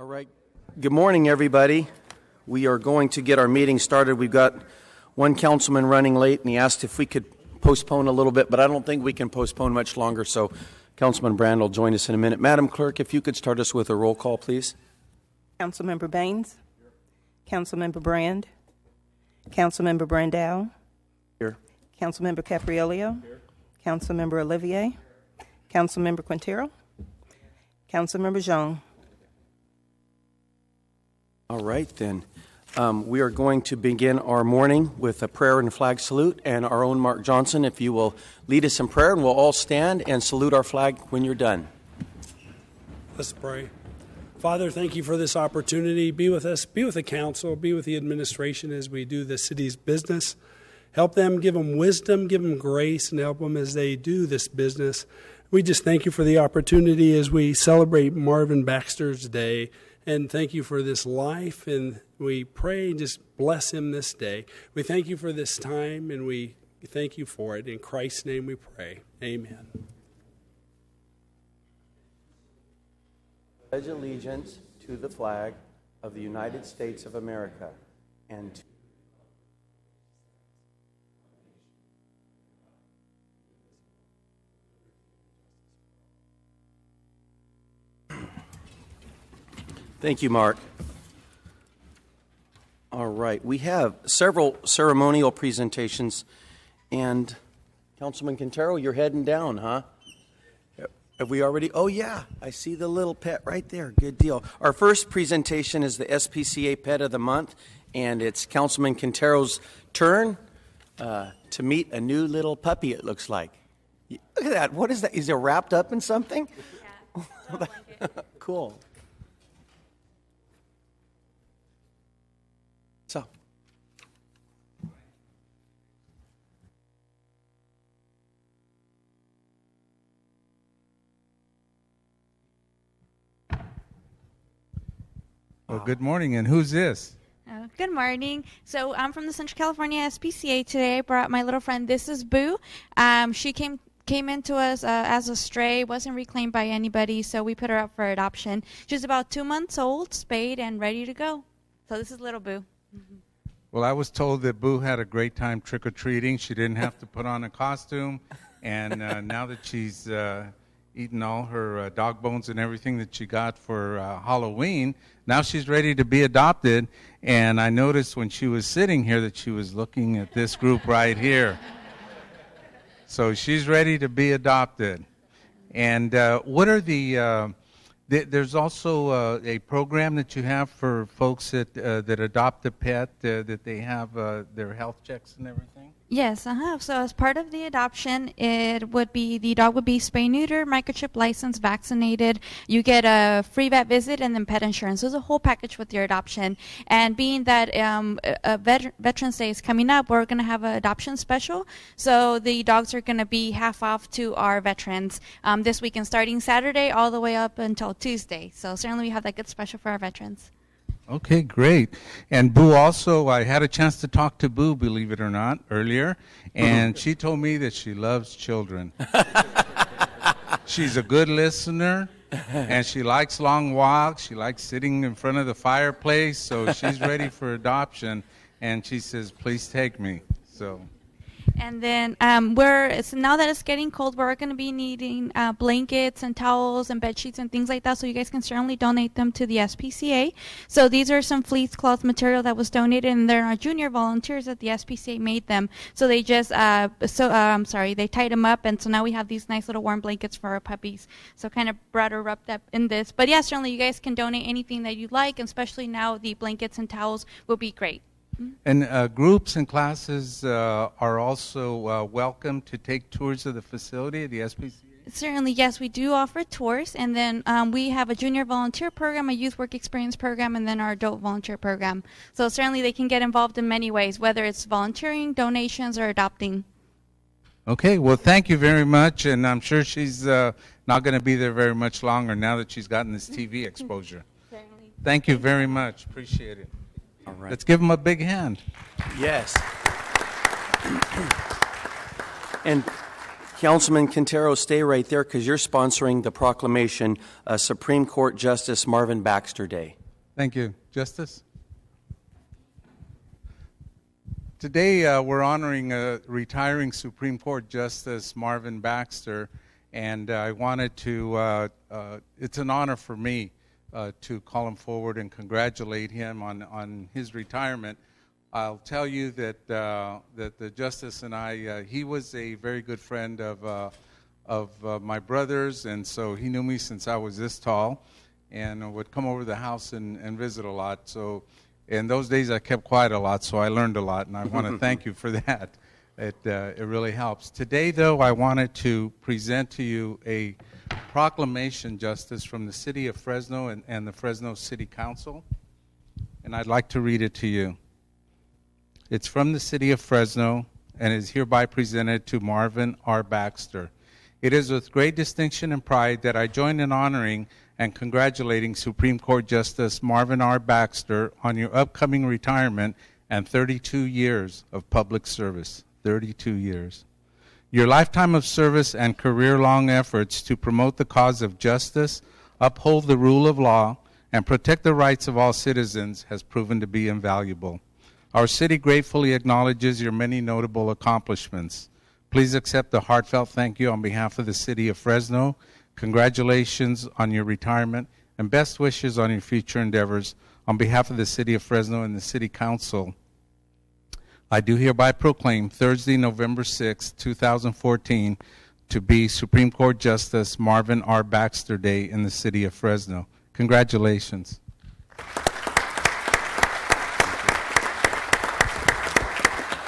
right. Good morning, everybody. We are going to get our meeting started. We've got one councilman running late, and he asked if we could postpone a little bit, but I don't think we can postpone much longer, so Councilman Brand will join us in a minute. Madam Clerk, if you could start us with a roll call, please. Councilmember Baines. Councilmember Brand. Councilmember Brandau. Here. Councilmember Capriolio. Here. Councilmember Olivier. Councilmember Quintero. Councilmember Jean. All right, then. We are going to begin our morning with a prayer and flag salute, and our own Mark Johnson, if you will lead us in prayer, and we'll all stand and salute our flag when you're done. Let's pray. Father, thank you for this opportunity. Be with us, be with the council, be with the administration as we do the city's business. Help them, give them wisdom, give them grace, and help them as they do this business. We just thank you for the opportunity as we celebrate Marvin Baxter's Day. And thank you for this life, and we pray, just bless him this day. We thank you for this time, and we thank you for it. In Christ's name we pray. Amen. Pledge allegiance to the flag of the United States of America and to Thank you, Mark. All right, we have several ceremonial presentations, and Councilman Quintero, you're heading down, huh? Have we already? Oh, yeah, I see the little pet right there. Good deal. Our first presentation is the SPCA Pet of the Month, and it's Councilman Quintero's turn to meet a new little puppy, it looks like. Look at that. What is that? Is it wrapped up in something? Yeah. Cool. So. Well, good morning, and who's this? Good morning. So I'm from the Central California SPCA. Today I brought my little friend. This is Boo. She came into us as a stray, wasn't reclaimed by anybody, so we put her up for adoption. She's about 2 months old, spayed, and ready to go. So this is little Boo. Mm-hmm. Well, I was told that Boo had a great time trick-or-treating. She didn't have to put on a costume, and now that she's eaten all her dog bones and everything that she got for Halloween, now she's ready to be adopted. And I noticed when she was sitting here that she was looking at this group right here. So she's ready to be adopted. And what are there's also a program that you have for folks that adopt a pet, that they have their health checks and everything? Yes, So as part of the adoption, the dog would be spay neuter, microchip licensed, vaccinated. You get a free vet visit and then pet insurance. So there's a whole package with your adoption. And being that Veterans Day is coming up, we're going to have an adoption special. So the dogs are going to be half off to our veterans this weekend, starting Saturday all the way up until Tuesday. So certainly we have that good special for our veterans. Okay, great. And Boo also, I had a chance to talk to Boo, believe it or not, earlier, and she told me that she loves children. She's a good listener, and she likes long walks. She likes sitting in front of the fireplace, so she's ready for adoption, and she says, please take me. So. And then now that it's getting cold, we're going to be needing blankets and towels and bed sheets and things like that, so you guys can certainly donate them to the SPCA. So these are some fleece cloth material that was donated, and they're our junior volunteers at the SPCA made them. So they just, they tied them up, and so now we have these nice little warm blankets for our puppies. So kind of brought her up in this. But yeah, certainly you guys can donate anything that you'd like, and especially now the blankets and towels will be great. And groups and classes are also welcome to take tours of the facility at the SPCA? Certainly, yes, we do offer tours, and then we have a junior volunteer program, a youth work experience program, and then our adult volunteer program. So certainly they can get involved in many ways, whether it's volunteering, donations, or adopting. Okay, well, thank you very much, and I'm sure she's not going to be there very much longer now that she's gotten this TV exposure. Certainly. Thank you very much. Appreciate it. All right. Let's give them a big hand. Yes. And Councilman Quintero, stay right there because you're sponsoring the proclamation, Supreme Court Justice Marvin Baxter Day. Thank you. Justice? Today, we're honoring retiring Supreme Court Justice Marvin Baxter, and I wanted to, it's an honor for me to call him forward and congratulate him on his retirement. I'll tell you that that the Justice and I, he was a very good friend of my brother's, and so he knew me since I was this tall, and would come over to the house and visit a lot. So in those days, I kept quiet a lot, so I learned a lot, and I want to thank you for that. It really helps. Today, though, I wanted to present to you a proclamation, Justice, from the City of Fresno and the Fresno City Council, and I'd like to read it to you. It's from the City of Fresno and is hereby presented to Marvin R. Baxter. It is with great distinction and pride that I join in honoring and congratulating Supreme Court Justice Marvin R. Baxter on your upcoming retirement and 32 years of public service. 32 years. Your lifetime of service and career-long efforts to promote the cause of justice, uphold the rule of law, and protect the rights of all citizens has proven to be invaluable. Our city gratefully acknowledges your many notable accomplishments. Please accept a heartfelt thank you on behalf of the City of Fresno. Congratulations on your retirement and best wishes on your future endeavors. On behalf of the City of Fresno and the City Council, I do hereby proclaim Thursday, November 6, 2014, to be Supreme Court Justice Marvin R. Baxter Day in the City of Fresno. Congratulations.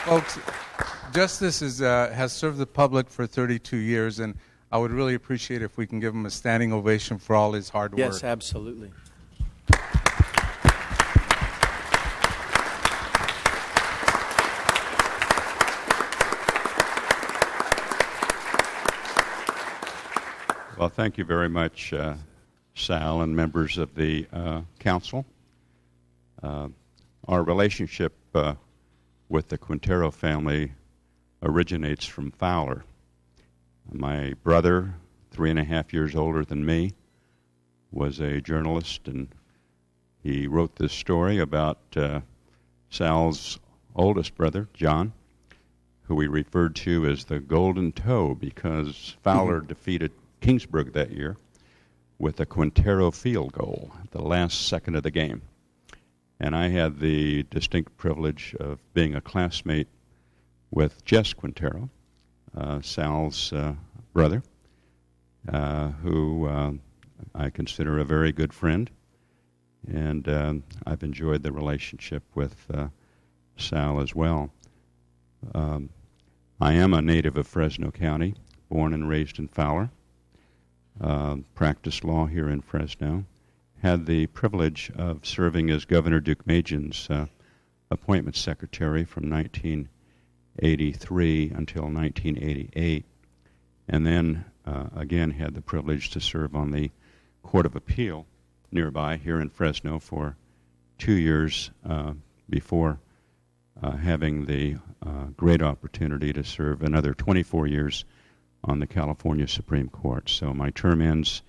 Folks, Justice has served the public for 32 years, and I would really appreciate if we can give him a standing ovation for all his hard work. Yes, absolutely. Well, thank you very much, Sal, and members of the council. Our relationship with the Quintero family originates from Fowler. My brother, 3.5 years older than me, was a journalist, and he wrote this story about Sal's oldest brother, John, who we referred to as the Golden Toe because Fowler defeated Kingsburg that year with a Quintero field goal at the last second of the game. And I had the distinct privilege of being a classmate with Jess Quintero, Sal's brother, who I consider a very good friend. And I've enjoyed the relationship with Sal as well. I am a native of Fresno County, born and raised in Fowler. Practiced law here in Fresno. Had the privilege of serving as Governor Deukmejian's appointment secretary from 1983 until 1988, and then again had the privilege to serve on the Court of Appeal nearby here in Fresno for 2 years before having the great opportunity to serve another 24 years on the California Supreme Court. So my term ends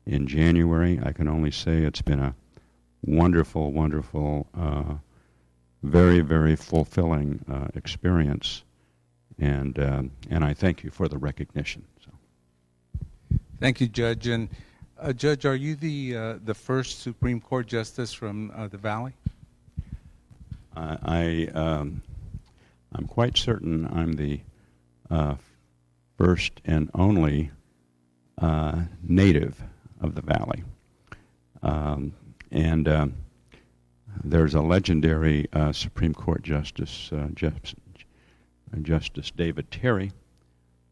in January. I can only say it's been a wonderful, wonderful, very, very fulfilling experience, and I thank you for the recognition. So. Thank you, Judge. And Judge, are you the first Supreme Court Justice from the Valley? I'm quite certain I'm the first and only native of the Valley. And there's a legendary Supreme Court Justice, Justice David Terry,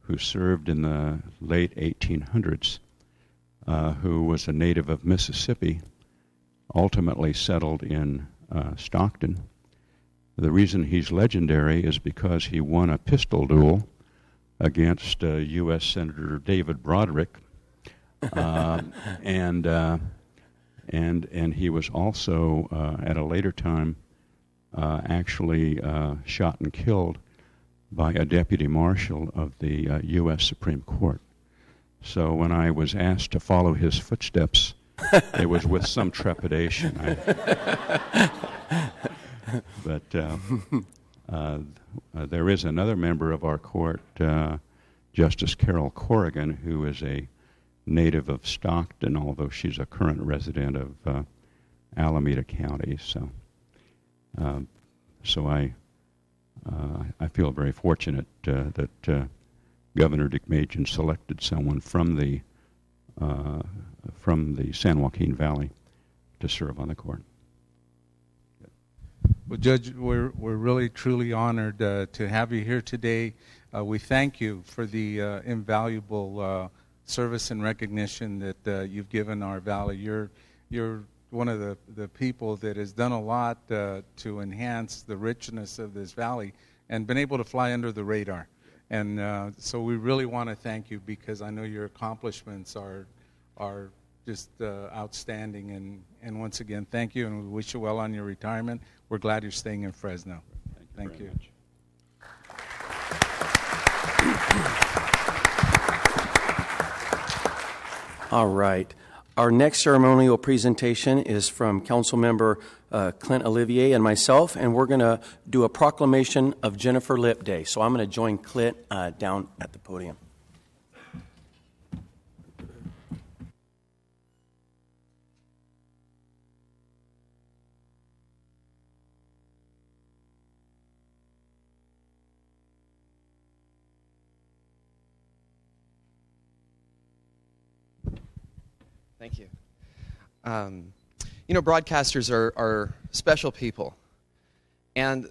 who served in the late 1800s, who was a native of Mississippi, ultimately settled in Stockton. The reason he's legendary is because he won a pistol duel against U.S. Senator David Broderick, and he was also at a later time actually shot and killed by a deputy marshal of the U.S. Supreme Court. So when I was asked to follow his footsteps, it was with some trepidation. But there is another member of our court, Justice Carol Corrigan, who is a native of Stockton, although she's a current resident of Alameda County. So I feel very fortunate that Governor Deukmejian selected someone from the San Joaquin Valley to serve on the court. Well, Judge, we're really truly honored to have you here today. We thank you for the invaluable service and recognition that you've given our valley. You're one of the people that has done a lot to enhance the richness of this valley and been able to fly under the radar. And so we really want to thank you, because I know your accomplishments are just outstanding. And once again, thank you, and we wish you well on your retirement. We're glad you're staying in Fresno. Thank you. All right. Our next ceremonial presentation is from Councilmember Clint Olivier and myself, and we're going to do a proclamation of Jennifer Lipp Day. So I'm going to join Clint down at the podium. Thank you. Broadcasters are special people. And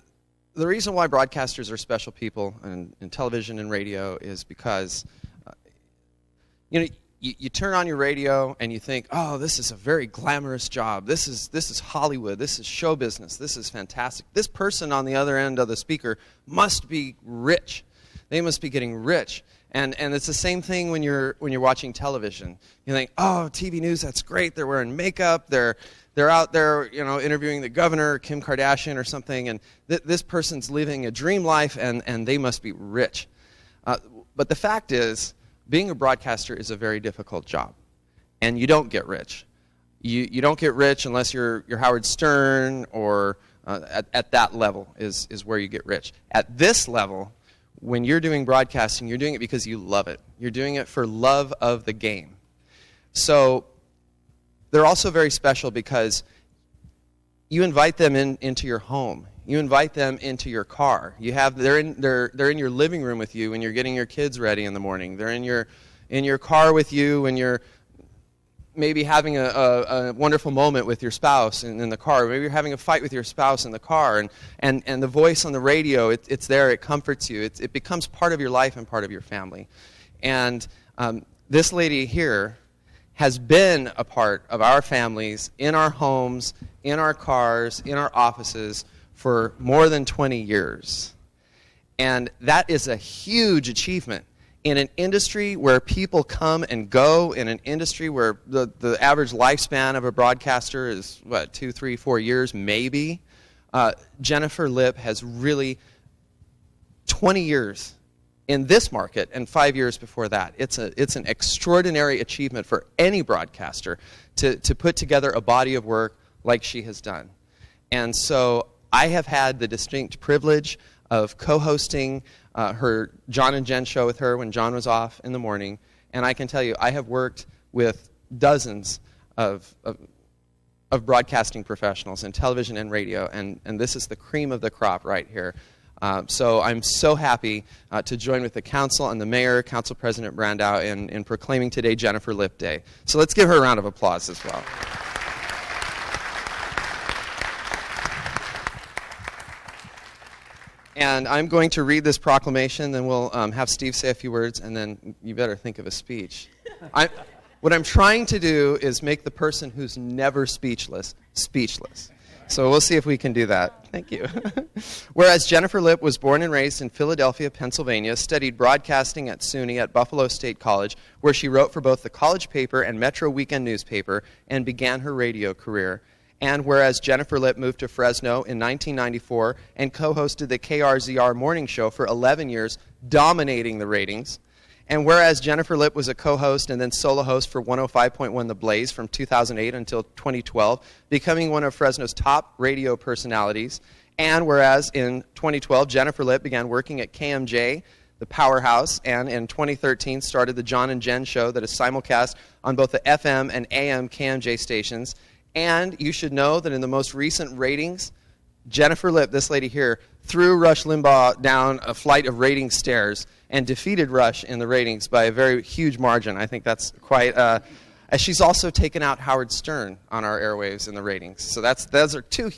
the reason why broadcasters are special people in television and radio is because, you turn on your radio and you think, oh, this is a very glamorous job. This is Hollywood. This is show business. This is fantastic. This person on the other end of the speaker must be rich. They must be getting rich. And it's the same thing when you're watching television. You think, oh, TV news, that's great. They're wearing makeup. They're out there, interviewing the governor, Kim Kardashian or something, and this person's living a dream life, and they must be rich. But the fact is, being a broadcaster is a very difficult job, and you don't get rich. You don't get rich unless you're Howard Stern, or at that level is where you get rich. At this level, when you're doing broadcasting, you're doing it because you love it. You're doing it for love of the game. So they're also very special because you invite them into your home. You invite them into your car. They're in your living room with you when you're getting your kids ready in the morning. They're in your car with you when you're maybe having a wonderful moment with your spouse in the car. Maybe you're having a fight with your spouse in the car, and the voice on the radio, it's there, it comforts you. It becomes part of your life and part of your family. And this lady here has been a part of our families, in our homes, in our cars, in our offices for more than 20 years. And that is a huge achievement. In an industry where people come and go, in an industry where the average lifespan of a broadcaster is, 2, 3, 4 years, maybe, Jennifer Lipp has really 20 years in this market and 5 years before that. It's an extraordinary achievement for any broadcaster to put together a body of work like she has done. And so I have had the distinct privilege of co-hosting her John and Jen show with her when John was off in the morning. And I can tell you, I have worked with dozens of broadcasting professionals in television and radio, and this is the cream of the crop right here. So I'm so happy to join with the council and the mayor, Council President Brandow, in proclaiming today Jennifer Lipp Day. So let's give her a round of applause as well. And I'm going to read this proclamation, then we'll have Steve say a few words, and then you better think of a speech. What I'm trying to do is make the person who's never speechless, speechless. So we'll see if we can do that. Thank you. Whereas Jennifer Lipp was born and raised in Philadelphia, Pennsylvania, studied broadcasting at SUNY at Buffalo State College, where she wrote for both the college paper and Metro Weekend newspaper, and began her radio career. And whereas Jennifer Lipp moved to Fresno in 1994 and co-hosted the KRZR morning show for 11 years, dominating the ratings. And whereas Jennifer Lipp was a co-host and then solo host for 105.1 The Blaze from 2008 until 2012, becoming one of Fresno's top radio personalities. And whereas in 2012, Jennifer Lipp began working at KMJ, the powerhouse, and in 2013 started the John and Jen show that is simulcast on both the FM and AM KMJ stations. And you should know that in the most recent ratings, Jennifer Lipp, this lady here, threw Rush Limbaugh down a flight of rating stairs and defeated Rush in the ratings by a very huge margin. I think that's quite... as she's also taken out Howard Stern on our airwaves in the ratings. So those are two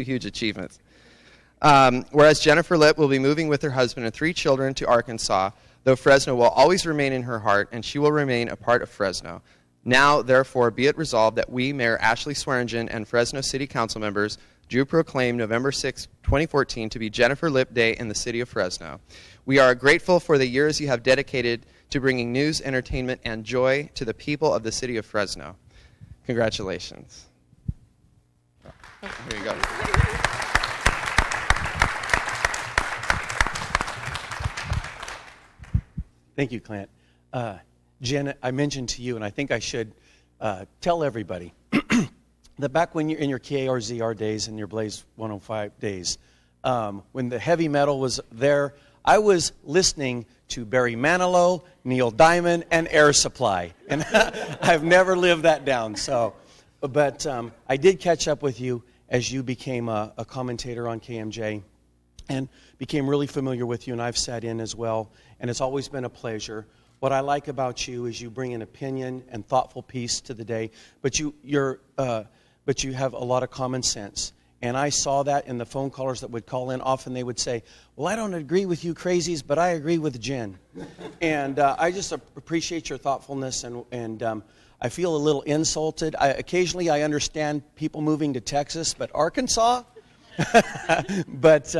huge achievements. Whereas Jennifer Lipp will be moving with her husband and 3 children to Arkansas, though Fresno will always remain in her heart, and she will remain a part of Fresno. Now, therefore, be it resolved that we, Mayor Ashley Swearingen, and Fresno City Council members do proclaim November 6, 2014 to be Jennifer Lipp Day in the city of Fresno. We are grateful for the years you have dedicated to bringing news, entertainment, and joy to the people of the city of Fresno. Congratulations. Here you go. Thank you, Clint. Jen, I mentioned to you, and I think I should tell everybody, that back when you're in your KRZR days and your Blaze 105 days, when the heavy metal was there, I was listening to Barry Manilow, Neil Diamond, and Air Supply. And I've never lived that down. But I did catch up with you as you became a commentator on KMJ and became really familiar with you, and I've sat in as well. And it's always been a pleasure. What I like about you is you bring an opinion and thoughtful piece to the day, but you have a lot of common sense. And I saw that in the phone callers that would call in. Often they would say, well, I don't agree with you crazies, but I agree with Jen. And I just appreciate your thoughtfulness, and I feel a little insulted. Occasionally I understand people moving to Texas, but Arkansas? But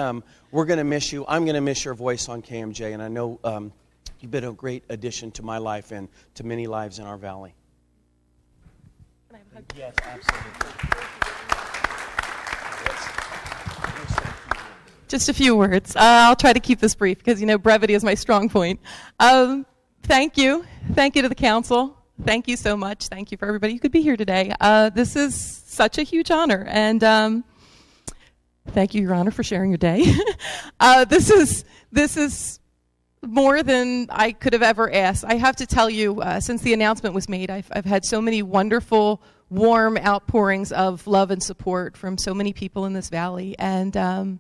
we're going to miss you. I'm going to miss your voice on KMJ, and I know you've been a great addition to my life and to many lives in our valley. Yes, absolutely. Just a few words. I'll try to keep this brief because, brevity is my strong point. Thank you. Thank you to the council. Thank you so much. Thank you for everybody who could be here today. This is such a huge honor, and thank you, Your Honor, for sharing your day. This is more than I could have ever asked. I have to tell you, since the announcement was made, I've had so many wonderful, warm outpourings of love and support from so many people in this valley, and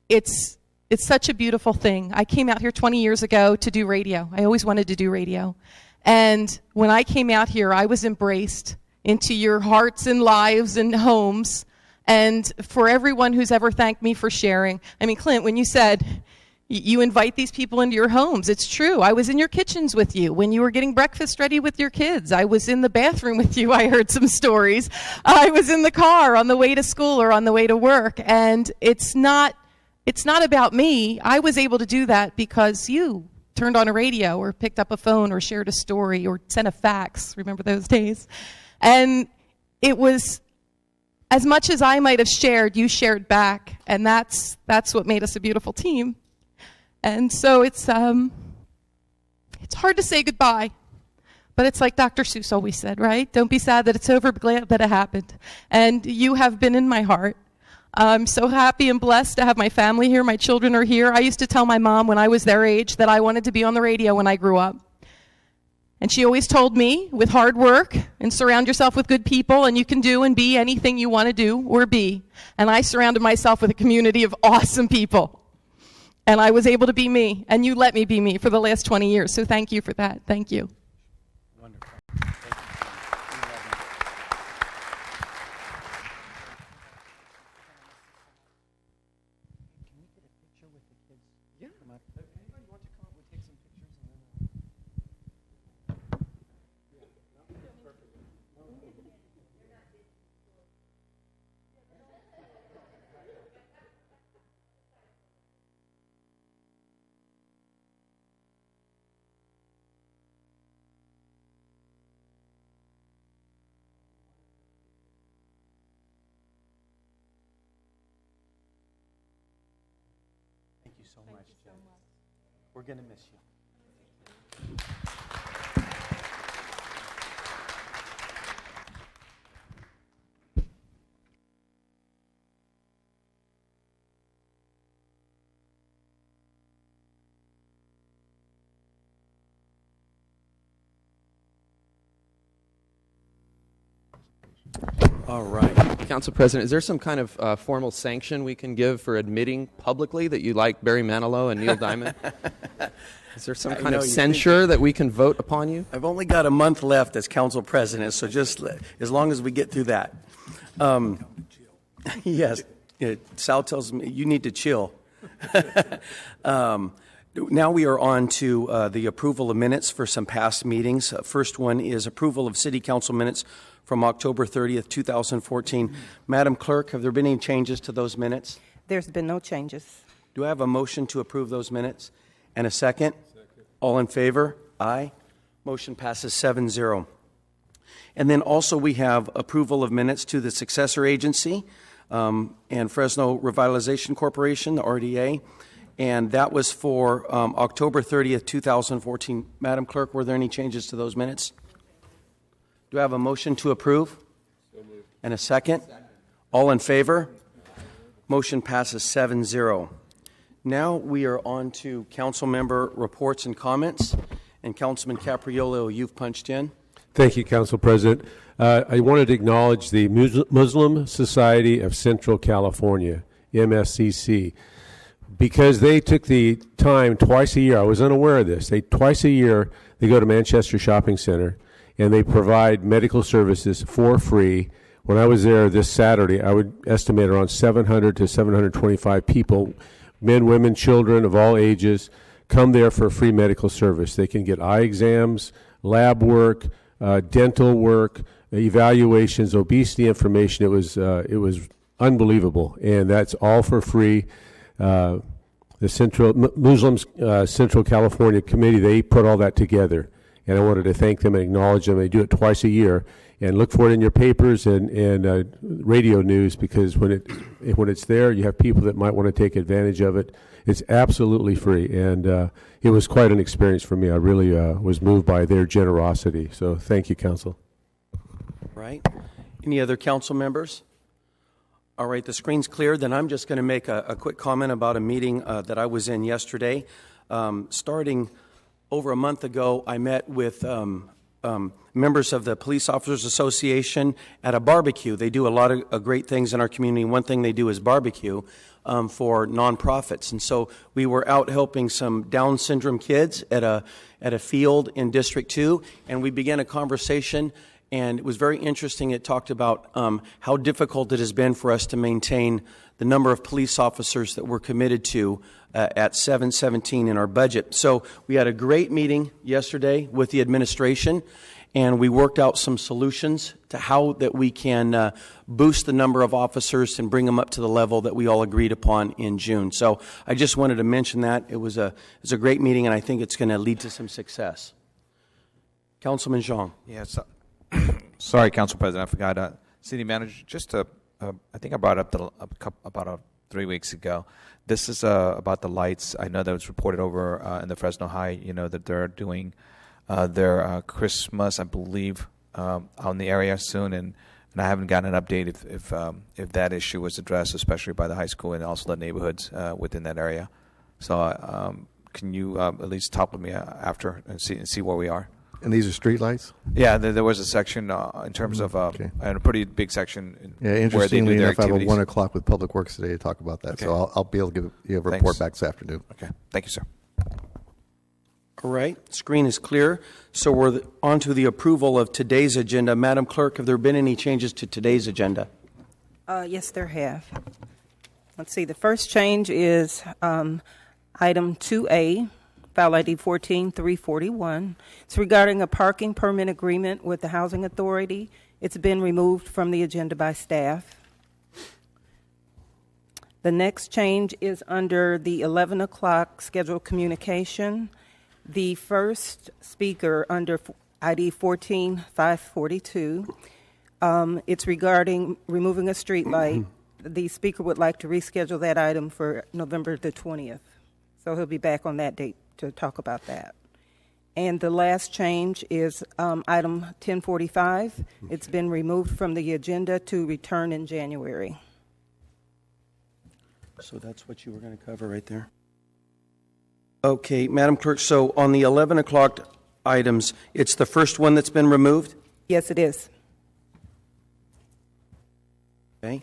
it's such a beautiful thing. I came out here 20 years ago to do radio. I always wanted to do radio. And when I came out here, I was embraced into your hearts and lives and homes. And for everyone who's ever thanked me for sharing, Clint, when you said you invite these people into your homes, it's true. I was in your kitchens with you when you were getting breakfast ready with your kids. I was in the bathroom with you. I heard some stories. I was in the car on the way to school or on the way to work. And it's not about me. I was able to do that because you turned on a radio or picked up a phone or shared a story or sent a fax. Remember those days? And it was, as much as I might have shared, you shared back. And that's what made us a beautiful team. And so it's hard to say goodbye. But it's like Dr. Seuss always said, right? Don't be sad that it's over, but glad that it happened. And you have been in my heart. I'm so happy and blessed to have my family here. My children are here. I used to tell my mom when I was their age that I wanted to be on the radio when I grew up. And she always told me, with hard work and surround yourself with good people, and you can do and be anything you want to do or be. And I surrounded myself with a community of awesome people. And I was able to be me. And you let me be me for the last 20 years. So thank you for that. Thank you. Wonderful. so much, Jen. We're going to miss you. All right. Council President, is there some kind of formal sanction we can give for admitting publicly that you like Barry Manilow and Neil Diamond? Is there some kind of censure that we can vote upon you? I've only got a month left as council president, so just as long as we get through that. Yes, Sal tells me you need to chill. Now we are on to the approval of minutes for some past meetings. First one is approval of city council minutes from October 30th, 2014. Madam Clerk, have there been any changes to those minutes? There's been no changes. Do I have a motion to approve those minutes? And a second? All in favor? Aye. Motion passes 7-0. And then also we have approval of minutes to the successor agency and Fresno Revitalization Corporation, the RDA. And that was for October 30th, 2014. Madam Clerk, were there any changes to those minutes? Do I have a motion to approve? And a second? All in favor? Motion passes 7-0. Now we are on to council member reports and comments. And Councilman Capriolo, you've punched in. Thank you, Council President. I wanted to acknowledge the Muslim Society of Central California, MSCC, because they took the time twice a year. I was unaware of this. Twice a year, they go to Manchester Shopping Center, and they provide medical services for free. When I was there this Saturday, I would estimate around 700 to 725 people, men, women, children of all ages, come there for free medical service. They can get eye exams, lab work, dental work, evaluations, obesity information. It was unbelievable, and that's all for free. The Muslims Central California Committee, they put all that together, and I wanted to thank them and acknowledge them. They do it twice a year, and look for it in your papers and radio news, because when it's there, you have people that might want to take advantage of it. It's absolutely free, and it was quite an experience for me. I really was moved by their generosity. So thank you, Council. Right. Any other council members? All right, the screen's clear. Then I'm just going to make a quick comment about a meeting that I was in yesterday. Starting over a month ago, I met with members of the Police Officers Association at a barbecue. They do a lot of great things in our community. One thing they do is barbecue for nonprofits. And so we were out helping some Down syndrome kids at a field in District 2, and we began a conversation, and it was very interesting. It talked about how difficult it has been for us to maintain the number of police officers that we're committed to at 717 in our budget. So we had a great meeting yesterday with the administration, and we worked out some solutions to how that we can boost the number of officers and bring them up to the level that we all agreed upon in June. So I just wanted to mention that. It was a great meeting, and I think it's going to lead to some success. Councilman Zhang. Yes. Sorry, Council President, I forgot. City Manager, just I think I brought it up about 3 weeks ago. This is about the lights. I know that was reported over in the Fresno High, that they're doing their Christmas, I believe, out in the area soon, and I haven't gotten an update if that issue was addressed, especially by the high school and also the neighborhoods within that area. So can you at least talk with me after and see where we are? And these are street lights? Yeah, there was a section in terms of and a pretty big section. Yeah, interestingly enough, I have a 1 1 o'clock with Public Works today to talk about that. Okay. So I'll be able to give you a report back this afternoon. Okay, thank you, sir. All right, screen is clear. So we're on to the approval of today's agenda. Madam Clerk, have there been any changes to today's agenda? Yes, there have. Let's see. The first change is item 2A, file ID 14341. It's regarding a parking permit agreement with the Housing Authority. It's been removed from the agenda by staff. The next change is under the 11 o'clock scheduled communication. The first speaker under ID 14542, it's regarding removing a street light. The speaker would like to reschedule that item for November the 20th. So he'll be back on that date to talk about that. And the last change is item 1045. It's been removed from the agenda to return in January. So that's what you were going to cover right there. Okay, Madam Clerk, so on the 11 o'clock items, it's the first one that's been removed? Yes, it is. Okay.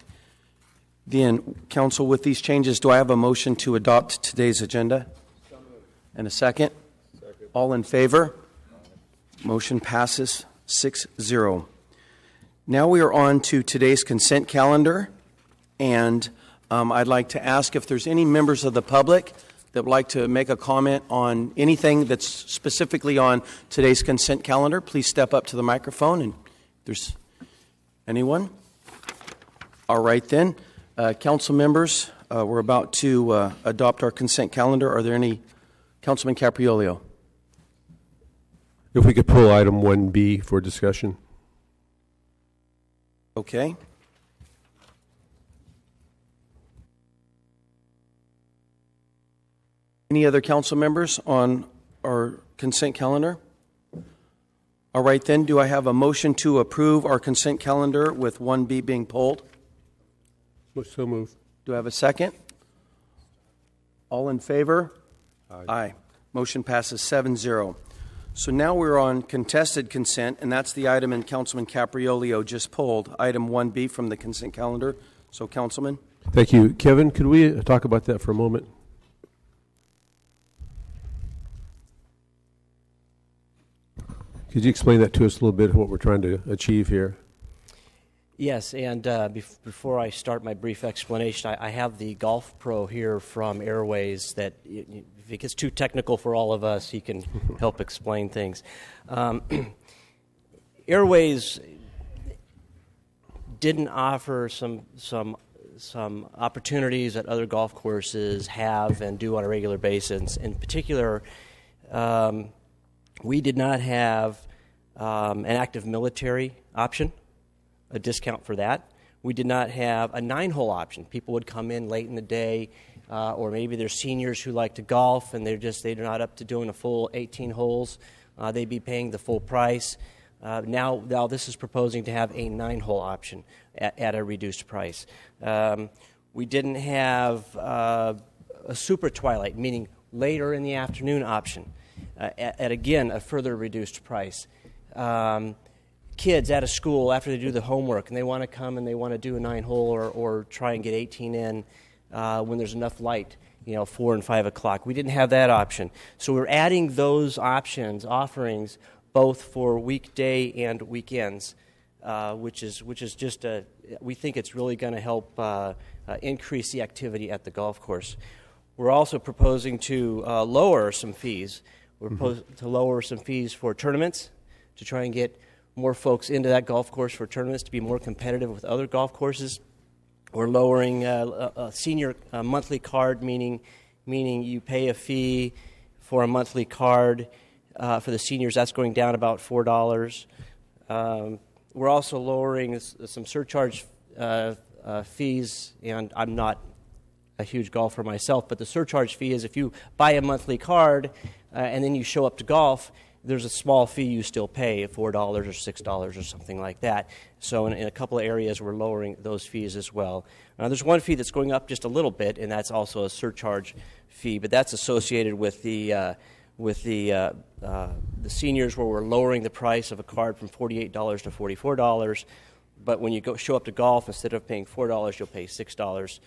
Then, Council, with these changes, do I have a motion to adopt today's agenda? And a second? Second. All in favor? Motion passes 6-0. Now we are on to today's consent calendar, and I'd like to ask if there's any members of the public that would like to make a comment on anything that's specifically on today's consent calendar. Please step up to the microphone, and if there's anyone. All right, then. Council members, we're about to adopt our consent calendar. Are there any? Councilman Capriolio. If we could pull item 1B for discussion. Okay. Any other council members on our consent calendar? All right, then. Do I have a motion to approve our consent calendar with 1B being pulled? So moved. Do I have a second? All in favor? Aye. Motion passes 7-0. So now we're on contested consent, and that's the item in Councilman Capriolio just pulled, item 1B from the consent calendar. So, Councilman? Thank you. Kevin, could we talk about that for a moment? Could you explain that to us a little bit, what we're trying to achieve here? Yes, and before I start my brief explanation, I have the Golf Pro here from Airways that, if it gets too technical for all of us, he can help explain things. Airways didn't offer some opportunities that other golf courses have and do on a regular basis. In particular, we did not have an active military option, a discount for that. We did not have a 9-hole option. People would come in late in the day, or maybe they're seniors who like to golf and they're not up to doing a full 18 holes. They'd be paying the full price. Now this is proposing to have a 9-hole option at a reduced price. We didn't have a super twilight, meaning later in the afternoon option, at again a further reduced price. Kids out of school after they do the homework and they want to come and they want to do a 9-hole or try and get 18 in when there's enough light, 4 and 5 o'clock. We didn't have that option. So we're adding those offerings, both for weekday and weekends, which is just we think it's really going to help increase the activity at the golf course. We're also proposing to lower some fees. We're proposing to lower some fees for tournaments to try and get more folks into that golf course for tournaments to be more competitive with other golf courses. We're lowering a senior monthly card, meaning you pay a fee for a monthly card for the seniors. That's going down about $4. We're also lowering some surcharge fees, and I'm not a huge golfer myself, but the surcharge fee is if you buy a monthly card and then you show up to golf, there's a small fee you still pay, $4 or $6 or something like that. So in a couple of areas, we're lowering those fees as well. There's one fee that's going up just a little bit, and that's also a surcharge fee, but that's associated with the seniors, where we're lowering the price of a card from $48 to $44. But when you show up to golf, instead of paying $4, you'll pay $6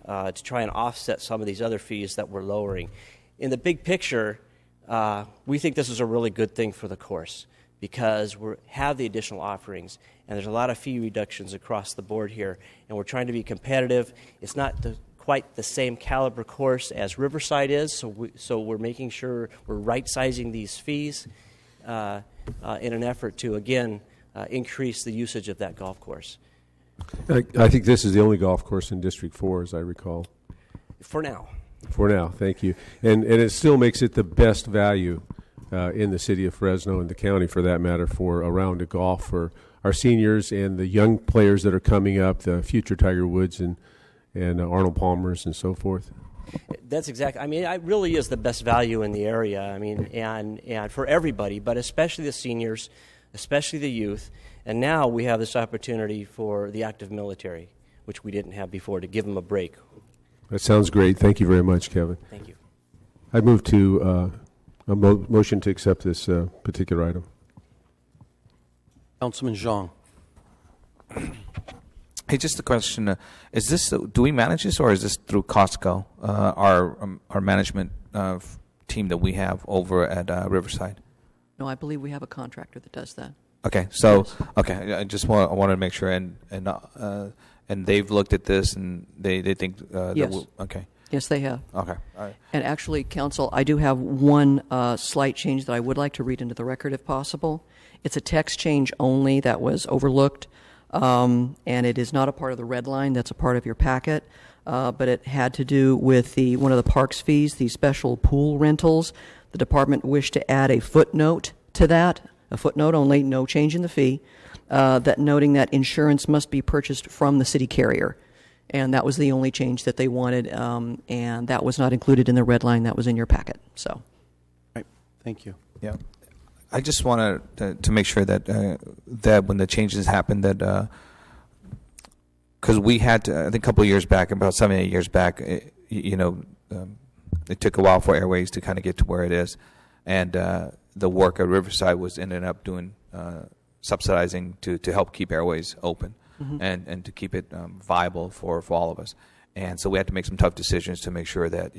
to try and offset some of these other fees that we're lowering. In the big picture, we think this is a really good thing for the course because we have the additional offerings, and there's a lot of fee reductions across the board here, and we're trying to be competitive. It's not quite the same caliber course as Riverside is, so we're making sure we're right-sizing these fees in an effort to, again, increase the usage of that golf course. I think this is the only golf course in District 4, as I recall. For now. For now, thank you. And it still makes it the best value in the city of Fresno and the county, for that matter, for a round of golf for our seniors and the young players that are coming up, the future Tiger Woods and Arnold Palmers and so forth. That's exactly. I mean, it really is the best value in the area. I mean, and for everybody, but especially the seniors, especially the youth. And now we have this opportunity for the active military, which we didn't have before, to give them a break. That sounds great. Thank you very much, Kevin. Thank you. I move to a motion to accept this particular item. Councilman Zhang. Hey, just a question: is this do we manage this, or is this through Costco, our management team that we have over at Riverside? No, I believe we have a contractor that does that. Okay, so Yes. okay, I wanted to make sure, and they've looked at this and they think Yes. okay. Yes, they have. Okay. All right. And actually, Council, I do have one slight change that I would like to read into the record if possible. It's a text change only that was overlooked, and it is not a part of the red line. That's a part of your packet, but it had to do with one of the parks fees, the special pool rentals. The department wished to add a footnote to that, a footnote only, no change in the fee, that noting that insurance must be purchased from the city carrier. And that was the only change that they wanted, and that was not included in the red line that was in your packet. So, Right. Thank you. Yeah, I just wanted to make sure that that when the changes happened, that because we had to, I think a couple of years back, about 7, 8 years back, it took a while for Airways to kind of get to where it is, and the work at Riverside was ended up doing subsidizing to help keep Airways open. Mm-hmm. and to keep it viable for all of us. And so we had to make some tough decisions to make sure that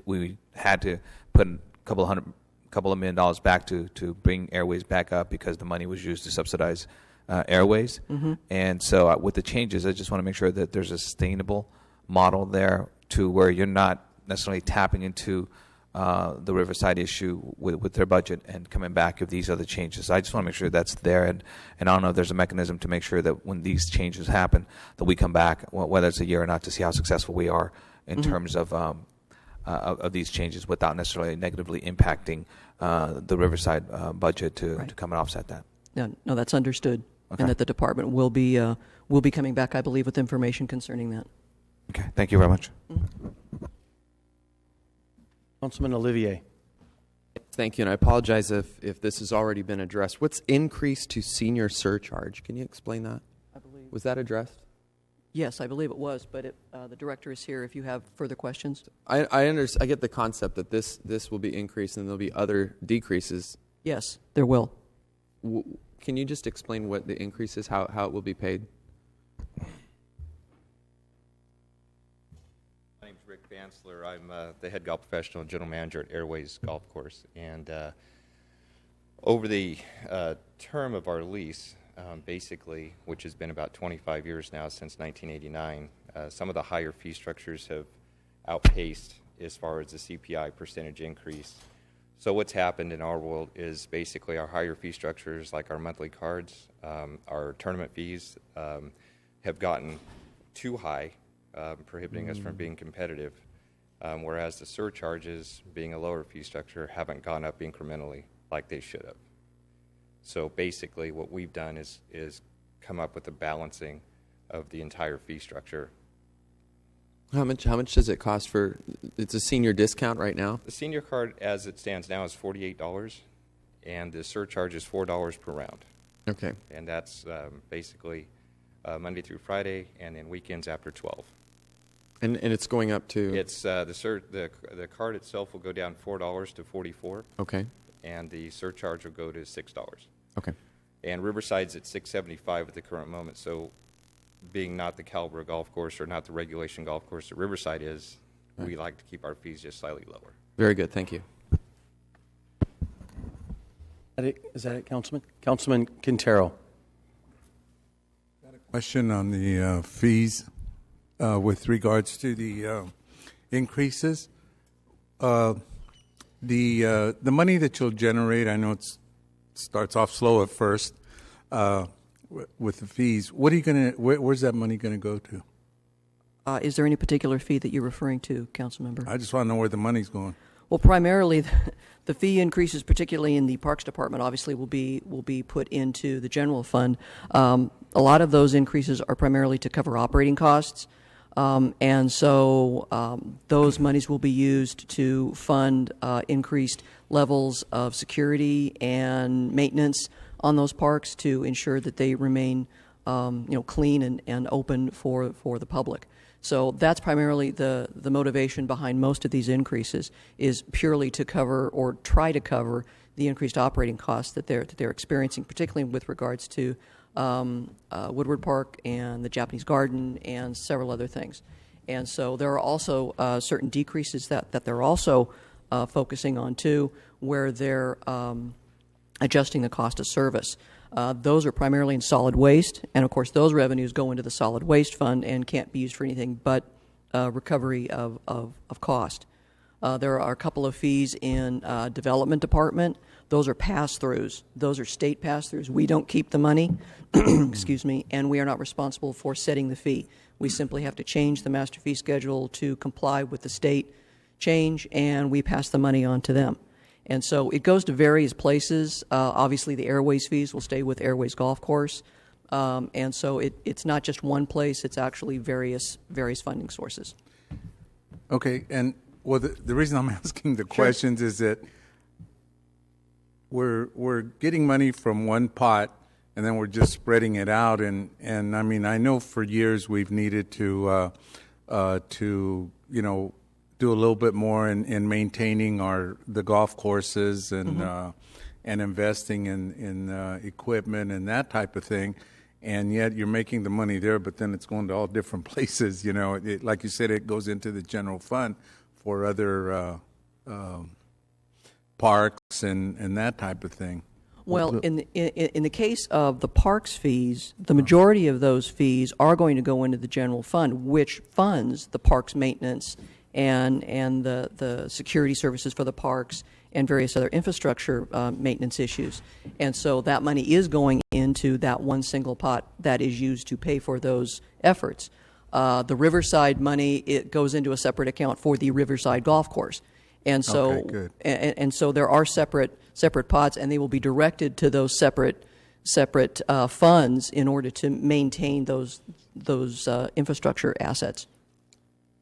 we had to put a couple of $1 million back to bring Airways back up, because the money was used to subsidize Airways. Mm-hmm. And so with the changes, I just want to make sure that there's a sustainable model there to where you're not necessarily tapping into the Riverside issue with their budget and coming back if these other changes. I just want to make sure that's there, and I don't know if there's a mechanism to make sure that when these changes happen, that we come back, whether it's a year or not, to see how successful we are in mm-hmm. terms of these changes without necessarily negatively impacting the Riverside budget to come and offset that. No, that's understood, okay. And that the department will be coming back, I believe, with information concerning that. Okay, thank you very much. Mm-hmm. Councilman Olivier. Thank you, and I apologize if this has already been addressed. What's increase to senior surcharge? Can you explain that? I believe. Was that addressed? Yes, I believe it was, but the director is here if you have further questions. I understand. I get the concept that this will be increased and there'll be other decreases. Yes, there will. Can you just explain what the increase is, how it will be paid? Rick Bansler. I'm the head golf professional and general manager at Airways Golf Course. And over the term of our lease, basically, which has been about 25 years now, since 1989, some of the higher fee structures have outpaced as far as the CPI percentage increase. So what's happened in our world is basically our higher fee structures, like our monthly cards, our tournament fees, have gotten too high, prohibiting us from being competitive, whereas the surcharges, being a lower fee structure, haven't gone up incrementally like they should have. So basically what we've done is come up with a balancing of the entire fee structure. How much does it cost for, it's a senior discount right now? The senior card as it stands now is $48, and the surcharge is $4 per round. Okay. And that's basically Monday through Friday, and then weekends after 12. And it's going up to? It's the card itself will go down $4 to $44. Okay. And the surcharge will go to $6. Okay. And Riverside's at $6.75 at the current moment. So, being not the caliber golf course or not the regulation golf course that Riverside is, we like to keep our fees just slightly lower. Very good. Thank you. Is that it, Councilman? Councilman Quintero. Question on the fees with regards to the increases. The money that you'll generate, I know it starts off slow at first with the fees. What are you going to? Where's that money going to go to? Is there any particular fee that you're referring to, council member? I just want to know where the money's going. Well, primarily, the fee increases, particularly in the Parks Department, obviously will be put into the general fund. A lot of those increases are primarily to cover operating costs. And so those monies will be used to fund increased levels of security and maintenance on those parks to ensure that they remain clean and open for the public. So that's primarily the motivation behind most of these increases, is purely to cover or try to cover the increased operating costs that they're experiencing, particularly with regards to Woodward Park and the Japanese Garden and several other things. And so there are also certain decreases that they're also focusing on too, where they're adjusting the cost of service. Those are primarily in solid waste, and of course those revenues go into the solid waste fund and can't be used for anything but recovery of cost. There are a couple of fees in development department. Those are pass-throughs. Those are state pass-throughs. We don't keep the money, excuse me, and we are not responsible for setting the fee. We simply have to change the master fee schedule to comply with the state change, and we pass the money on to them. And so it goes to various places. Obviously, the Airways fees will stay with Airways Golf Course. And so it's not just one place. It's actually various funding sources. Okay, and well, the reason I'm asking the questions is that we're getting money from one pot, and then we're just spreading it out. And I mean, I know for years we've needed to do a little bit more in maintaining the golf courses and and investing in equipment and that type of thing. And yet you're making the money there, but then it's going to all different places. You know, like you said, it goes into the general fund for other parks and that type of thing. Well, in the case of the parks fees, the majority of those fees are going to go into the general fund, which funds the parks maintenance and the security services for the parks and various other infrastructure maintenance issues. And so that money is going into that one single pot that is used to pay for those efforts. The Riverside money, it goes into a separate account for the Riverside Golf Course. And so, okay, good. And so there are separate pots, and they will be directed to those separate funds in order to maintain those infrastructure assets.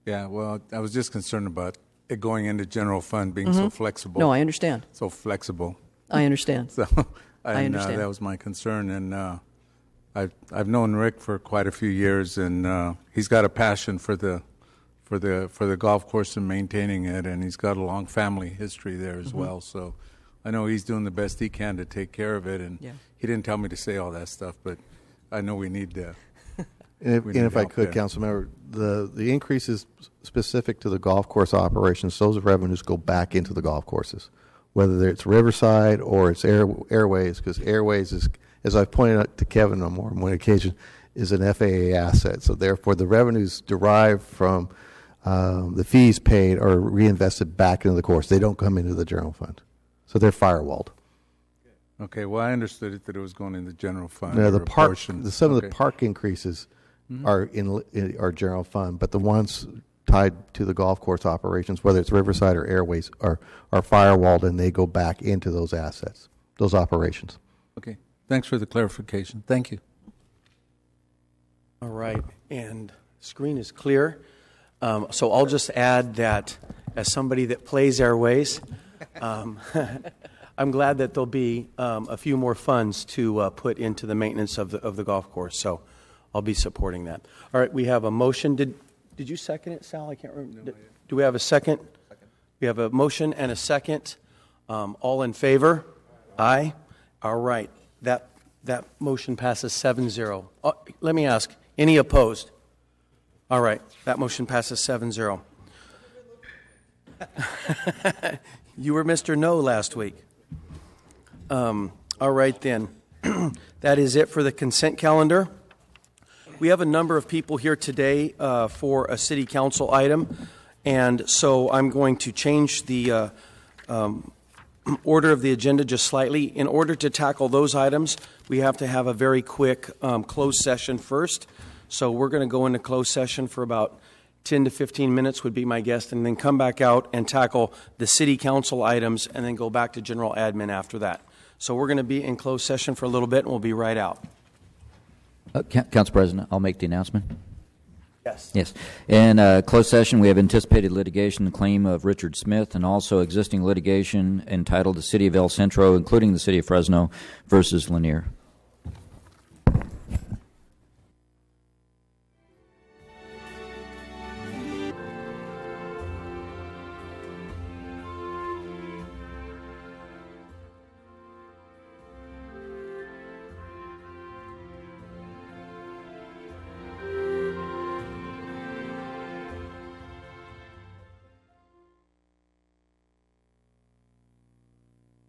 Yeah, well, I was just concerned about it going into general fund being so flexible. No, I understand. So flexible. I understand. So I understand. That was my concern, and I've known Rick for quite a few years, and he's got a passion for the golf course and maintaining it, and he's got a long family history there as well. So I know he's doing the best he can to take care of it, and he didn't tell me to say all that stuff, but I know we need to. And if I could, Councilmember, the increases specific to the golf course operations, those revenues go back into the golf courses, whether it's Riverside or it's Airways, because Airways is, as I've pointed out to Kevin on more than one occasion, is an FAA asset. So therefore, the revenues derived from the fees paid are reinvested back into the course. They don't come into the general fund. So they're firewalled. Okay, well, I understood it that it was going in the general fund. No, the park, portion. some of the park increases are in our general fund, but the ones tied to the golf course operations, whether it's Riverside or Airways, are firewalled, and they go back into those assets, those operations. Okay, thanks for the clarification. Thank you. All right, and screen is clear. So I'll just add that as somebody that plays Airways, I'm glad that there'll be a few more funds to put into the maintenance of the golf course. So I'll be supporting that. All right, we have a motion. Did you second it, Sal? I can't remember. Do we have a second? We have a motion and a second. All in favor? Aye. All right. That motion passes 7-0. Let me ask, any opposed? All right. That motion passes 7-0. You were Mr. No last week. All right, then. That is it for the consent calendar. We have a number of people here today for a city council item, and so I'm going to change the order of the agenda just slightly. In order to tackle those items, we have to have a very quick closed session first. So we're going to go into closed session for about 10 to 15 minutes would be my guess, and then come back out and tackle the city council items and then go back to general admin after that. So we're going to be in closed session for a little bit, and we'll be right out. Council President, I'll make the announcement. Yes. Yes. Yes. In closed session, we have anticipated litigation, the claim of Richard Smith, and also existing litigation entitled the City of El Centro, including the City of Fresno versus Lanier.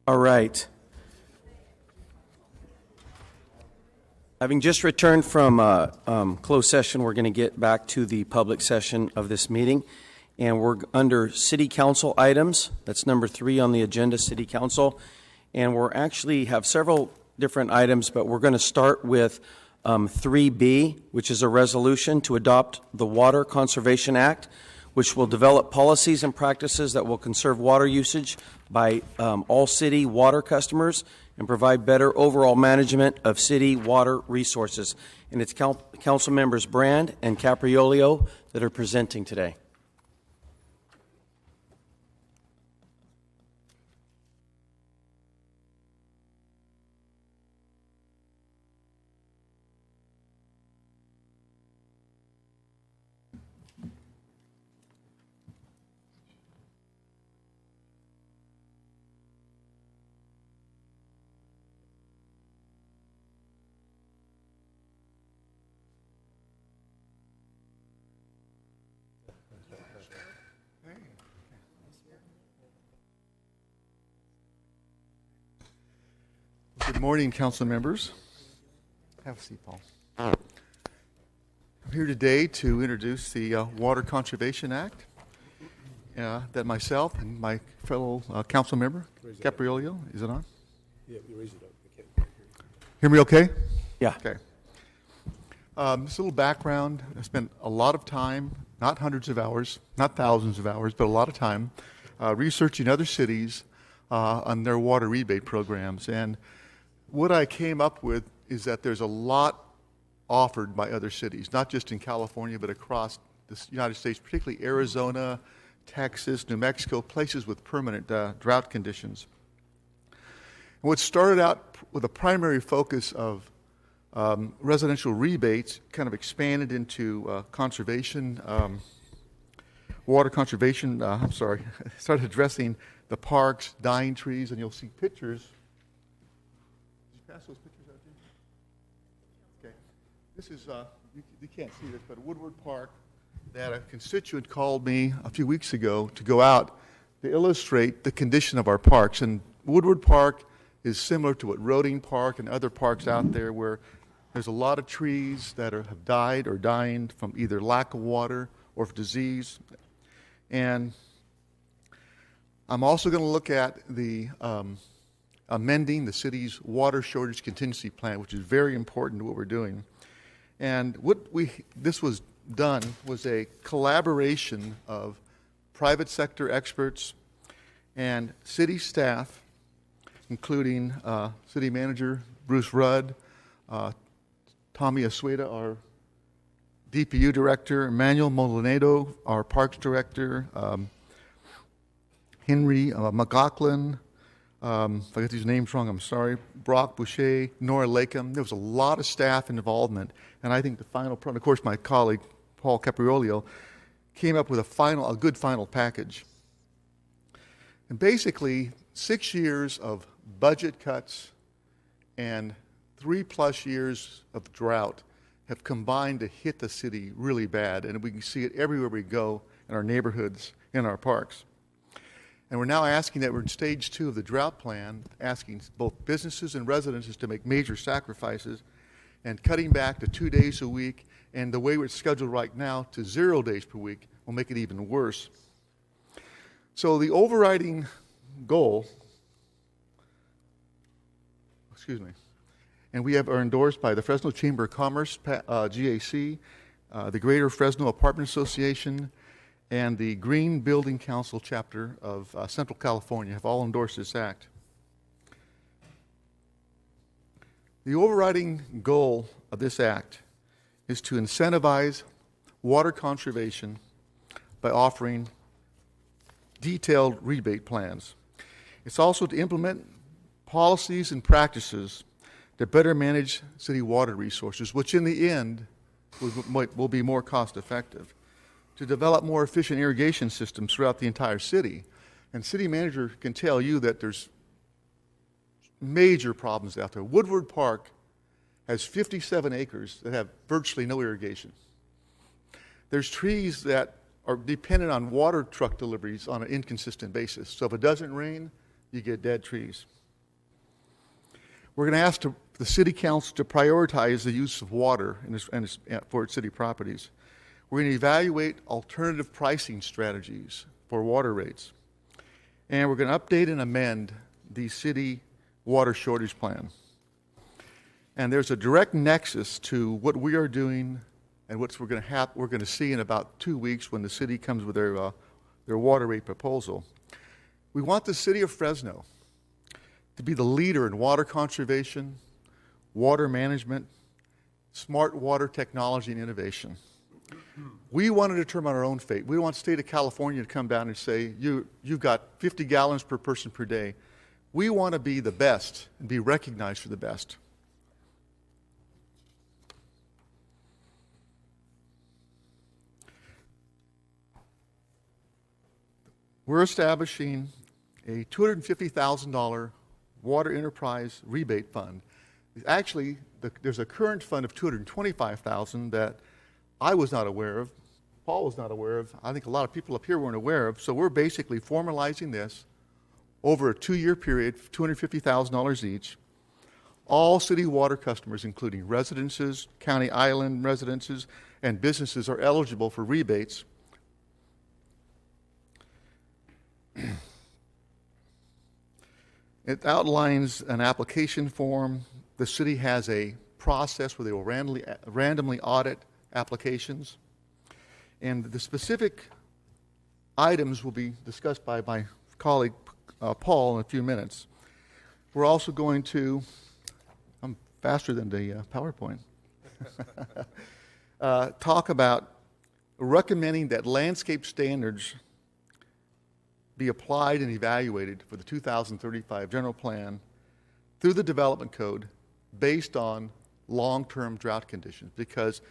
All right. Having just returned from closed session, we're going to get back to the public session of this meeting. And we're under City Council items. That's number 3 on the agenda, City Council. And we're actually have several different items, but we're going to start with 3B, which is a resolution to adopt the Water Conservation Act, which will develop policies and practices that will conserve water usage by all city water customers and provide better overall management of city water resources. And it's Council Members Brand and Capriolio that are presenting today. Good morning, council members. Have a seat, Paul. I'm here today to introduce the Water Conservation Act that myself and my fellow council member, Capriolio, is it on? Yeah, you raise it up. I can't hear me okay? Yeah. Okay. Just a little background. I spent a lot of time, not hundreds of hours, not thousands of hours, but a lot of time researching other cities on their water rebate programs. And what I came up with is that there's a lot offered by other cities, not just in California, but across the United States, particularly Arizona, Texas, New Mexico, places with permanent drought conditions. And what started out with a primary focus of residential rebates kind of expanded into conservation, water conservation, started addressing the parks, dying trees, and you'll see pictures. Pass those pictures out to you? Okay. This is, you can't see this, but Woodward Park that a constituent called me a few weeks ago to go out to illustrate the condition of our parks. And Woodward Park is similar to what Roding Park and other parks out there where there's a lot of trees that have died or dying from either lack of water or disease. And I'm also going to look at the amending the city's water shortage contingency plan, which is very important to what we're doing. And this was done was a collaboration of private sector experts and city staff, including City Manager Bruce Rudd, Tommy Asueta, our DPU Director, Emmanuel Molinado, our Parks Director, Henry McLaughlin, if I get these names wrong, I'm sorry, Brock Boucher, Nora Lakem. There was a lot of staff involvement, and I think the final, of course, my colleague, Paul Capriolio, came up with a good final package. And basically, 6 years of budget cuts and 3+ years of drought have combined to hit the city really bad, and we can see it everywhere we go in our neighborhoods, in our parks. And we're now asking that we're in stage 2 of the drought plan, asking both businesses and residences to make major sacrifices and cutting back to 2 days a week, and the way we're scheduled right now to 0 days per week will make it even worse. So the overriding goal, and we are endorsed by the Fresno Chamber of Commerce, GAC, the Greater Fresno Apartment Association, and the Green Building Council chapter of Central California have all endorsed this act. The overriding goal of this act is to incentivize water conservation by offering detailed rebate plans. It's also to implement policies and practices that better manage city water resources, which in the end will be more cost effective, to develop more efficient irrigation systems throughout the entire city. And city manager can tell you that there's major problems out there. Woodward Park has 57 acres that have virtually no irrigation. There's trees that are dependent on water truck deliveries on an inconsistent basis. So if it doesn't rain, you get dead trees. We're going to ask the city council to prioritize the use of water for its city properties. We're going to evaluate alternative pricing strategies for water rates. And we're going to update and amend the city water shortage plan. And there's a direct nexus to what we are doing and what we're going to see in about 2 weeks when the city comes with their water rate proposal. We want the city of Fresno to be the leader in water conservation, water management, smart water technology and innovation. We want to determine our own fate. We don't want the state of California to come down and say, you've got 50 gallons per person per day. We want to be the best and be recognized for the best. We're establishing a $250,000 water enterprise rebate fund. Actually, there's a current fund of $225,000 that I was not aware of, Paul was not aware of, I think a lot of people up here weren't aware of, so we're basically formalizing this over a 2-year period, $250,000 each. All city water customers, including residences, county island residences, and businesses are eligible for rebates. It outlines an application form. The city has a process where they will randomly audit applications. And the specific items will be discussed by my colleague Paul in a few minutes. We're also going to, I'm faster than the PowerPoint, talk about recommending that landscape standards be applied and evaluated for the 2035 general plan through the development code based on long-term drought conditions. Because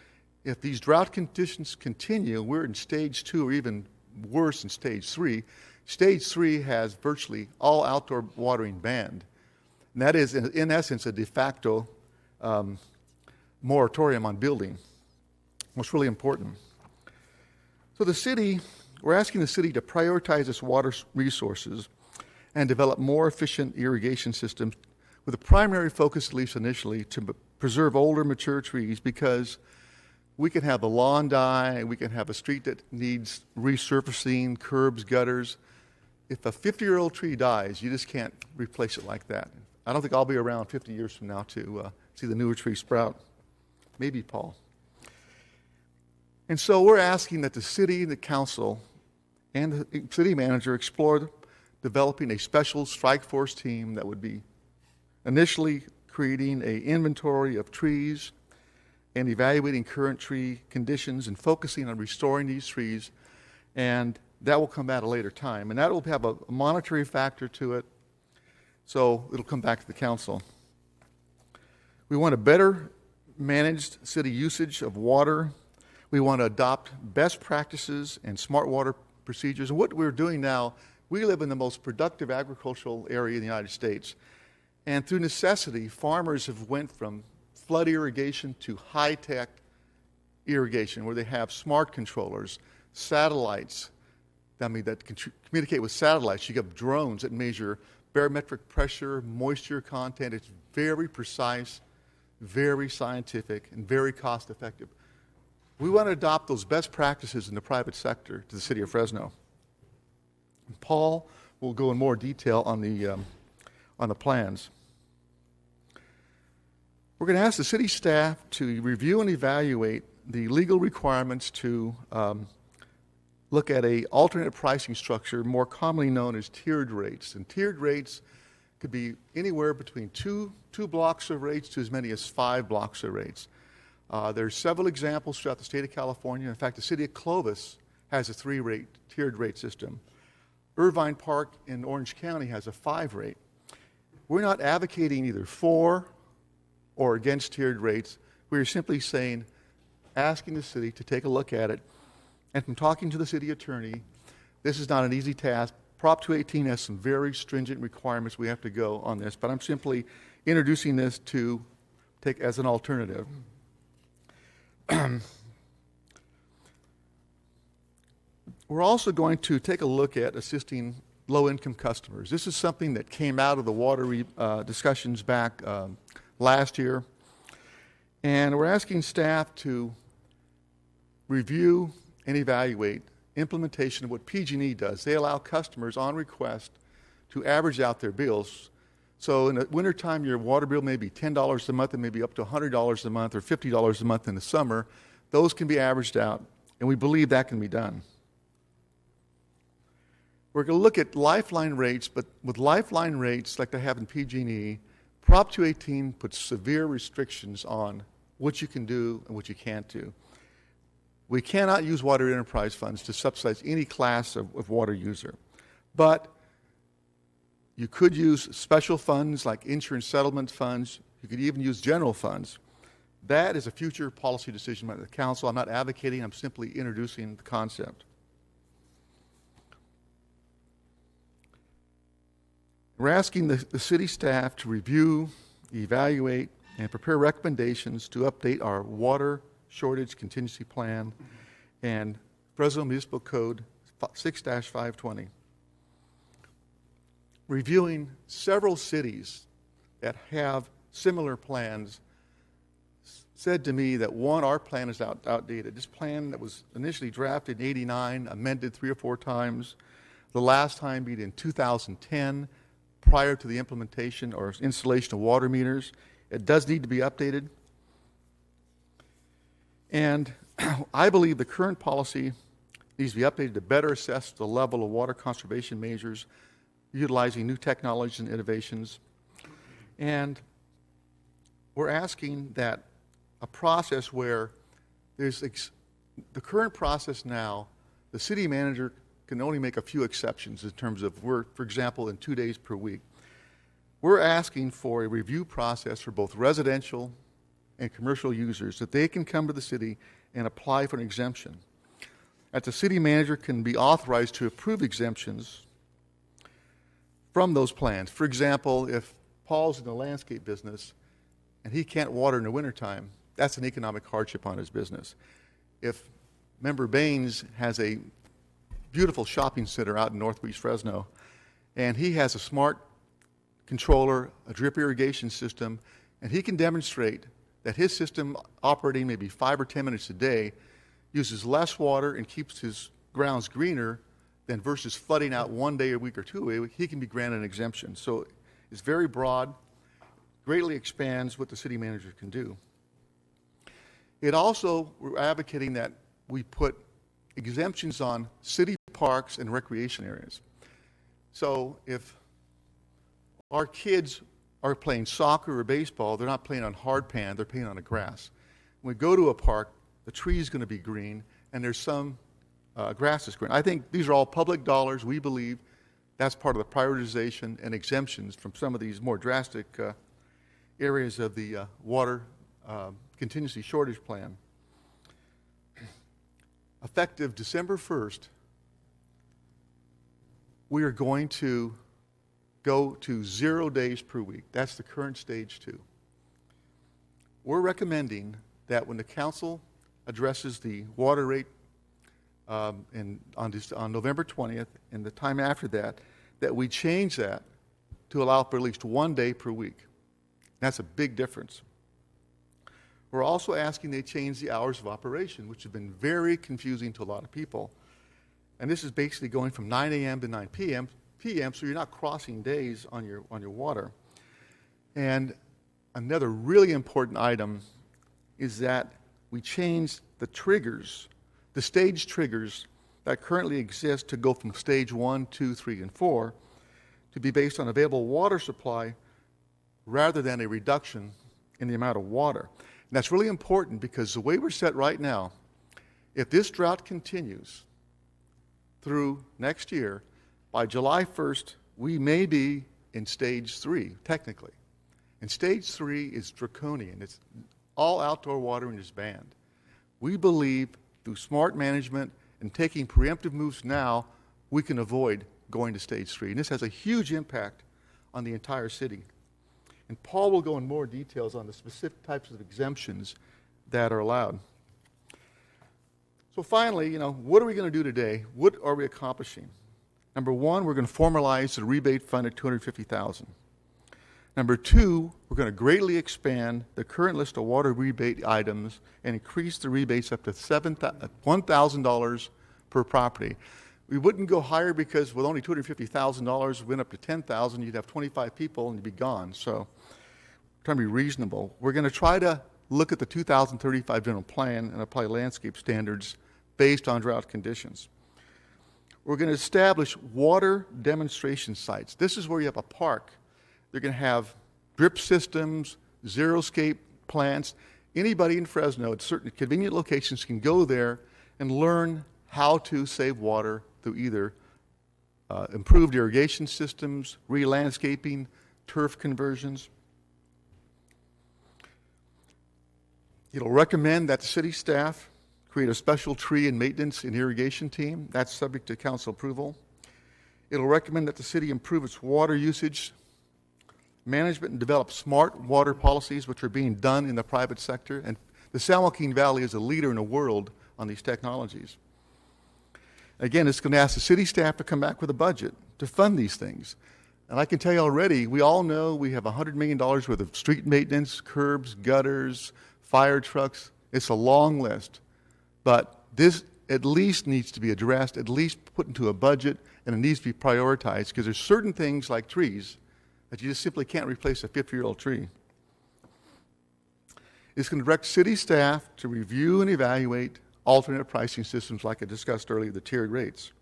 if these drought conditions continue, we're in stage 2 or even worse in stage 3. Stage 3 has virtually all outdoor watering banned. And that is, in essence, a de facto moratorium on building. What's really important. So we're asking the city to prioritize its water resources and develop more efficient irrigation systems with a primary focus, at least initially, to preserve older, mature trees, because we can have a lawn die, we can have a street that needs resurfacing, curbs, gutters. If a 50-year-old tree dies, you just can't replace it like that. I don't think I'll be around 50 years from now to see the newer tree sprout. Maybe Paul. And so we're asking that the city, the council, and the city manager explore developing a special strike force team that would be initially creating an inventory of trees and evaluating current tree conditions and focusing on restoring these trees. And that will come at a later time. And that will have a monetary factor to it, so it'll come back to the council. We want a better managed city usage of water. We want to adopt best practices and smart water procedures. And what we're doing now, we live in the most productive agricultural area in the United States. And through necessity, farmers have went from flood irrigation to high-tech irrigation, where they have smart controllers, satellites, that communicate with satellites. You have drones that measure barometric pressure, moisture content. It's very precise, very scientific, and very cost-effective. We want to adopt those best practices in the private sector to the city of Fresno. And Paul will go in more detail on the plans. We're going to ask the city staff to review and evaluate the legal requirements to look at an alternate pricing structure, more commonly known as tiered rates. And tiered rates could be anywhere between two blocks of rates to as many as 5 blocks of rates. There's several examples throughout the state of California. In fact, the city of Clovis has a 3-rate tiered rate system. Irvine Park in Orange County has a 5-rate. We're not advocating either for or against tiered rates. We're simply saying, asking the city to take a look at it. And from talking to the city attorney, this is not an easy task. Prop 218 has some very stringent requirements we have to go on this, but I'm simply introducing this to take as an alternative. We're also going to take a look at assisting low-income customers. This is something that came out of the water discussions back last year. And we're asking staff to review and evaluate implementation of what PG&E does. They allow customers on request to average out their bills. So in the wintertime, your water bill may be $10 a month, and maybe up to $100 a month or $50 a month in the summer. Those can be averaged out, and we believe that can be done. We're going to look at lifeline rates, but with lifeline rates like they have in PG&E, Prop 218 puts severe restrictions on what you can do and what you can't do. We cannot use water enterprise funds to subsidize any class of water user. But you could use special funds like insurance settlement funds. You could even use general funds. That is a future policy decision by the council. I'm not advocating, I'm simply introducing the concept. We're asking the city staff to review, evaluate, and prepare recommendations to update our water shortage contingency plan and Fresno Municipal Code 6-520. Reviewing several cities that have similar plans said to me that, one, our plan is outdated. This plan that was initially drafted in '89, amended 3 or 4 times, the last time being in 2010, prior to the implementation or installation of water meters. It does need to be updated. And I believe the current policy needs to be updated to better assess the level of water conservation measures, utilizing new technologies and innovations. And we're asking that a process where there's the current process now, the city manager can only make a few exceptions in terms of work, for example, in 2 days per week. We're asking for a review process for both residential and commercial users that they can come to the city and apply for an exemption. That the city manager can be authorized to approve exemptions from those plans. For example, if Paul's in the landscape business and he can't water in the wintertime, that's an economic hardship on his business. If Member Baines has a beautiful shopping center out in Northwest Fresno, and he has a smart controller, a drip irrigation system, and he can demonstrate that his system operating maybe 5 or 10 minutes a day uses less water and keeps his grounds greener than versus flooding out 1 day a week or 2 a week, he can be granted an exemption. So it's very broad, greatly expands what the city manager can do. It also, we're advocating that we put exemptions on city parks and recreation areas. So if our kids are playing soccer or baseball, they're not playing on hard pan, they're playing on the grass. When we go to a park, the tree is going to be green, and there's some grass is green. I think these are all public dollars. We believe that's part of the prioritization and exemptions from some of these more drastic areas of the water contingency shortage plan. Effective December 1st, we are going to go to 0 days per week. That's the current stage 2. We're recommending that when the council addresses the water rate on November 20th and the time after that, that we change that to allow for at least 1 day per week. That's a big difference. We're also asking they change the hours of operation, which have been very confusing to a lot of people. And this is basically going from 9 a.m. to 9 p.m., so you're not crossing days on your water. And another really important item is that we change the triggers, the stage triggers that currently exist to go from stage 1, 2, 3, and 4 to be based on available water supply rather than a reduction in the amount of water. And that's really important because the way we're set right now, if this drought continues through next year, by July 1st, we may be in stage 3, technically. And stage 3 is draconian. It's all outdoor watering is banned. We believe through smart management and taking preemptive moves now, we can avoid going to stage 3. And this has a huge impact on the entire city. And Paul will go in more details on the specific types of exemptions that are allowed. So finally, what are we going to do today? What are we accomplishing? Number one, we're going to formalize the rebate fund at $250,000. Number two, we're going to greatly expand the current list of water rebate items and increase the rebates up to $1,000 per property. We wouldn't go higher because with only $250,000, we went up to $10,000, you'd have 25 people and you'd be gone. So we're trying to be reasonable. We're going to try to look at the 2035 general plan and apply landscape standards based on drought conditions. We're going to establish water demonstration sites. This is where you have a park. They're going to have drip systems, xeriscape plants. Anybody in Fresno at certain convenient locations can go there and learn how to save water through either improved irrigation systems, re-landscaping, turf conversions. It'll recommend that the city staff create a special tree and maintenance and irrigation team. That's subject to council approval. It'll recommend that the city improve its water usage management and develop smart water policies, which are being done in the private sector. And the San Joaquin Valley is a leader in the world on these technologies. Again, it's going to ask the city staff to come back with a budget to fund these things. And I can tell you already, we all know we have $100 million worth of street maintenance, curbs, gutters, fire trucks. It's a long list. But this at least needs to be addressed, at least put into a budget, and it needs to be prioritized because there's certain things like trees that you just simply can't replace a 50-year-old tree. It's going to direct city staff to review and evaluate alternate pricing systems like I discussed earlier, the tiered rates.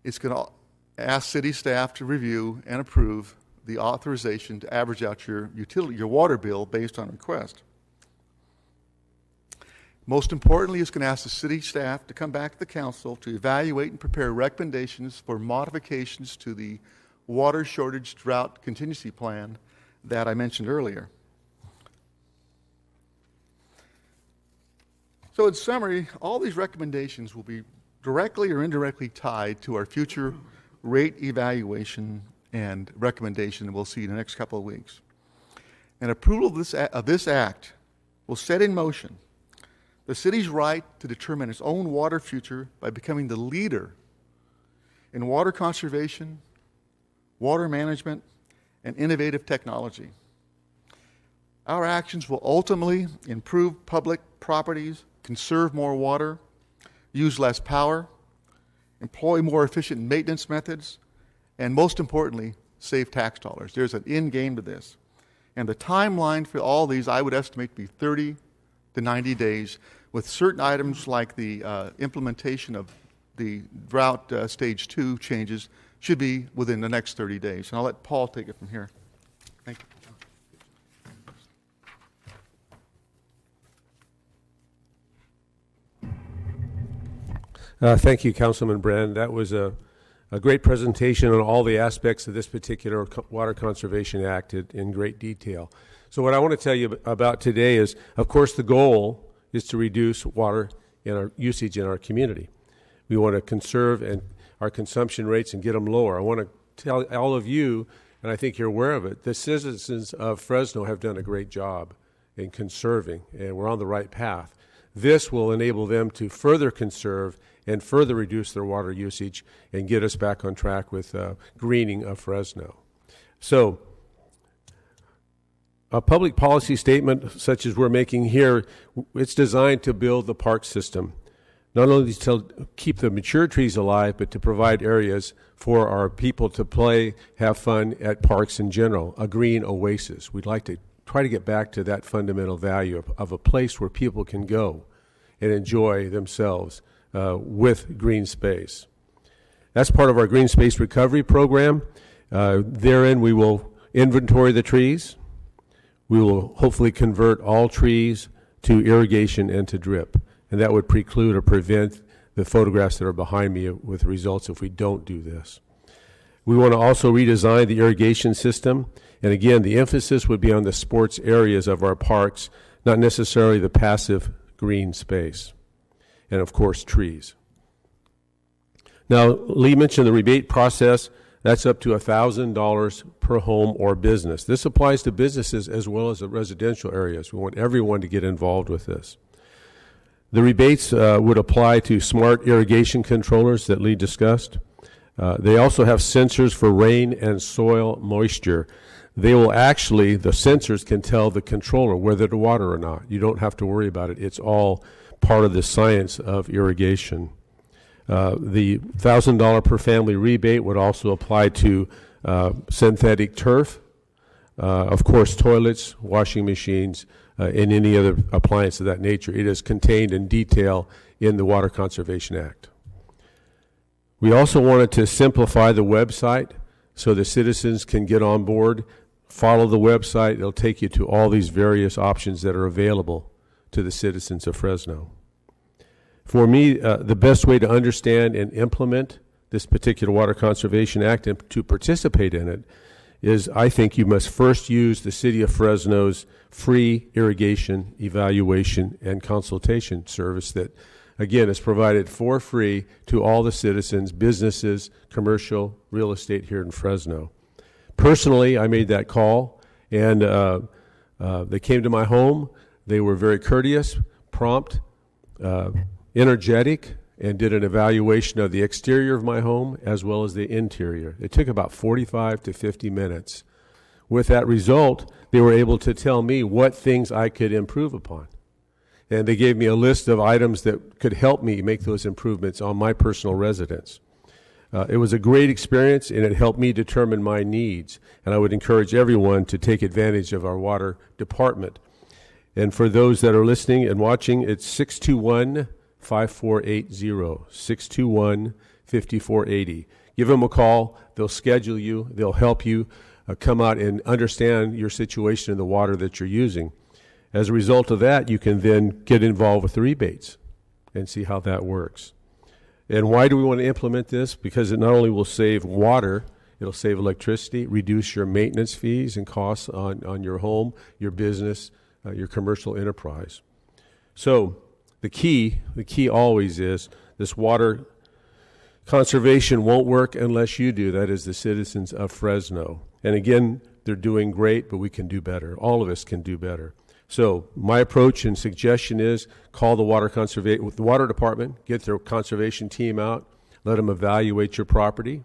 It's going to ask city staff to review and approve the authorization to average out your water bill based on request. Most importantly, it's going to ask the city staff to come back to the council to evaluate and prepare recommendations for modifications to the water shortage drought contingency plan that I mentioned earlier. So in summary, all these recommendations will be directly or indirectly tied to our future rate evaluation and recommendation that we'll see in the next couple of weeks. And approval of this act will set in motion the city's right to determine its own water future by becoming the leader in water conservation, water management, and innovative technology. Our actions will ultimately improve public properties, conserve more water, use less power, employ more efficient maintenance methods, and most importantly, save tax dollars. There's an end game to this. And the timeline for all these, I would estimate to be 30 to 90 days, with certain items like the implementation of the drought stage 2 changes should be within the next 30 days. And I'll let Paul take it from here. Thank you. Thank you, Councilman Brand. That was a great presentation on all the aspects of this particular Water Conservation Act in great detail. So what I want to tell you about today is, of course, the goal is to reduce water in our usage in our community. We want to conserve our consumption rates and get them lower. I want to tell all of you, and I think you're aware of it, the citizens of Fresno have done a great job in conserving, and we're on the right path. This will enable them to further conserve and further reduce their water usage and get us back on track with greening of Fresno. So a public policy statement such as we're making here, it's designed to build the park system, not only to keep the mature trees alive, but to provide areas for our people to play, have fun at parks in general, a green oasis. We'd like to try to get back to that fundamental value of a place where people can go and enjoy themselves with green space. That's part of our green space recovery program. Therein we will inventory the trees. we will hopefully convert all trees to irrigation and to drip. And that would preclude or prevent the photographs that are behind me with results if we don't do this. We want to also redesign the irrigation system. And again, the emphasis would be on the sports areas of our parks, not necessarily the passive green space. And of course, trees. Now, Lee mentioned the rebate process. That's up to $1,000 per home or business. This applies to businesses as well as the residential areas. We want everyone to get involved with this. The rebates would apply to smart irrigation controllers that Lee discussed. They also have sensors for rain and soil moisture. They will actually, the sensors can tell the controller whether to water or not. You don't have to worry about it. It's all part of the science of irrigation. The $1,000 per family rebate would also apply to synthetic turf, of course, toilets, washing machines, and any other appliance of that nature. It is contained in detail in the Water Conservation Act. We also wanted to simplify the website so the citizens can get on board, follow the website. It'll take you to all these various options that are available to the citizens of Fresno. For me, the best way to understand and implement this particular Water Conservation Act and to participate in it is, I think you must first use the City of Fresno's free irrigation evaluation and consultation service that, again, is provided for free to all the citizens, businesses, commercial, real estate here in Fresno. Personally, I made that call, and they came to my home. They were very courteous, prompt, energetic, and did an evaluation of the exterior of my home as well as the interior. It took about 45 to 50 minutes. With that result, they were able to tell me what things I could improve upon. And they gave me a list of items that could help me make those improvements on my personal residence. It was a great experience, and it helped me determine my needs. And I would encourage everyone to take advantage of our water department. And for those that are listening and watching, it's 621-5480, 621-5480. Give them a call. They'll schedule you. They'll help you come out and understand your situation in the water that you're using. As a result of that, you can then get involved with the rebates and see how that works. And why do we want to implement this? Because it not only will save water, it'll save electricity, reduce your maintenance fees and costs on your home, your business, your commercial enterprise. So the key always is this water conservation won't work unless you do. That is the citizens of Fresno. And again, they're doing great, but we can do better. All of us can do better. So my approach and suggestion is call the water department, get their conservation team out, let them evaluate your property.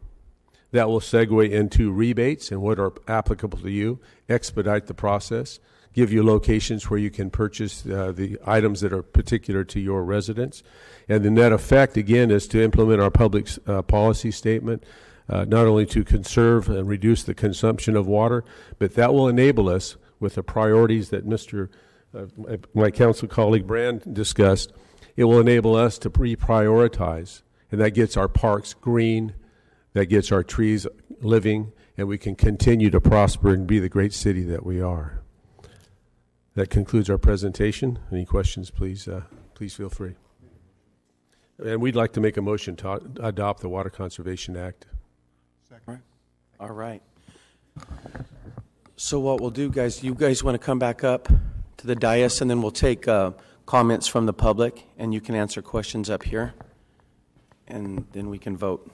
That will segue into rebates and what are applicable to you, expedite the process, give you locations where you can purchase the items that are particular to your residence. And the net effect, again, is to implement our public policy statement, not only to conserve and reduce the consumption of water, but that will enable us with the priorities that my council colleague Brand discussed. It will enable us to reprioritize, and that gets our parks green, that gets our trees living, and we can continue to prosper and be the great city that we are. That concludes our presentation. Any questions, please feel free. And we'd like to make a motion to adopt the Water Conservation Act. Second. All right. So what we'll do, guys, you guys want to come back up to the dais, and then we'll take comments from the public, and you can answer questions up here, and then we can vote.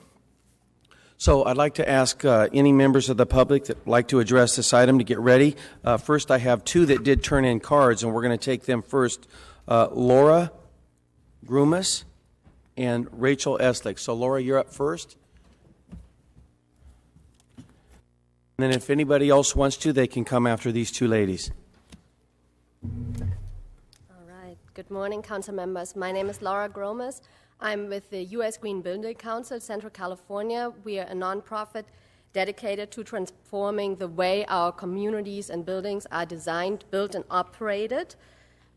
So I'd like to ask any members of the public that would like to address this item to get ready. First, I have two that did turn in cards, and we're going to take them first. Laura Grumas and Rachel Eslick. So Laura, you're up first. And then if anybody else wants to, they can come after these two ladies. All right. Good morning, council members. My name is Laura Gromas. I'm with the U.S. Green Building Council, Central California. We are a nonprofit dedicated to transforming the way our communities and buildings are designed, built, and operated.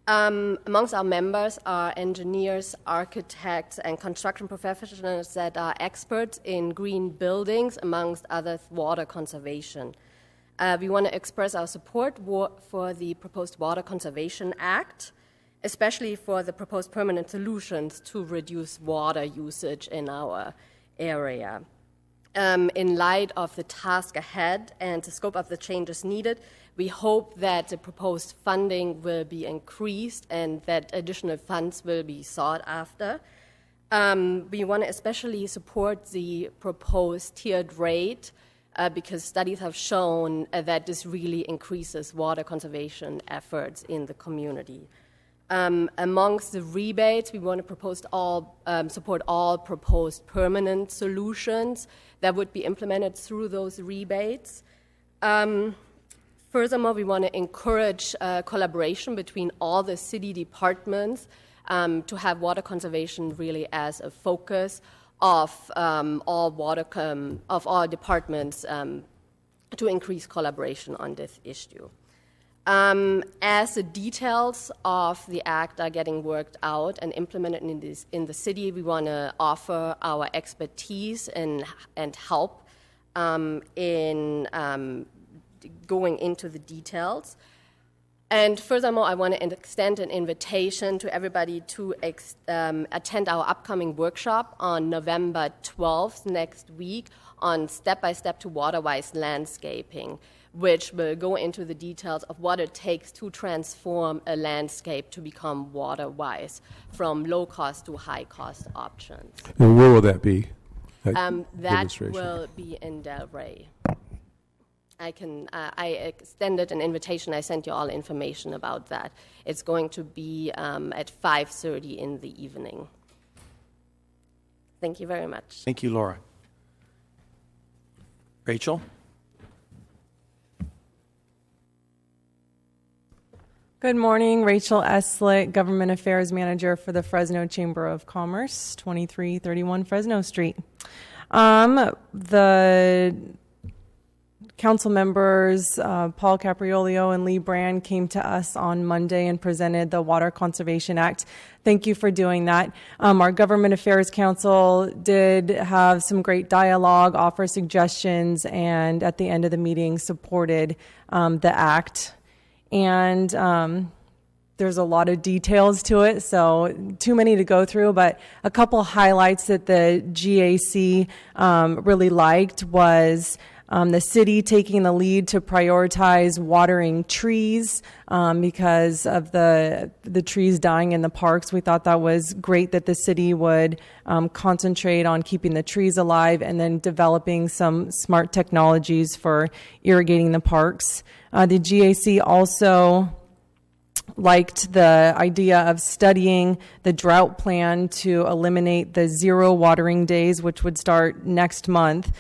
Amongst our members are engineers, architects, and construction professionals that are experts in green buildings, amongst others, water conservation. We want to express our support for the proposed Water Conservation Act, especially for the proposed permanent solutions to reduce water usage in our area. In light of the task ahead and the scope of the changes needed, we hope that the proposed funding will be increased and that additional funds will be sought after. We want to especially support the proposed tiered rate because studies have shown that this really increases water conservation efforts in the community. Amongst the rebates, we want to support all proposed permanent solutions that would be implemented through those rebates. Furthermore, we want to encourage collaboration between all the city departments to have water conservation really as a focus of all departments to increase collaboration on this issue. As the details of the act are getting worked out and implemented in the city, we want to offer our expertise and help in going into the details. And furthermore, I want to extend an invitation to everybody to attend our upcoming workshop on November 12th next week on step-by-step to water-wise landscaping, which will go into the details of what it takes to transform a landscape to become water-wise, from low-cost to high-cost options. And where will that be? That will be in Delray. I extended an invitation. I sent you all information about that. It's going to be at 5:30 in the evening. Thank you very much. Thank you, Laura. Rachel? Good morning, Rachel Eslick, Government Affairs Manager for the Fresno Chamber of Commerce, 2331 Fresno Street. The council members, Paul Capriolio and Lee Brand, came to us on Monday and presented the Water Conservation Act. Thank you for doing that. Our Government Affairs Council did have some great dialogue, offer suggestions, and at the end of the meeting supported the act. And there's a lot of details to it, so too many to go through, but a couple highlights that the GAC really liked was the city taking the lead to prioritize watering trees because of the trees dying in the parks. We thought that was great that the city would concentrate on keeping the trees alive and then developing some smart technologies for irrigating the parks. The GAC also liked the idea of studying the drought plan to eliminate the 0 watering days, which would start next month,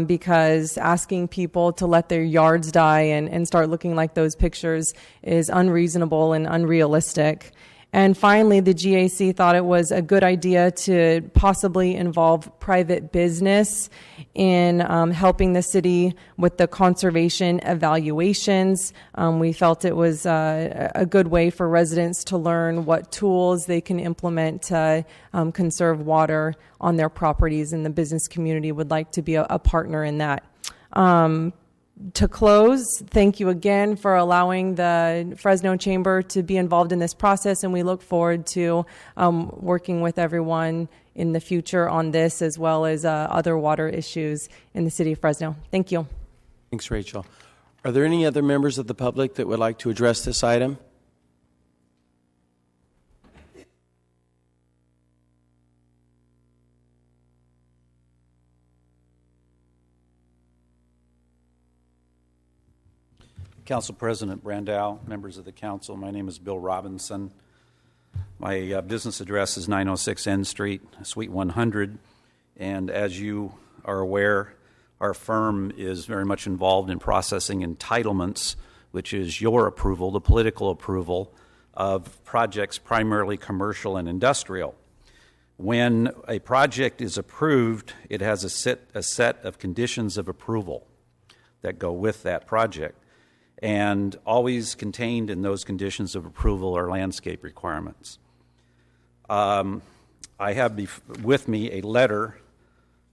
because asking people to let their yards die and start looking like those pictures is unreasonable and unrealistic. And finally, the GAC thought it was a good idea to possibly involve private business in helping the city with the conservation evaluations. We felt it was a good way for residents to learn what tools they can implement to conserve water on their properties, and the business community would like to be a partner in that. To close, thank you again for allowing the Fresno Chamber to be involved in this process, and we look forward to working with everyone in the future on this as well as other water issues in the city of Fresno. Thank you. Thanks, Rachel. Are there any other members of the public that would like to address this item? Council President Brandow, members of the council, my name is Bill Robinson. My business address is 906 N Street, Suite 100, and as you are aware, our firm is very much involved in processing entitlements, which is your approval, the political approval, of projects primarily commercial and industrial. When a project is approved, it has a set of conditions of approval that go with that project. And always contained in those conditions of approval are landscape requirements. I have with me a letter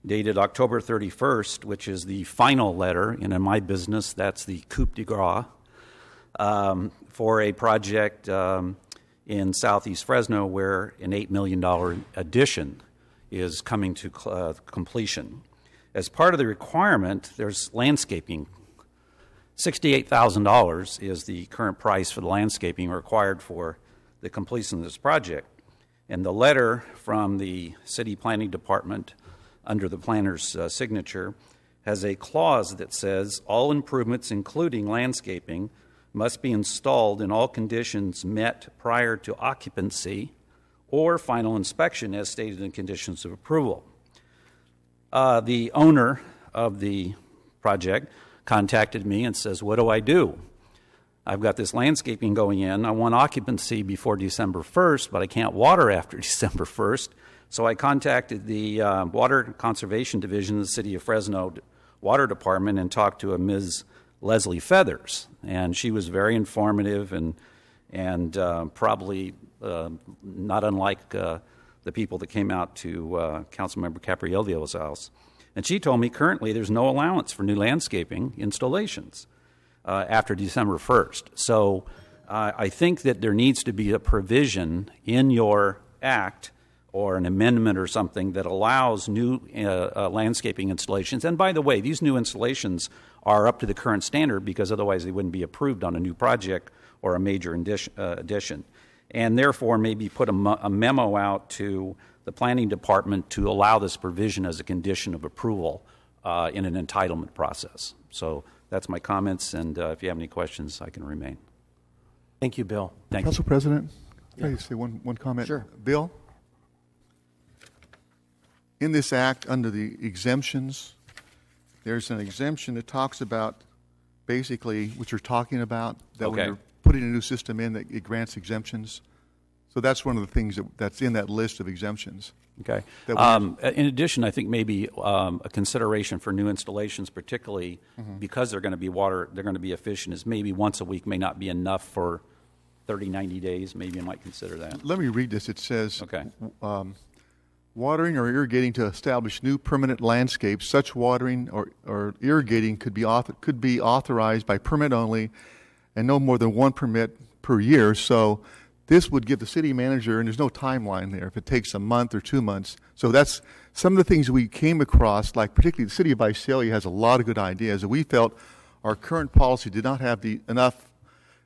dated October 31st, which is the final letter, and in my business, that's the coup de grace, for a project in southeast Fresno where an $8 million addition is coming to completion. As part of the requirement, there's landscaping. $68,000 is the current price for the landscaping required for the completion of this project. And the letter from the city planning department under the planner's signature has a clause that says all improvements, including landscaping, must be installed in all conditions met prior to occupancy or final inspection as stated in conditions of approval. The owner of the project contacted me and says, what do I do? I've got this landscaping going in. I want occupancy before December 1st, but I can't water after December 1st. So I contacted the Water Conservation Division of the City of Fresno Water Department and talked to a Ms. Leslie Feathers. And she was very informative and probably not unlike the people that came out to Councilmember Capriolio's house. And she told me currently there's no allowance for new landscaping installations after December 1st. So I think that there needs to be a provision in your act or an amendment or something that allows new landscaping installations. And by the way, these new installations are up to the current standard because otherwise they wouldn't be approved on a new project or a major addition. And therefore maybe put a memo out to the planning department to allow this provision as a condition of approval in an entitlement process. So that's my comments, and if you have any questions, I can remain. Thank you, Bill. Thank Council you. President, can I say one comment? Sure. Bill, in this act, under the exemptions, there's an exemption that talks about basically what you're talking about, that when you're putting a new system in, that it grants exemptions. So that's one of the things that's in that list of exemptions. Okay. In addition, I think maybe a consideration for new installations, particularly because they're going to be they're going to be efficient, is maybe once a week may not be enough for 30, 90 days. Maybe you might consider that. Let me read this. It says, okay. Watering or irrigating to establish new permanent landscapes. Such watering or irrigating could be authorized by permit only, and no more than one permit per year. So this would give the city manager, and there's no timeline there, if it takes a month or 2 months. So that's some of the things we came across, like particularly the city of Visalia has a lot of good ideas, and we felt our current policy did not have enough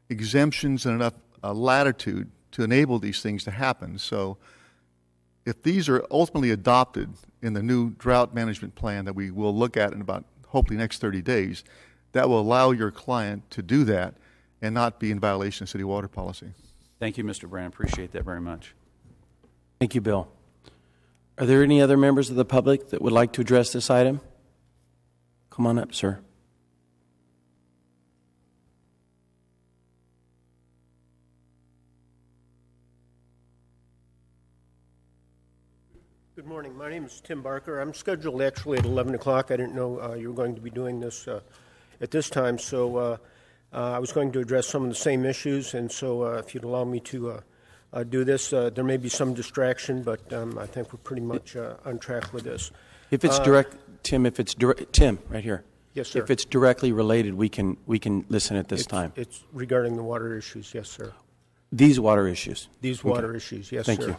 exemptions and enough latitude to enable these things to happen. So if these are ultimately adopted in the new drought management plan that we will look at in about hopefully next 30 days, that will allow your client to do that and not be in violation of city water policy. Thank you, Mr. Brand. Appreciate that very much. Thank you, Bill. Are there any other members of the public that would like to address this item? Come on up, sir. Good morning. My name is Tim Barker. I'm scheduled actually at 11 o'clock. I didn't know you were going to be doing this at this time, so I was going to address some of the same issues, and so if you'd allow me to do this, there may be some distraction, but I think we're pretty much on track with this. If it's direct, Tim, Tim, right here. Yes, sir. If it's directly related, we can listen at this time. It's regarding the water issues, yes, sir. These water issues. These water issues, yes, Thank sir. you.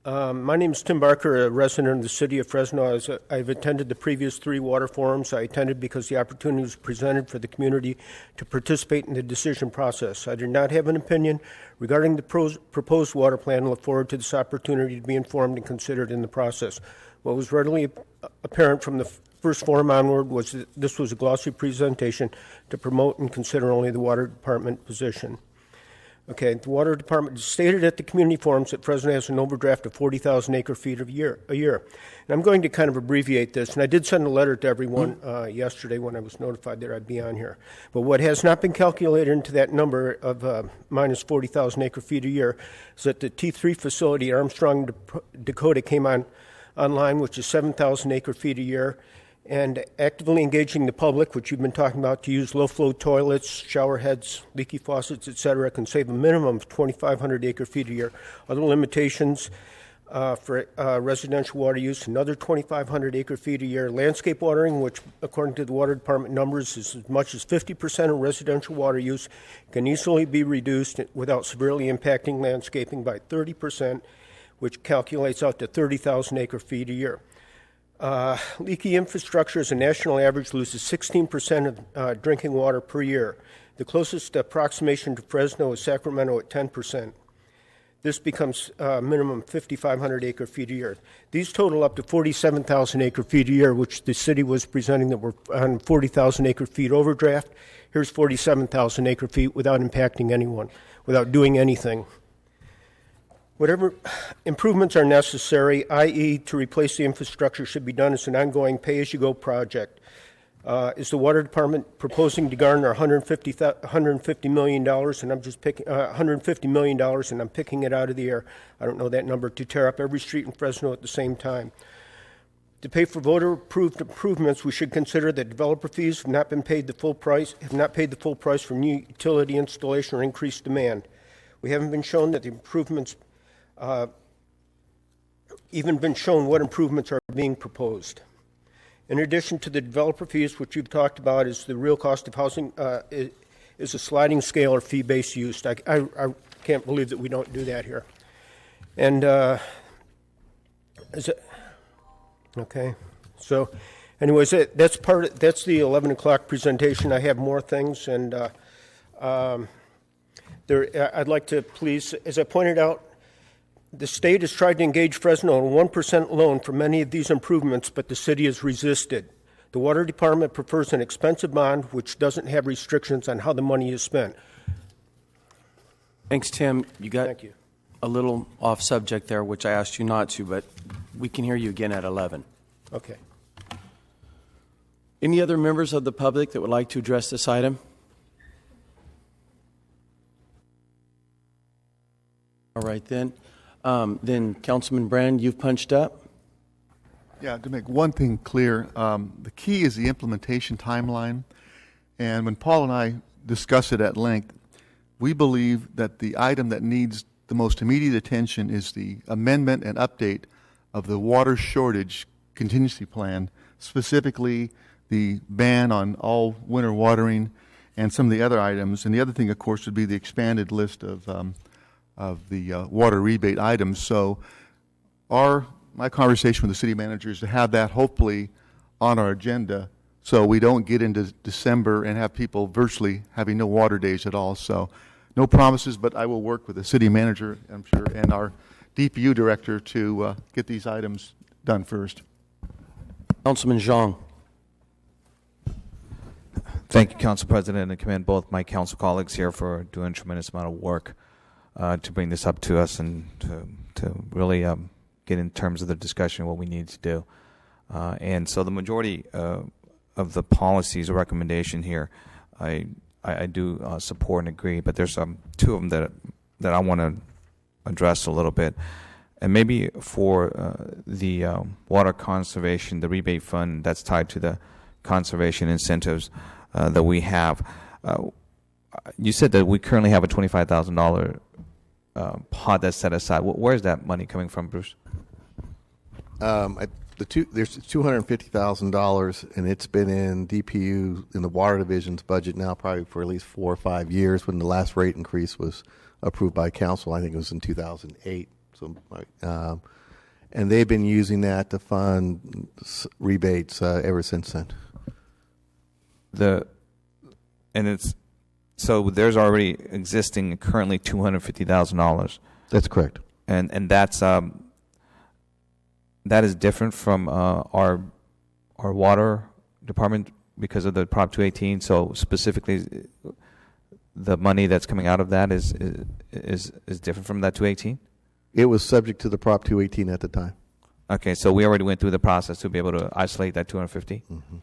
My name is Tim Barker, a resident of the city of Fresno. I've attended the previous 3 water forums. I attended because the opportunity was presented for the community to participate in the decision process. I do not have an opinion regarding the proposed water plan and look forward to this opportunity to be informed and considered in the process. What was readily apparent from the first forum onward was that this was a glossy presentation to promote and consider only the water department position. Okay, the Water Department stated at the community forums that Fresno has an overdraft of 40,000 acre-feet a year. And I'm going to kind of abbreviate this, and I did send a letter to everyone yesterday when I was notified that I'd be on here. But what has not been calculated into that number of minus 40,000 acre-feet a year is that the T3 facility at Armstrong, Dakota came online, which is 7,000 acre-feet a year, and actively engaging the public, which you've been talking about, to use low-flow toilets, shower heads, leaky faucets, etc., can save a minimum of 2,500 acre-feet a year. Other limitations for residential water use, another 2,500 acre-feet a year. Landscape watering, which according to the Water Department numbers is as much as 50% of residential water use, can easily be reduced without severely impacting landscaping by 30%, which calculates out to 30,000 acre-feet a year. Leaky infrastructure as a national average loses 16% of drinking water per year. The closest approximation to Fresno is Sacramento at 10%. This becomes minimum 5,500 acre-feet a year. These total up to 47,000 acre-feet a year, which the city was presenting that we're on 40,000 acre-feet overdraft. Here's 47,000 acre-feet without impacting anyone, without doing anything. Whatever improvements are necessary, i.e. to replace the infrastructure, should be done as an ongoing pay-as-you-go project. Is the Water Department proposing to garner $150 million, and I'm just picking $150 million, and I'm picking it out of the air. I don't know that number, to tear up every street in Fresno at the same time. To pay for voter-approved improvements, we should consider that developer fees have not paid the full price for new utility installation or increased demand. We haven't been shown that the improvements, even been shown what improvements are being proposed. In addition to the developer fees, which you've talked about, is the real cost of housing is a sliding scale or fee-based use. I can't believe that we don't do that here. And okay, so anyways, that's the 11 o'clock presentation. I have more things, and I'd like to please, as I pointed out, the state has tried to engage Fresno on a 1% loan for many of these improvements, but the city has resisted. The Water Department prefers an expensive bond which doesn't have restrictions on how the money is spent. Thanks, Tim. You got Thank you. a little off subject there, which I asked you not to, but we can hear you again at 11. Okay. Any other members of the public that would like to address this item? All right, then. Then, Councilman Brand, you've punched up. Yeah, to make one thing clear, the key is the implementation timeline. And when Paul and I discuss it at length, we believe that the item that needs the most immediate attention is the amendment and update of the water shortage contingency plan, specifically the ban on all winter watering and some of the other items. And the other thing, of course, would be the expanded list of the water rebate items. So my conversation with the city manager is to have that hopefully on our agenda so we don't get into December and have people virtually having no water days at all. So no promises, but I will work with the city manager, I'm sure, and our DPU director to get these items done first. Councilman Zhang. Thank you, Council President, and commend both my council colleagues here for doing a tremendous amount of work to bring this up to us and to really get in terms of the discussion what we need to do. And so the majority of the policies or recommendation here, I do support and agree, but there's two of them that I want to address a little bit. And maybe for the water conservation, the rebate fund that's tied to the conservation incentives that we have. You said that we currently have a $25,000 pot that's set aside. Where is that money coming from, Bruce? There's $250,000, and it's been in DPU in the Water Division's budget now probably for at least 4 or 5 years. When the last rate increase was approved by council, I think it was in 2008. So, and they've been using that to fund rebates ever since then. So there's already existing currently $250,000. That's correct. And that's that is different from our water department because of the Prop 218. So specifically, the money that's coming out of that is different from that 218. It was subject to the Prop 218 at the time. Okay, so we already went through the process to be able to isolate that 250. Mm-hmm.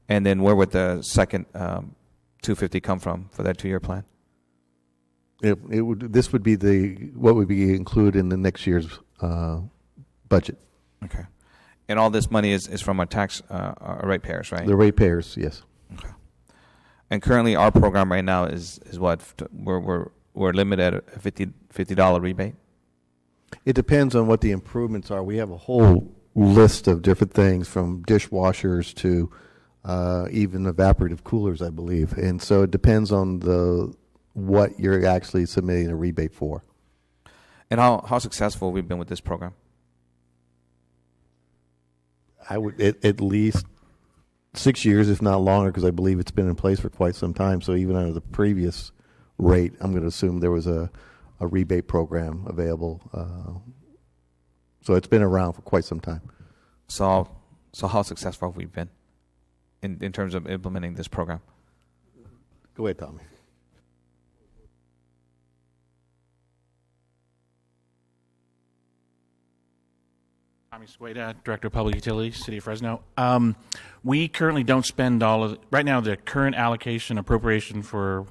And then where would the second 250 come from for that 2-year plan? This would be what would be included in the next year's budget. Okay. And all this money is from our tax our ratepayers, right? The ratepayers, yes. Okay. And currently, our program right now is what we're limited at a $50 rebate. It depends on what the improvements are. We have a whole list of different things, from dishwashers to even evaporative coolers, I believe. And so it depends on what you're actually submitting a rebate for. And how successful we've been with this program? I would at least 6 years, if not longer, because I believe it's been in place for quite some time. So even under the previous rate, I'm going to assume there was a rebate program available. So it's been around for quite some time. So how successful have we been in terms of implementing this program? Go ahead, Tommy. Tommy Squeda, Director of Public Utilities, City of Fresno. We currently don't spend right now the current allocation appropriation for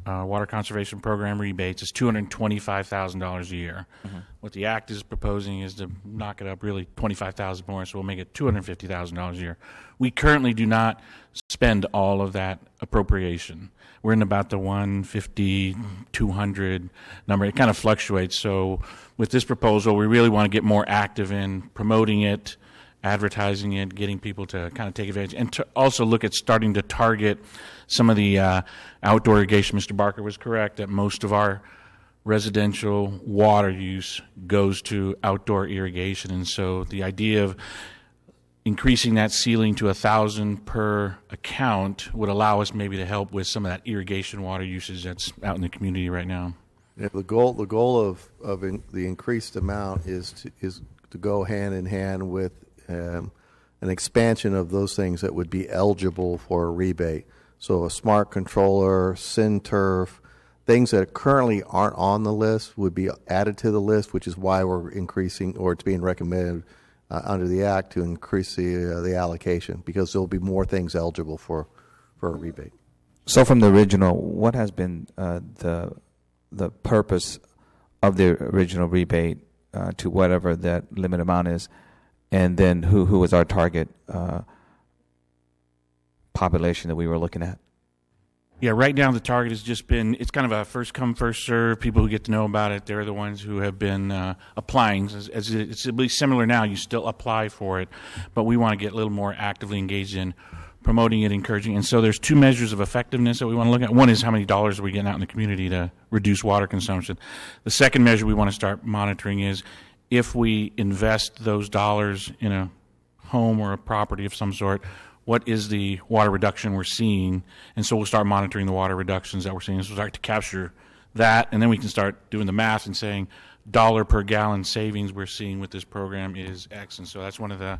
Water Conservation Program rebates is $225,000 a year. Mm-hmm. What the act is proposing is to knock it up really $25,000 more, so we'll make it $250,000 a year. We currently do not spend all of that appropriation. We're in about the 150, 200 number. It kind of fluctuates. So with this proposal, we really want to get more active in promoting it, advertising it, getting people to kind of take advantage, and to also look at starting to target some of the outdoor irrigation. Mr. Barker was correct that most of our residential water use goes to outdoor irrigation, and so the idea of increasing that ceiling to $1,000 per account would allow us maybe to help with some of that irrigation water usage that's out in the community right now. Yeah, the goal of the increased amount is to go hand in hand with an expansion of those things that would be eligible for a rebate. So a smart controller, SynTurf, things that currently aren't on the list would be added to the list, which is why we're increasing, or it's being recommended under the Act to increase the allocation, because there will be more things eligible for a rebate. So from the original, what has been the purpose of the original rebate to whatever that limit amount is, and then who was our target population that we were looking at? Yeah, right now the target has just been, it's kind of a first come, first serve. People who get to know about it, they're the ones who have been applying. As it's at least similar now, you still apply for it, but we want to get a little more actively engaged in promoting it, encouraging. And so there's two measures of effectiveness that we want to look at. One is how many dollars are we getting out in the community to reduce water consumption. The second measure we want to start monitoring is if we invest those dollars in a home or a property of some sort, what is the water reduction we're seeing? And so we'll start monitoring the water reductions that we're seeing. So we'll start to capture that, and then we can start doing the math and saying dollar per gallon savings we're seeing with this program is X. And so that's one of the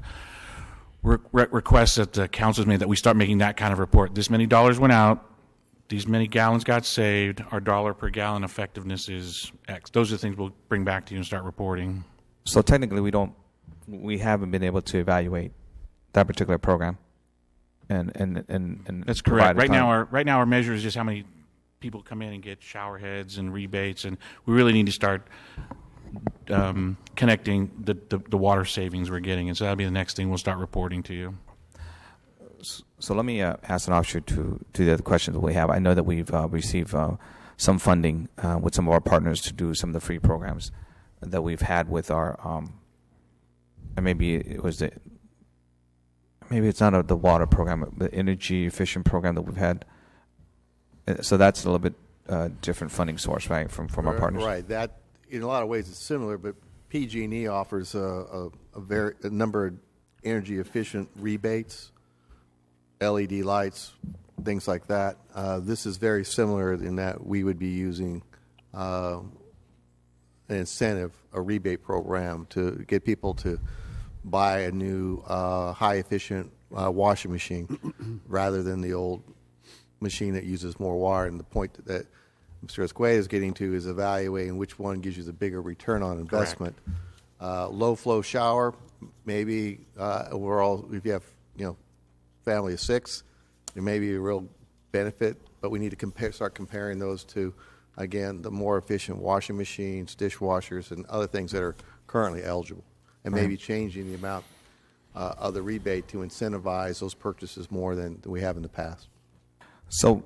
requests that the council has made, that we start making that kind of report. This many dollars went out, these many gallons got saved, our dollar per gallon effectiveness is X. Those are the things we'll bring back to you and start reporting. So technically we haven't been able to evaluate that particular program. And that's correct. Right now our measure is just how many people come in and get shower heads and rebates, and we really need to start connecting the water savings we're getting, and so that'll be the next thing we'll start reporting to you. So let me ask an offshoot to the other questions that we have. I know that we've received some funding with some of our partners to do some of the free programs that we've had with our, and maybe it's not the water program, the energy efficient program that we've had. So that's a little bit different funding source, right, from our partners. Right. That in a lot of ways it's similar, but PG&E offers a number of energy efficient rebates, LED lights, things like that. This is very similar in that we would be using an incentive, a rebate program to get people to buy a new high-efficient washing machine rather than the old machine that uses more water. And the point that Mr. Esqueda is getting to is evaluating which one gives you the bigger return on investment. Low-flow shower, maybe overall, if you have family of 6, there may be a real benefit, but we need to start comparing those to, again, the more efficient washing machines, dishwashers, and other things that are currently eligible. And maybe changing the amount of the rebate to incentivize those purchases more than we have in the past. So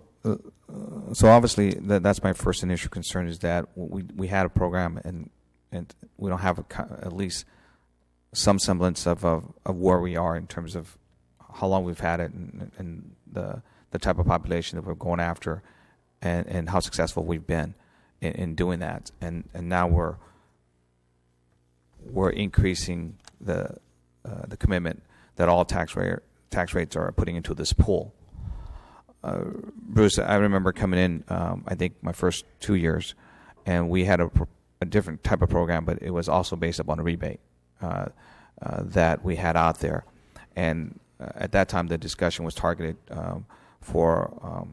obviously that's my first initial concern, is that we had a program and and we don't have at least some semblance of where we are in terms of how long we've had it and the type of population that we're going after, and how successful we've been in doing that. And now we're increasing the commitment that all tax rates are putting into this pool. Bruce, I remember coming in, I think my first 2 years, and we had a different type of program, but it was also based upon a rebate that we had out there. And at that time, the discussion was targeted for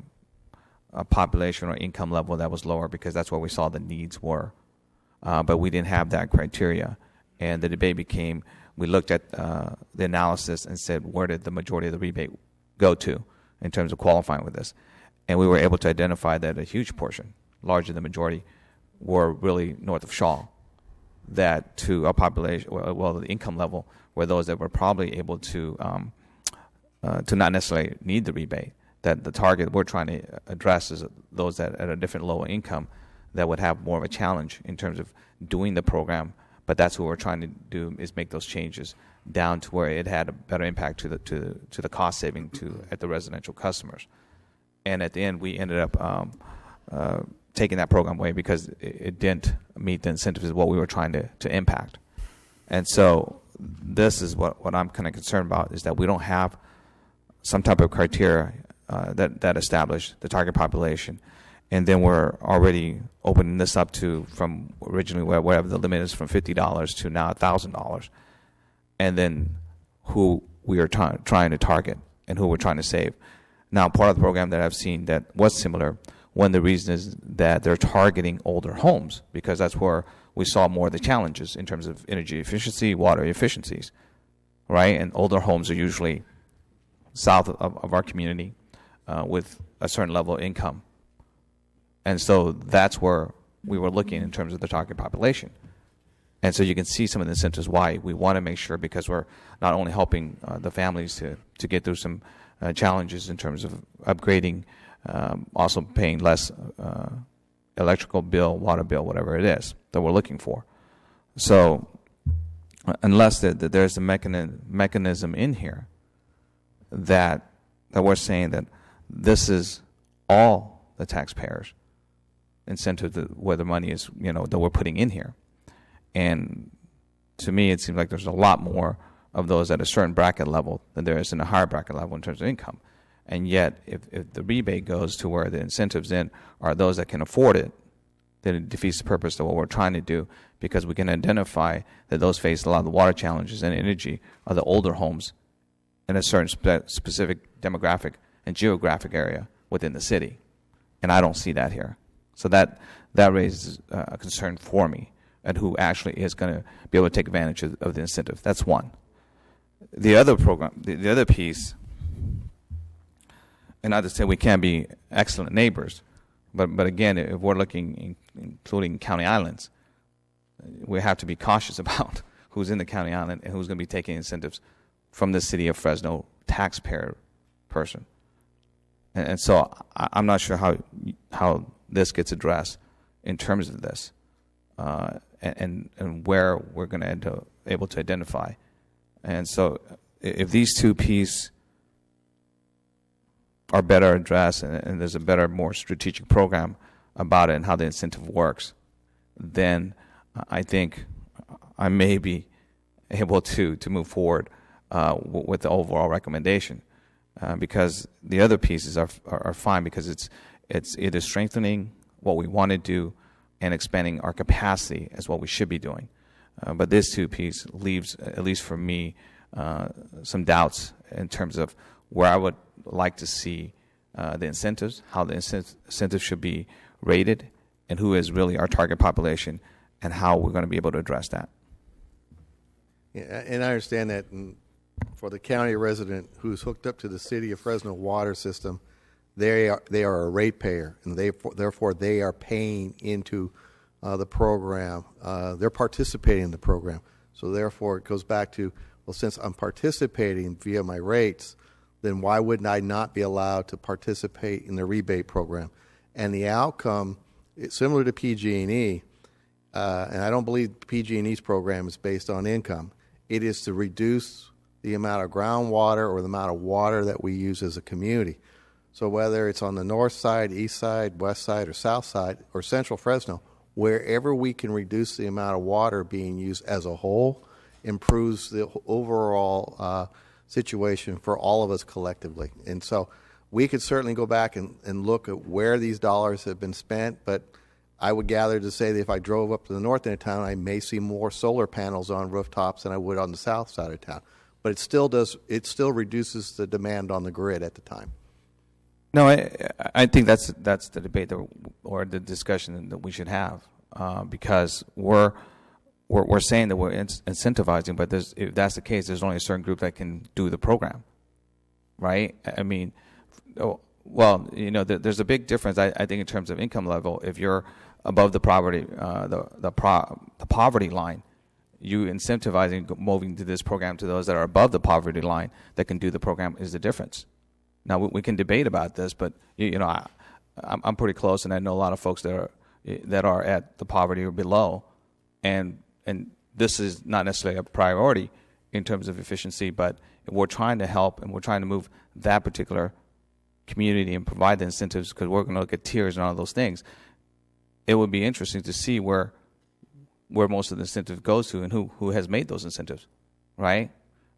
a population or income level that was lower, because that's where we saw the needs were. But we didn't have that criteria. And the debate became, we looked at the analysis and said, where did the majority of the rebate go to in terms of qualifying with this? And we were able to identify that a huge portion, larger than the majority, were really north of Shaw. That to a population, well, the income level were those that were probably able to not necessarily need the rebate. That the target we're trying to address is those that at a different lower income that would have more of a challenge in terms of doing the program. But that's what we're trying to do, is make those changes down to where it had a better impact to the cost saving at the residential customers. And at the end, we ended up taking that program away because it didn't meet the incentives of what we were trying to impact. And so this is what I'm kind of concerned about, is that we don't have some type of criteria that establish the target population. And then we're already opening this up to, from originally wherever the limit is, from $50 to now $1,000. And then who we are trying to target and who we're trying to save. Now, part of the program that I've seen that was similar, one of the reasons is that they're targeting older homes, because that's where we saw more of the challenges in terms of energy efficiency, water efficiencies, right? And older homes are usually south of our community with a certain level of income. And so that's where we were looking in terms of the target population. And so you can see some of the incentives why we want to make sure, because we're not only helping the families to get through some challenges in terms of upgrading, also paying less electrical bill, water bill, whatever it is that we're looking for. So unless there's a mechanism in here that we're saying that this is all the taxpayers' incentive, where the money is, that we're putting in here. And to me, it seems like there's a lot more of those at a certain bracket level than there is in a higher bracket level in terms of income. And yet, if the rebate goes to where the incentives then are those that can afford it, then it defeats the purpose of what we're trying to do, because we can identify that those face a lot of the water challenges and energy are the older homes in a certain specific demographic and geographic area within the city. And I don't see that here. So that raises a concern for me, and who actually is going to be able to take advantage of the incentive. That's one. The other program, the other piece, and not to say we can't be excellent neighbors, but again, if we're looking, including county islands, we have to be cautious about who's in the county island and who's going to be taking incentives from the city of Fresno taxpayer person. And so I'm not sure how this gets addressed in terms of this, and where we're going to end up able to identify. And so if these two pieces are better addressed, and there's a better, more strategic program about it and how the incentive works, then I think I may be able to move forward with the overall recommendation. Because the other pieces are fine, because it's either strengthening what we want to do and expanding our capacity as what we should be doing. But this two piece leaves, at least for me, some doubts in terms of where I would like to see the incentives, how the incentives should be rated, and who is really our target population, and how we're going to be able to address that. Yeah, and I understand that for the county resident who's hooked up to the city of Fresno water system, they are a ratepayer, and therefore they are paying into the program. They're participating in the program. So therefore it goes back to, well, since I'm participating via my rates, then why wouldn't I not be allowed to participate in the rebate program? And the outcome, similar to PG&E, and I don't believe PG&E's program is based on income. It is to reduce the amount of groundwater or the amount of water that we use as a community. So whether it's on the north side, east side, west side, or south side, or central Fresno, wherever we can reduce the amount of water being used as a whole improves the overall situation for all of us collectively. And so we could certainly go back and look at where these dollars have been spent, but I would gather to say that if I drove up to the north end of town, I may see more solar panels on rooftops than I would on the south side of town. But it still reduces the demand on the grid at the time. No, I think that's the debate or the discussion that we should have, because we're saying that we're incentivizing, but if that's the case, there's only a certain group that can do the program, right? I mean, well, there's a big difference, I think, in terms of income level. If you're above the poverty line, you incentivizing moving to this program to those that are above the poverty line that can do the program is the difference. Now we can debate about this, but I'm pretty close, and I know a lot of folks that are at the poverty or below, and this is not necessarily a priority in terms of efficiency, but we're trying to help and we're trying to move that particular community and provide the incentives, because we're going to look at tiers and all those things. It would be interesting to see where most of the incentive goes to and who has made those incentives, right?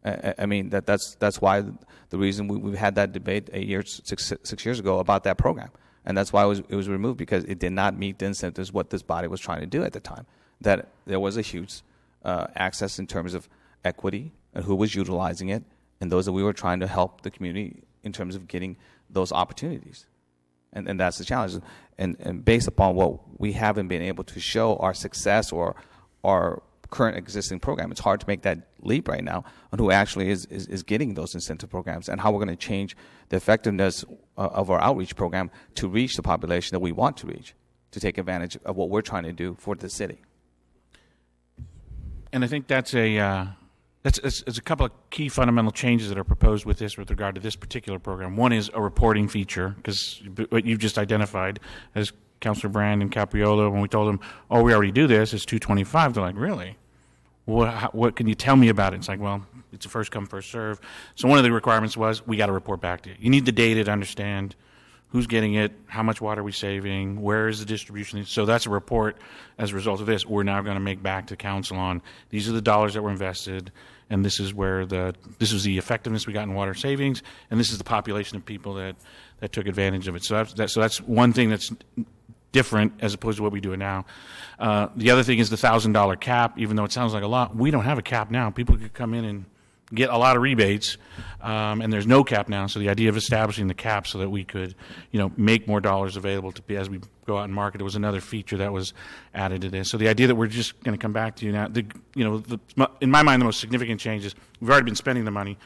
I mean, that's why the reason we had that debate 6 years ago about that program. And that's why it was removed, because it did not meet the incentives what this body was trying to do at the time. That there was a huge access in terms of equity and who was utilizing it, and those that we were trying to help the community in terms of getting those opportunities. And that's the challenge. And based upon what we haven't been able to show our success or our current existing program, it's hard to make that leap right now on who actually is getting those incentive programs and how we're going to change the effectiveness of our outreach program to reach the population that we want to reach, to take advantage of what we're trying to do for the city. And I think that's a couple of key fundamental changes that are proposed with regard to this particular program. One is a reporting feature, because what you've just identified as Councilor Brand and Capriola, when we told them, oh, we already do this, it's $2.25, they're like, really? What can you tell me about it? It's like, well, it's a first come, first serve. So one of the requirements was we got to report back to you. You need the data to understand who's getting it, how much water are we saving, where is the distribution. So that's a report as a result of this. We're now going to make back to council on these are the dollars that were invested, and this is where this is the effectiveness we got in water savings, and this is the population of people that took advantage of it. So that's one thing that's different as opposed to what we do now. The other thing is the $1,000 cap. Even though it sounds like a lot, we don't have a cap now. People could come in and get a lot of rebates, and there's no cap now. So the idea of establishing the cap so that we could, make more dollars available to be as we go out and market, it was another feature that was added to this. So the idea that we're just going to come back to you now, in my mind, the most significant change is we've already been spending the money.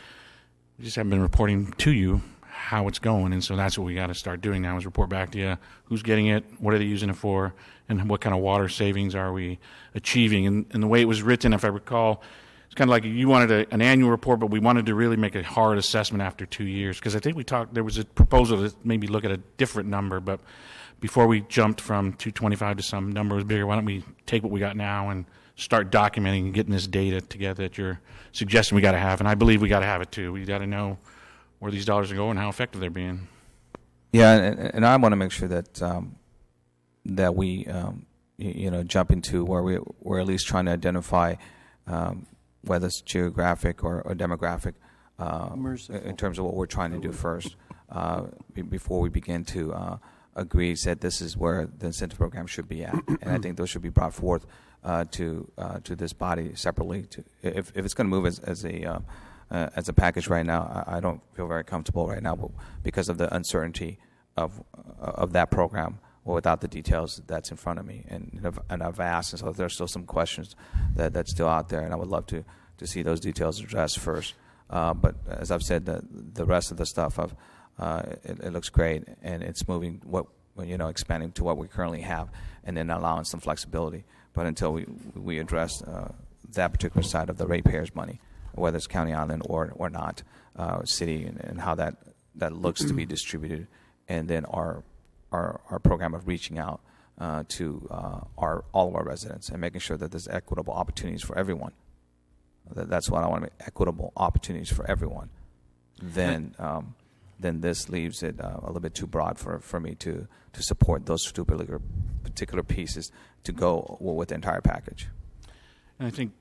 We just haven't been reporting to you how it's going, and so that's what we got to start doing now, is report back to you who's getting it, what are they using it for, and what kind of water savings are we achieving. And the way it was written, if I recall, it's kind of like you wanted an annual report, but we wanted to really make a hard assessment after 2 years, because I think there was a proposal to maybe look at a different number, but before we jumped from 225 to some number was bigger, why don't we take what we got now and start documenting and getting this data together that you're suggesting we got to have. And I believe we got to have it too. We got to know where these dollars are going and how effective they're being. Yeah, and I want to make sure that that we jump into where we're at least trying to identify whether it's geographic or demographic in terms of what we're trying to do first before we begin to agree that this is where the incentive program should be at. And I think those should be brought forth to this body separately. If it's going to move as a package right now, I don't feel very comfortable right now because of the uncertainty of that program, or without the details that's in front of me. And I've asked, and so there's still some questions that's still out there, and I would love to see those details addressed first. But as I've said, the rest of the stuff it looks great, and it's moving expanding to what we currently have, and then allowing some flexibility. But until we address that particular side of the ratepayers' money, whether it's County Island or not, city, and how that looks to be distributed, and then our program of reaching out to all of our residents and making sure that there's equitable opportunities for everyone. That's what I want to make, equitable opportunities for everyone. Then this leaves it a little bit too broad for me to support those two particular pieces to go with the entire package. And I think,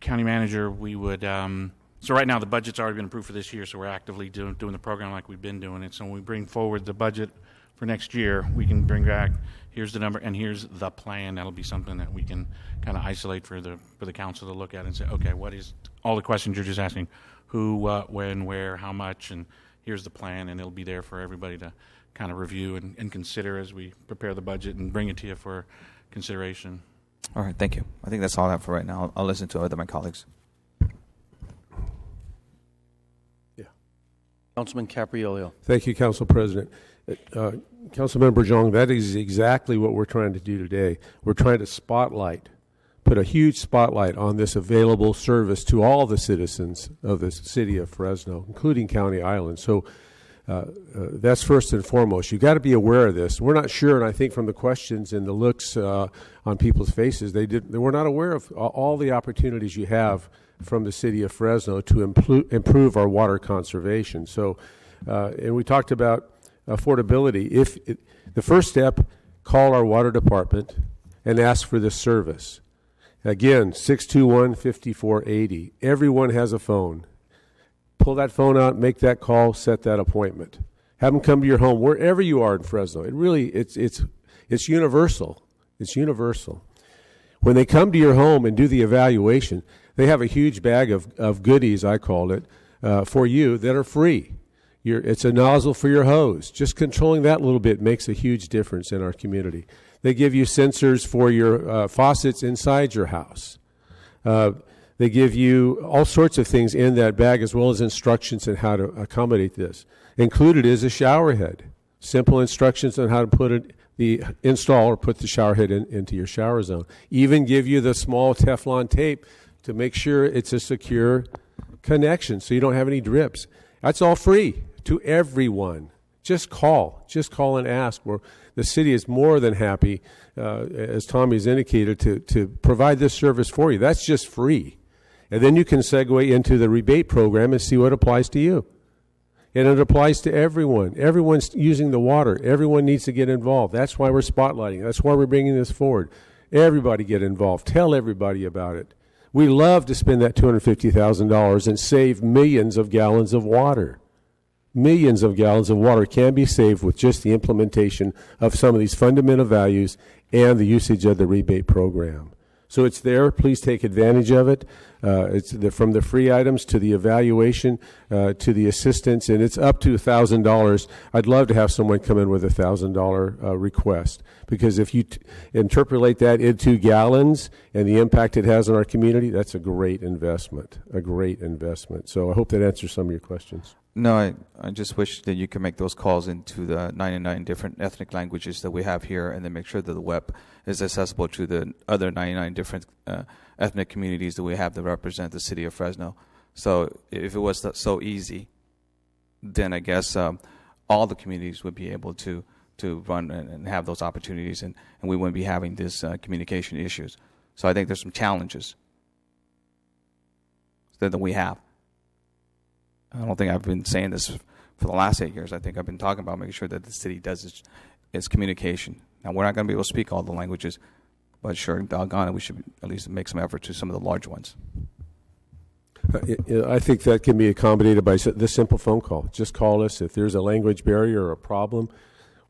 County Manager, we would, so right now the budget's already been approved for this year, so we're actively doing the program like we've been doing it. So when we bring forward the budget for next year, we can bring back, here's the number and here's the plan. That'll be something that we can kind of isolate for the council to look at and say, okay, what is all the questions you're just asking, who, what, when, where, how much, and here's the plan, and it'll be there for everybody to kind of review and consider as we prepare the budget and bring it to you for consideration. All right, thank you. I think that's all I have for right now. I'll listen to other my colleagues. Yeah. Councilman Capriolio. Thank you, Council President. Councilmember Zhang, that is exactly what we're trying to do today. We're trying to put a huge spotlight on this available service to all the citizens of the city of Fresno, including County Island. So that's first and foremost. You've got to be aware of this. We're not sure, and I think from the questions and the looks on people's faces, they were not aware of all the opportunities you have from the city of Fresno to improve our water conservation. So, and we talked about affordability. The first step, call our water department and ask for this service. Again, 621-5480. Everyone has a phone. Pull that phone out, make that call, set that appointment. Have them come to your home wherever you are in Fresno. It's universal. It's universal. When they come to your home and do the evaluation, they have a huge bag of goodies, I call it, for you that are free. It's a nozzle for your hose. Just controlling that a little bit makes a huge difference in our community. They give you sensors for your faucets inside your house. They give you all sorts of things in that bag, as well as instructions on how to accommodate this. Included is a shower head. Simple instructions on how to install or put the shower head into your shower zone. Even give you the small Teflon tape to make sure it's a secure connection so you don't have any drips. That's all free to everyone. Just call and ask. The city is more than happy, as Tommy's indicated, to provide this service for you. That's just free. And then you can segue into the rebate program and see what applies to you. And it applies to everyone. Everyone's using the water. Everyone needs to get involved. That's why we're spotlighting. That's why we're bringing this forward. Everybody get involved. Tell everybody about it. We love to spend that $250,000 and save millions of gallons of water. Millions of gallons of water can be saved with just the implementation of some of these fundamental values and the usage of the rebate program. So it's there. Please take advantage of it. It's from the free items to the evaluation to the assistance, and it's up to $1,000. I'd love to have someone come in with a $1,000 request, because if you interpolate that into gallons and the impact it has on our community, that's a great investment. A great investment. So I hope that answers some of your questions. No, I just wish that you could make those calls into the 99 different ethnic languages that we have here, and then make sure that the web is accessible to the other 99 different ethnic communities that we have that represent the city of Fresno. So if it was so easy, then I guess all the communities would be able to run and have those opportunities, and we wouldn't be having these communication issues. So I think there's some challenges that we have. I don't think I've been saying this for the last 8 years. I think I've been talking about making sure that the city does its communication. Now, we're not going to be able to speak all the languages, but sure, doggone it, we should at least make some effort to some of the large ones. I think that can be accommodated by this simple phone call. Just call us. If there's a language barrier or a problem,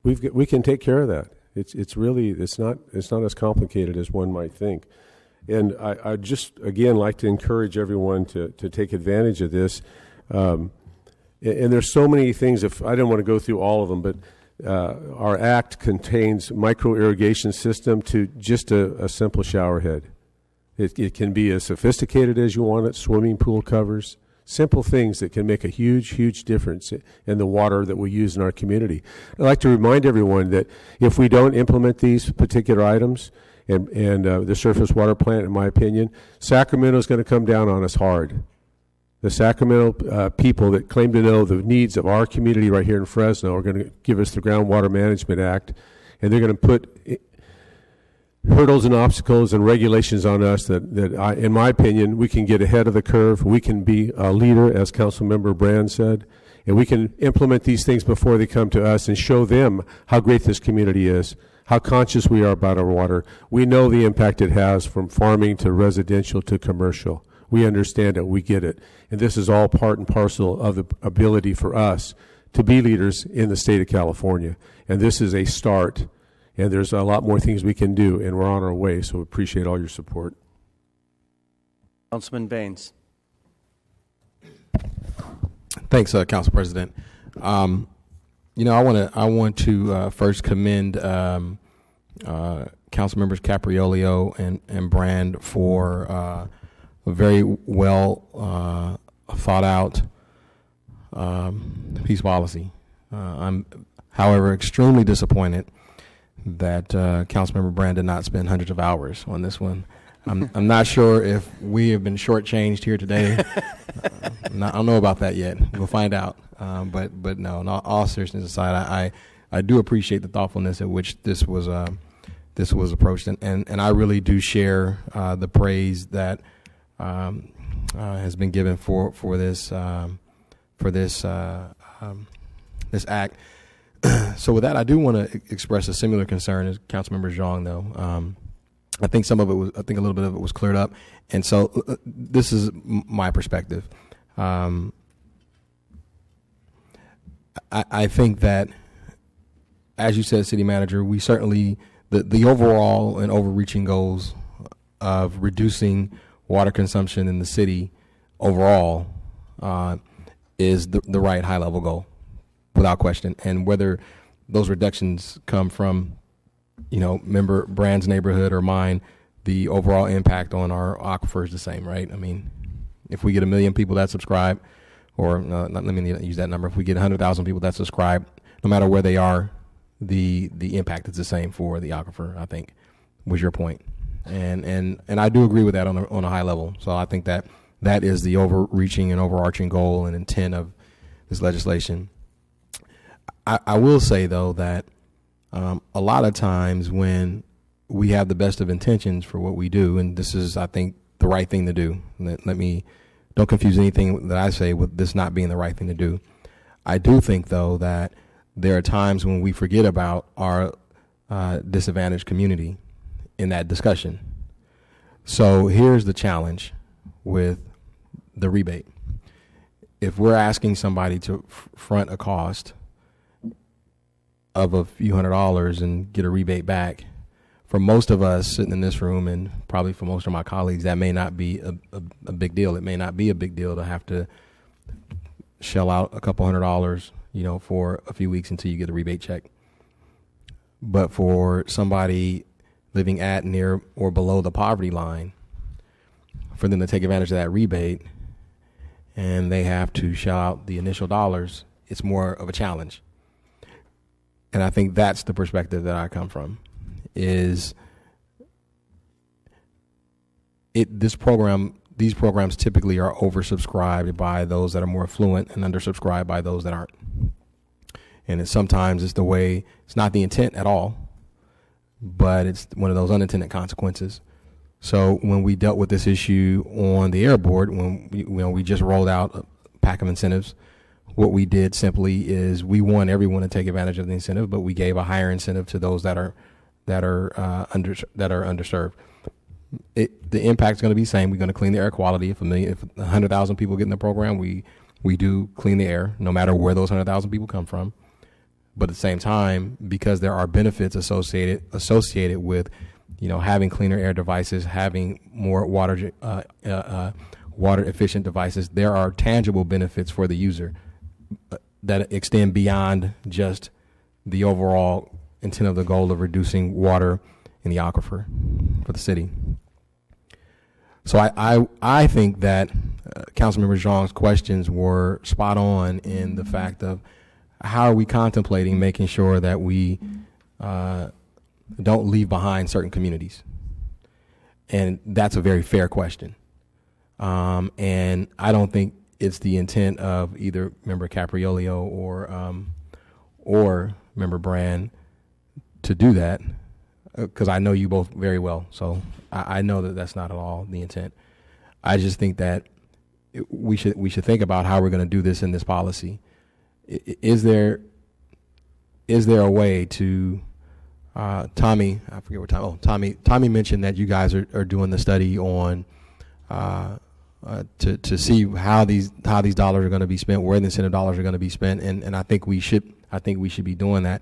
we can take care of that. It's not as complicated as one might think. And I just, again, like to encourage everyone to take advantage of this. And there's so many things. I don't want to go through all of them, but our act contains micro irrigation system to just a simple shower head. It can be as sophisticated as you want it. Swimming pool covers, simple things that can make a huge difference in the water that we use in our community. I'd like to remind everyone that if we don't implement these particular items and the surface water plant, in my opinion, Sacramento is going to come down on us hard. The Sacramento people that claim to know the needs of our community right here in Fresno are going to give us the Groundwater Management Act, and they're going to put hurdles and obstacles and regulations on us in my opinion, we can get ahead of the curve. We can be a leader, as Councilmember Brand said, and we can implement these things before they come to us and show them how great this community is, how conscious we are about our water. We know the impact it has from farming to residential to commercial. We understand it. We get it. And this is all part and parcel of the ability for us to be leaders in the state of California. And this is a start. And there's a lot more things we can do, and we're on our way. So we appreciate all your support. Councilman Baines. Thanks, Council President. I want to first commend Council Members Capriolio and Brand for a very well thought out peace policy. I'm, however, extremely disappointed that Councilmember Brand did not spend hundreds of hours on this one. I'm not sure if we have been shortchanged here today. I don't know about that yet. We'll find out. But no, in all seriousness aside, I do appreciate the thoughtfulness at which this was approached, and I really do share the praise that has been given for this act. So with that, I do want to express a similar concern as Councilmember Zhang, though. I think a little bit of it was cleared up, and so this is my perspective. I think that, as you said, City Manager, we certainly the overall and overreaching goals of reducing water consumption in the city overall is the right high level goal, without question. And whether those reductions come from member Brand's neighborhood or mine, the overall impact on our aquifer is the same, right? I mean, if we get 1 million people that subscribe, or let me use that number, if we get 100,000 people that subscribe, no matter where they are, the impact is the same for the aquifer, I think, was your point. And I do agree with that on a high level. So I think that is the overreaching and overarching goal and intent of this legislation. I will say, though, that a lot of times when we have the best of intentions for what we do, and this is, I think, the right thing to do. Don't confuse anything that I say with this not being the right thing to do. I do think, though, that there are times when we forget about our disadvantaged community in that discussion. So here's the challenge with the rebate. If we're asking somebody to front a cost of a few $100s and get a rebate back, for most of us sitting in this room, and probably for most of my colleagues, that may not be a big deal. It may not be a big deal to have to shell out a couple $100, for a few weeks until you get a rebate check. But for somebody living at, near, or below the poverty line, for them to take advantage of that rebate and they have to shell out the initial dollars, it's more of a challenge. And I think that's the perspective that I come from. These programs typically are oversubscribed by those that are more affluent and undersubscribed by those that aren't. And sometimes it's not the intent at all, but it's one of those unintended consequences. So when we dealt with this issue on the Air Board, when we just rolled out a pack of incentives, what we did simply is we want everyone to take advantage of the incentive, but we gave a higher incentive to those that are underserved. The impact is going to be the same. We're going to clean the air quality. If 100,000 people get in the program, we do clean the air, no matter where those 100,000 people come from. But at the same time, because there are benefits associated with, having cleaner air devices, having more water efficient devices, there are tangible benefits for the user that extend beyond just the overall intent of the goal of reducing water in the aquifer for the city. So I think that Councilmember Zhang's questions were spot on in the fact of how are we contemplating making sure that we don't leave behind certain communities. And that's a very fair question. And I don't think it's the intent of either Member Capriolio or Member Brand to do that. because I know you both very well, so I know that that's not at all the intent. I just think that we should think about how we're going to do this in this policy. Is there a way to Tommy? I forget what time. Oh, Tommy mentioned that you guys are doing the study on to see how these dollars are going to be spent, where the incentive dollars are going to be spent, and I think we should be doing that.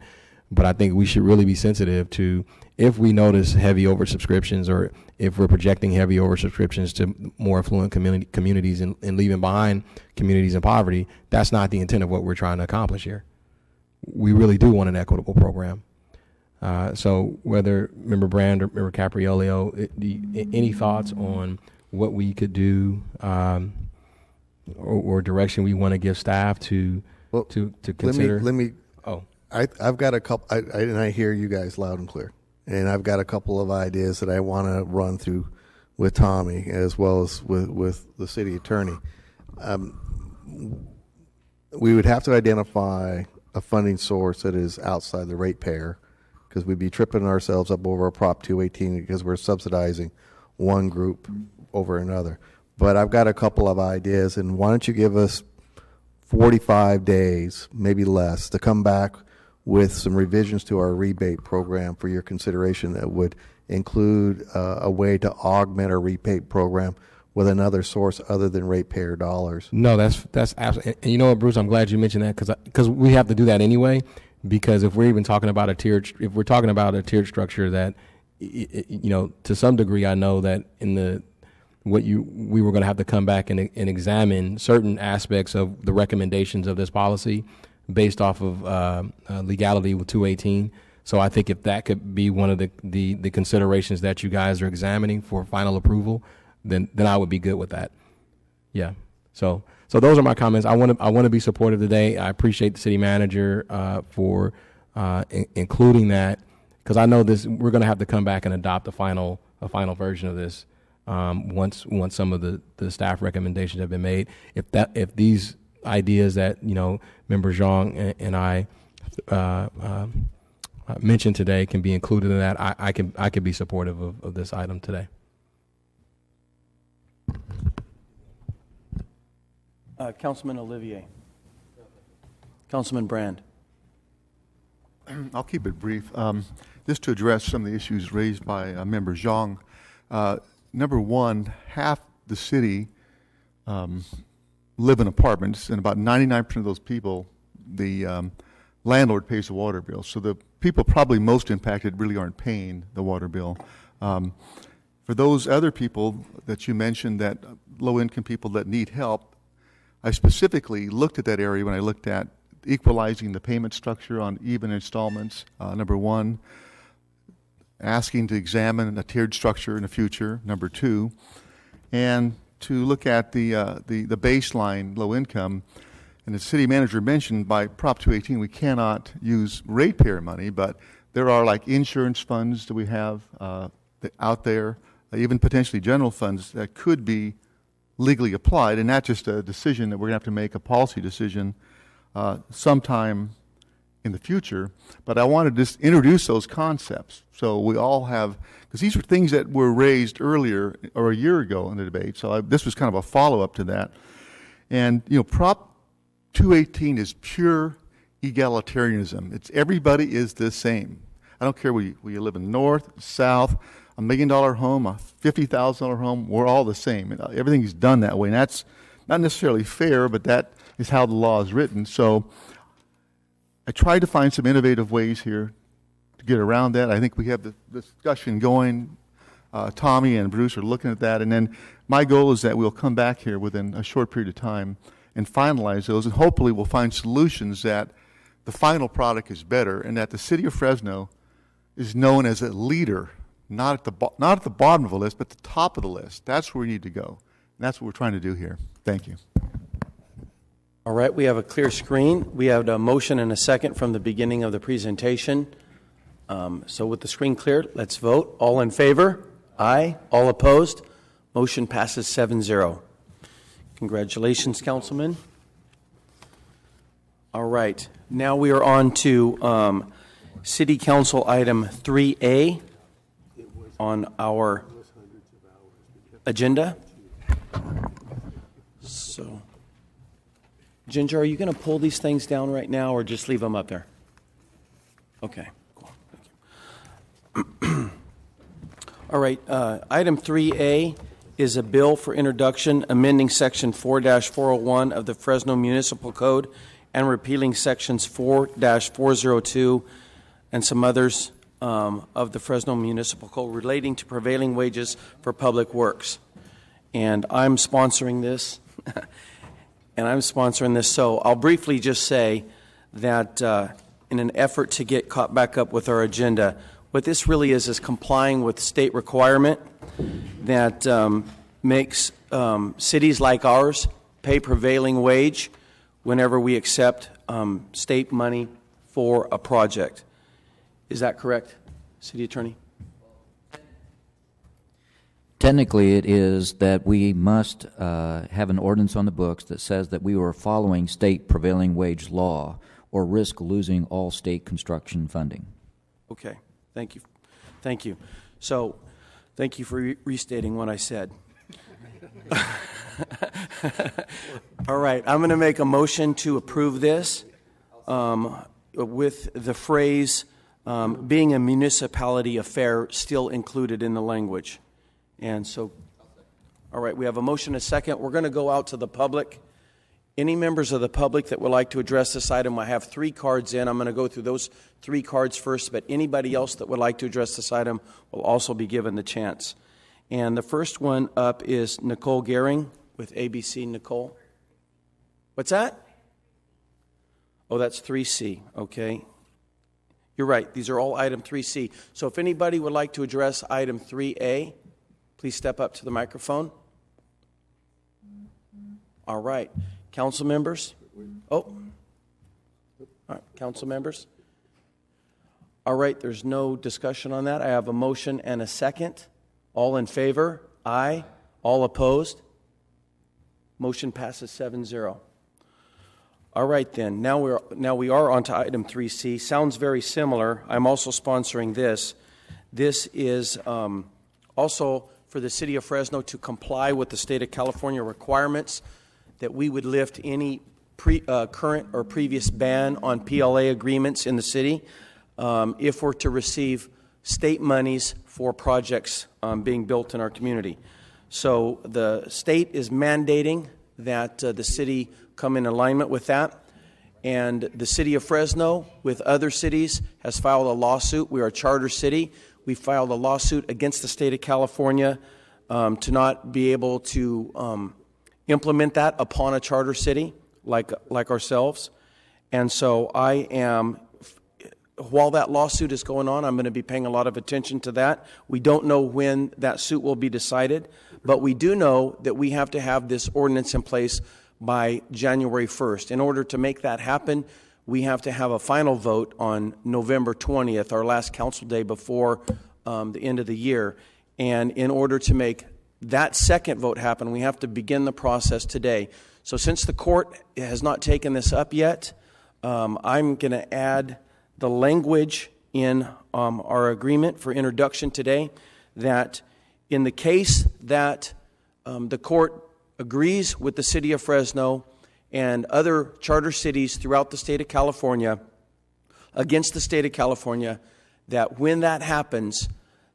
But I think we should really be sensitive to if we notice heavy oversubscriptions, or if we're projecting heavy oversubscriptions to more affluent communities and leaving behind communities in poverty. That's not the intent of what we're trying to accomplish here. We really do want an equitable program. So whether Member Brand or Member Capriolio, any thoughts on what we could do or direction we want to give staff to consider? Let me. I've got a couple, and I hear you guys loud and clear. And I've got a couple of ideas that I want to run through with Tommy as well as with the city attorney. We would have to identify a funding source that is outside the ratepayer, because we'd be tripping ourselves up over a Prop 218 because we're subsidizing one group over another. But I've got a couple of ideas, and why don't you give us 45 days, maybe less, to come back with some revisions to our rebate program for your consideration that would include a way to augment our rebate program with another source other than ratepayer dollars. No, that's absolutely. And you know what, Bruce? I'm glad you mentioned that, because we have to do that anyway. Because if we're even talking about a tiered structure, that to some degree, I know that we were going to have to come back and examine certain aspects of the recommendations of this policy based off of legality with 218. So I think if that could be one of the considerations that you guys are examining for final approval, then I would be good with that. Yeah. So those are my comments. I want to be supportive today. I appreciate the city manager for including that, because I know we're going to have to come back and adopt a final version of this once some of the staff recommendations have been made. If these ideas that Member Zhang and I mentioned today can be included in that, I could be supportive of this item today. Councilman Olivier. Councilman Brand. I'll keep it brief. Just to address some of the issues raised by Member Zhang. Number one, half the city live in apartments, and about 99% of those people, the landlord pays the water bill. So the people probably most impacted really aren't paying the water bill. For those other people that you mentioned, that low-income people that need help, I specifically looked at that area when I looked at equalizing the payment structure on even installments. Number one, asking to examine a tiered structure in the future. Number two, and to look at the baseline low income. And the city manager mentioned by Prop 218 we cannot use ratepayer money, but there are like insurance funds that we have out there, even potentially general funds that could be legally applied, and not just a decision that we're going to have to make, a policy decision sometime in the future. But I wanted to just introduce those concepts so we all have, because these were things that were raised earlier or a year ago in the debate. So this was kind of a follow-up to that. And Prop 218 is pure egalitarianism. It's everybody is the same. I don't care where you live in north, south, $1 million home, a $50,000 home, we're all the same. And everything is done that way. And that's not necessarily fair, but that is how the law is written. So I tried to find some innovative ways here to get around that. I think we have the discussion going. Tommy and Bruce are looking at that. And then my goal is that we'll come back here within a short period of time and finalize those. And hopefully we'll find solutions that the final product is better and that the city of Fresno is known as a leader, not at the bottom of the list, but the top of the list. That's where we need to go. And that's what we're trying to do here. Thank you. All right, we have a clear screen. We have a motion and a second from the beginning of the presentation. So with the screen clear, let's vote. All in favor? Aye. All opposed? Motion passes 7-0. Congratulations, Councilman. All right, now we are on to City Council Item 3A, on our agenda. So, Ginger, are you going to pull these things down right now or just leave them up there? Okay, cool. Thank you. All right, item 3A is a bill for introduction amending Section 4-401 of the Fresno Municipal Code and repealing Sections 4-402 and some others of the Fresno Municipal Code relating to prevailing wages for public works. And I'm sponsoring this. So I'll briefly just say that in an effort to get caught back up with our agenda, what this really is complying with state requirement that makes cities like ours pay prevailing wage whenever we accept state money for a project. Is that correct, City Attorney? Technically, it is that we must have an ordinance on the books that says that we are following state prevailing wage law or risk losing all state construction funding. Okay, thank you. Thank you. So, thank you for restating what I said. All right, I'm going to make a motion to approve this with the phrase being a municipality affair still included in the language. And so, all right, we have a motion, a second. We're going to go out to the public. Any members of the public that would like to address this item, I have 3 cards in. I'm going to go through those 3 cards first, but anybody else that would like to address this item will also be given the chance. And the first one up is Nicole Gehring with ABC. Nicole? What's that? Oh, that's 3C. Okay. You're right. These are all item 3C. So if anybody would like to address item 3A, please step up to the microphone. All right. Council members? Oh. All right. Council members? All right. There's no discussion on that. I have a motion and a second. All in favor? Aye. All opposed? Motion passes 7-0. All right, then. Now we are on to item 3C. Sounds very similar. I'm also sponsoring this. This is also for the City of Fresno to comply with the State of California requirements that we would lift any current or previous ban on PLA agreements in the city if we're to receive state monies for projects being built in our community. So the state is mandating that the city come in alignment with that. And the City of Fresno, with other cities, has filed a lawsuit. We are a charter city. We filed a lawsuit against the State of California to not be able to implement that upon a charter city like ourselves. And so while that lawsuit is going on, I'm going to be paying a lot of attention to that. We don't know when that suit will be decided, but we do know that we have to have this ordinance in place by January 1st. In order to make that happen, we have to have a final vote on November 20th, our last council day before the end of the year. And in order to make that second vote happen, we have to begin the process today. So since the court has not taken this up yet, I'm going to add the language in our agreement for introduction today that in the case that the court agrees with the City of Fresno and other charter cities throughout the State of California against the State of California, that when that happens,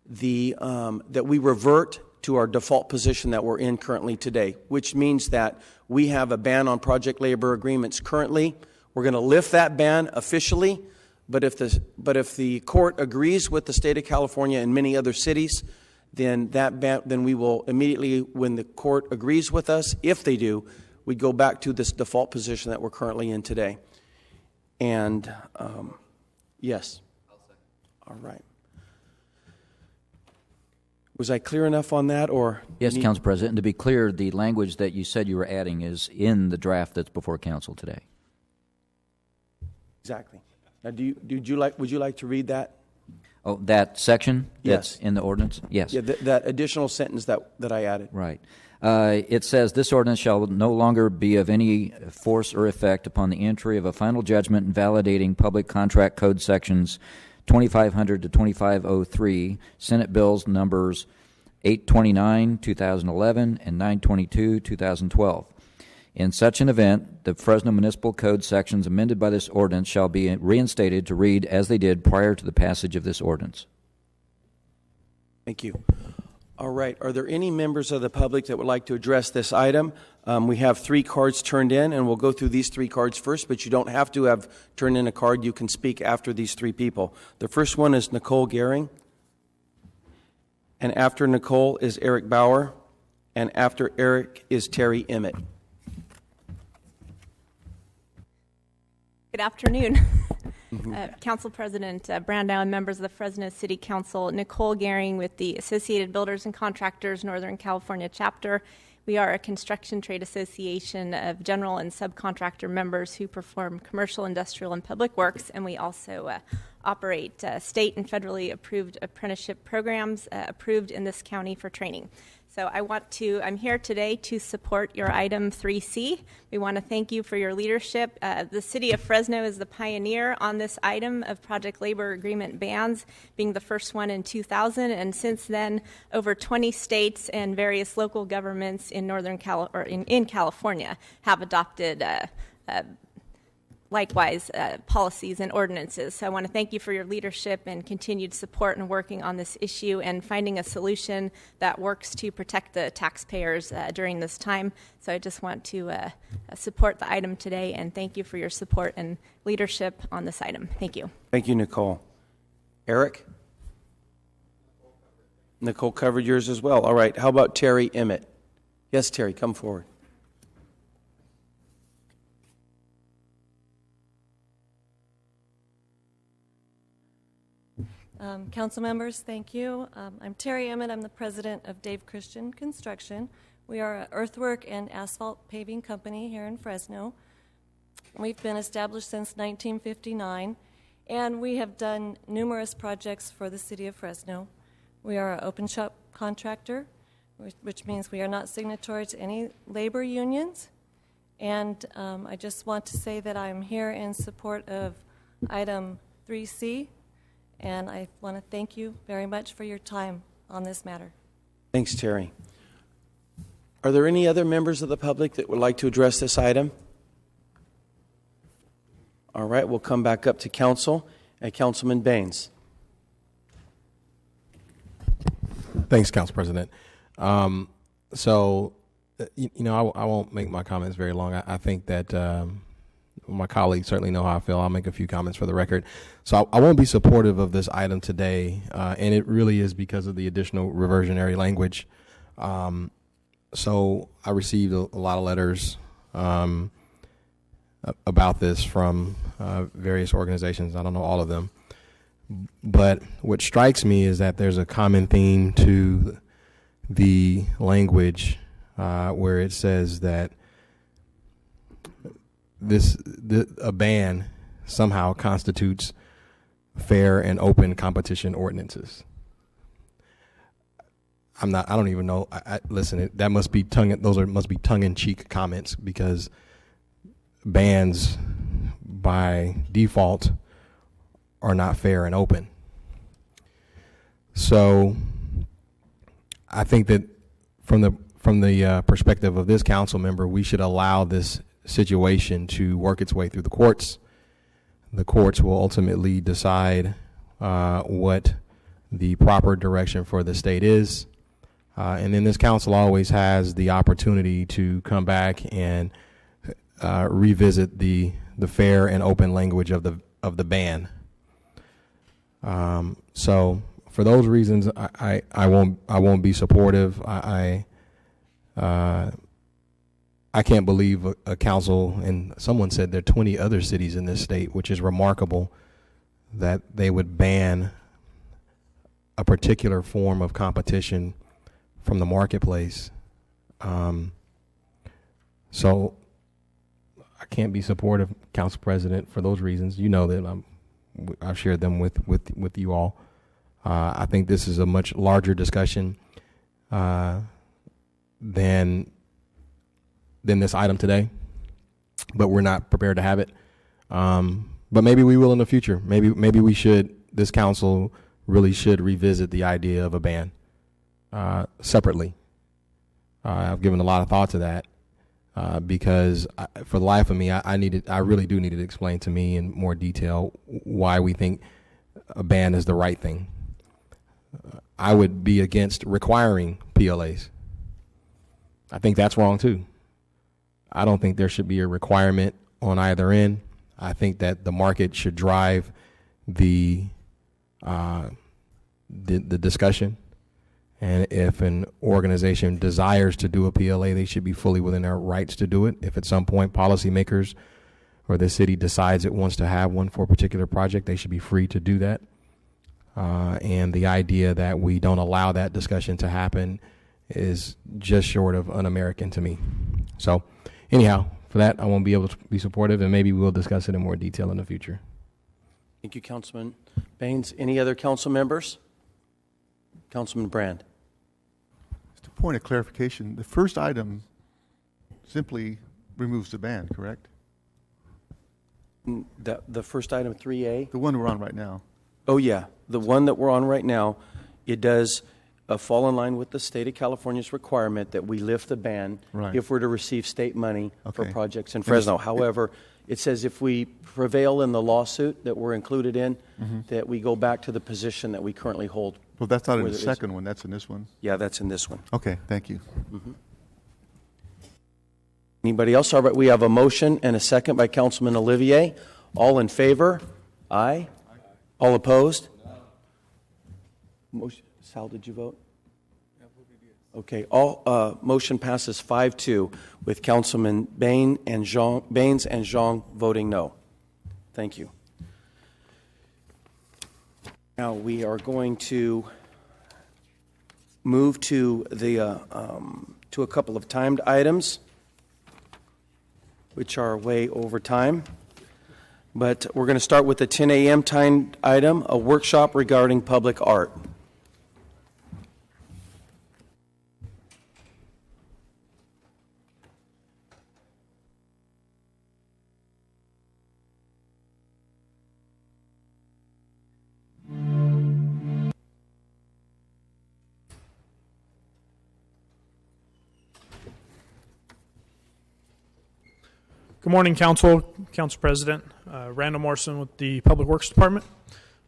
that we revert to our default position that we're in currently today, which means that we have a ban on project labor agreements currently. We're going to lift that ban officially, but if the court agrees with the State of California and many other cities, then we will immediately, when the court agrees with us, if they do, we go back to this default position that we're currently in today. And yes. All right. Was I clear enough on that, or? Yes, Council President. And to be clear, the language that you said you were adding is in the draft that's before Council today. Exactly. Now, would you like to read that? Oh, that section that's Yes. in the ordinance? Yes. Yeah, that additional sentence that I added. Right. It says, this ordinance shall no longer be of any force or effect upon the entry of a final judgment invalidating public contract code sections 2500 to 2503, Senate Bills numbers 829, 2011, and 922, 2012. In such an event, the Fresno Municipal Code sections amended by this ordinance shall be reinstated to read as they did prior to the passage of this ordinance. Thank you. All right. Are there any members of the public that would like to address this item? We have 3 cards turned in, and we'll go through these 3 cards first, but you don't have to have turned in a card. You can speak after these 3 people. The first one is Nicole Gehring, and after Nicole is Eric Bauer, and after Eric is Terry Emmett. Good afternoon. Council President Brandow and members of the Fresno City Council. Nicole Gehring with the Associated Builders and Contractors Northern California Chapter. We are a construction trade association of general and subcontractor members who perform commercial, industrial, and public works, and we also operate state and federally approved apprenticeship programs approved in this county for training. So I'm here today to support your item 3C. We want to thank you for your leadership. The City of Fresno is the pioneer on this item of project labor agreement bans, being the first one in 2000, and since then, over 20 states and various local governments in in California have adopted likewise policies and ordinances. So I want to thank you for your leadership and continued support in working on this issue and finding a solution that works to protect the taxpayers during this time. So I just want to support the item today and thank you for your support and leadership on this item. Thank you. Thank you, Nicole. Eric? Nicole covered yours as well. All right. How about Terry Emmett? Yes, Terry, come forward. Council members, thank you. I'm Terry Emmett. I'm the president of Dave Christian Construction. We are an earthwork and asphalt paving company here in Fresno. We've been established since 1959, and we have done numerous projects for the city of Fresno. We are an open shop contractor, which means we are not signatory to any labor unions. And I just want to say that I'm here in support of item 3C. And I want to thank you very much for your time on this matter. Thanks, Terry. Are there any other members of the public that would like to address this item? All right, we'll come back up to council. Councilman Baines. Thanks, Council President. I won't make my comments very long. I think that my colleagues certainly know how I feel. I'll make a few comments for the record. So I won't be supportive of this item today, and it really is because of the additional reversionary language. So I received a lot of letters about this from various organizations. I don't know all of them. But what strikes me is that there's a common theme to the language where it says that a ban somehow constitutes fair and open competition ordinances. I don't even know. Listen, that must be must be tongue-in-cheek comments, because bans by default are not fair and open. So I think that from the perspective of this council member, we should allow this situation to work its way through the courts. The courts will ultimately decide what the proper direction for the state is. And then this council always has the opportunity to come back and revisit the fair and open language of the ban. So for those reasons, I won't be supportive. I can't believe a council, and someone said there are 20 other cities in this state, which is remarkable, that they would ban a particular form of competition from the marketplace. So I can't be supportive, Council President, for those reasons. You know that I've shared them with you all. I think this is a much larger discussion than this item today, but we're not prepared to have it. But maybe we will in the future. Maybe we should this council really should revisit the idea of a ban separately. I've given a lot of thought to that because for the life of me, I really do need it explained to me in more detail why we think a ban is the right thing. I would be against requiring PLAs. I think that's wrong too. I don't think there should be a requirement on either end. I think that the market should drive the discussion. And if an organization desires to do a PLA, they should be fully within their rights to do it. If at some point policymakers or the city decides it wants to have one for a particular project, they should be free to do that. And the idea that we don't allow that discussion to happen is just short of un-American to me. So anyhow, for that, I won't be able to be supportive, and maybe we'll discuss it in more detail in the future. Thank you, Councilman Baines. Any other council members? Councilman Brand. Just a point of clarification. The first item simply removes the ban, correct? The first item, 3A? The one we're on right now. Oh, yeah. The one that we're on right now, it does fall in line with the state of California's requirement that we lift the ban if we're to receive state money for projects in Fresno. However, it says if we prevail in the lawsuit that we're included in, that we go back to the position that we currently hold. Well, that's not in the second one. That's in this one. Yeah, that's in this one. Okay, thank you. Anybody else? All right, we have a motion and a second by Councilman Olivier. All in favor? Aye. All opposed? Motion. Sal, did you vote? Okay. All motion passes 5-2 with Councilman Baines and Zhang voting no. Thank you. Now we are going to move to the to a couple of timed items, which are way over time. But we're going to start with the 10 a.m. timed item, a workshop regarding public art. Good morning, Council President. Randall Morrison with the Public Works Department.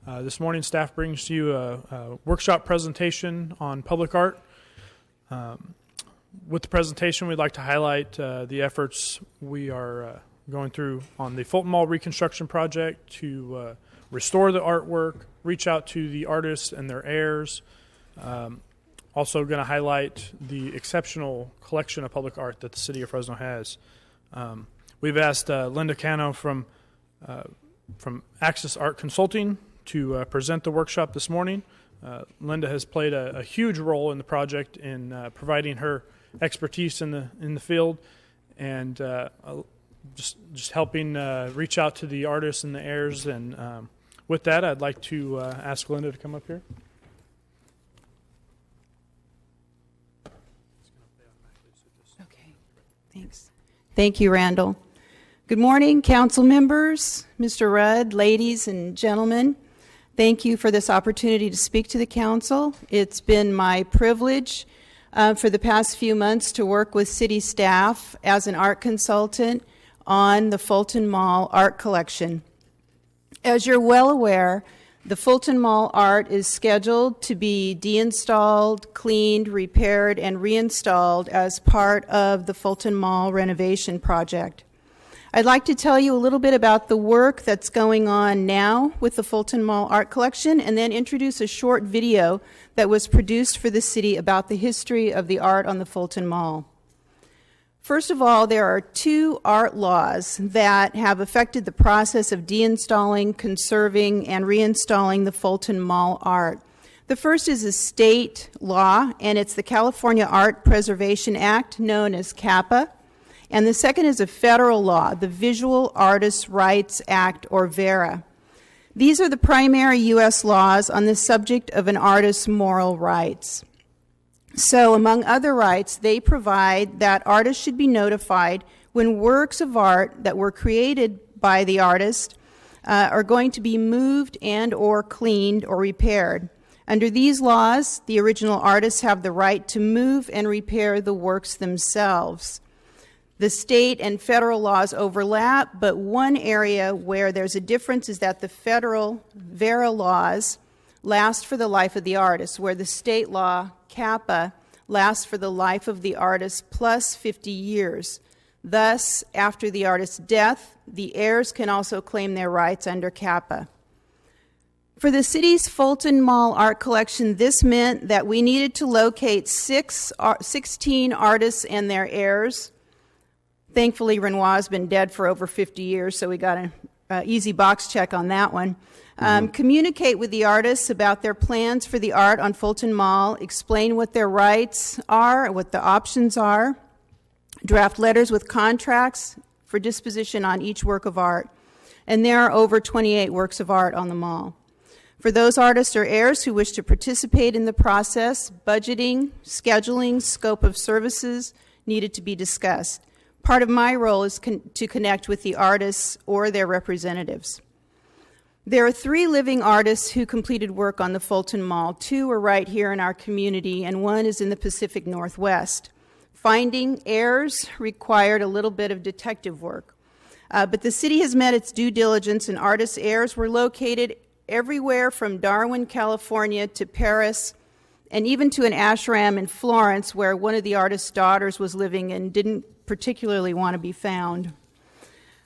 This morning, staff brings to you a workshop presentation on public art. With the presentation, we'd like to highlight the efforts we are going through on the Fulton Mall reconstruction project to restore the artwork, reach out to the artists and their heirs. Also going to highlight the exceptional collection of public art that the city of Fresno has. We've asked Linda Cano from Axis Art Consulting to present the workshop this morning. Linda has played a huge role in the project in providing her expertise in the field and just helping reach out to the artists and the heirs. And with that, I'd like to ask Linda to come up here. Okay, thanks. Thank you, Randall. Good morning, council members, Mr. Rudd, ladies and gentlemen. Thank you for this opportunity to speak to the council. It's been my privilege for the past few months to work with city staff as an art consultant on the Fulton Mall art collection. As you're well aware, the Fulton Mall art is scheduled to be deinstalled, cleaned, repaired, and reinstalled as part of the Fulton Mall renovation project. I'd like to tell you a little bit about the work that's going on now with the Fulton Mall art collection and then introduce a short video that was produced for the city about the history of the art on the Fulton Mall. First of all, there are two art laws that have affected the process of deinstalling, conserving, and reinstalling the Fulton Mall art. The first is a state law, and it's the California Art Preservation Act, known as CAPA. And the second is a federal law, the Visual Artists' Rights Act, or VERA. These are the primary U.S. laws on the subject of an artist's moral rights. So, among other rights, they provide that artists should be notified when works of art that were created by the artist are going to be moved and or cleaned or repaired. Under these laws, the original artists have the right to move and repair the works themselves. The state and federal laws overlap, but one area where there's a difference is that the federal VERA laws last for the life of the artist, where the state law, CAPA, lasts for the life of the artist plus 50 years. Thus, after the artist's death, the heirs can also claim their rights under CAPA. For the city's Fulton Mall art collection, this meant that we needed to locate 16 artists and their heirs. Thankfully, Renoir has been dead for over 50 years, so we got an easy box check on that one. Communicate with the artists about their plans for the art on Fulton Mall, explain what their rights are, what the options are, draft letters with contracts for disposition on each work of art. And there are over 28 works of art on the mall. For those artists or heirs who wish to participate in the process, budgeting, scheduling, scope of services needed to be discussed. Part of my role is to connect with the artists or their representatives. There are 3 living artists who completed work on the Fulton Mall. 2 are right here in our community, and 1 is in the Pacific Northwest. Finding heirs required a little bit of detective work. But the city has met its due diligence, and artists' heirs were located everywhere from Darwin, California to Paris, and even to an ashram in Florence, where one of the artist's daughters was living and didn't particularly want to be found.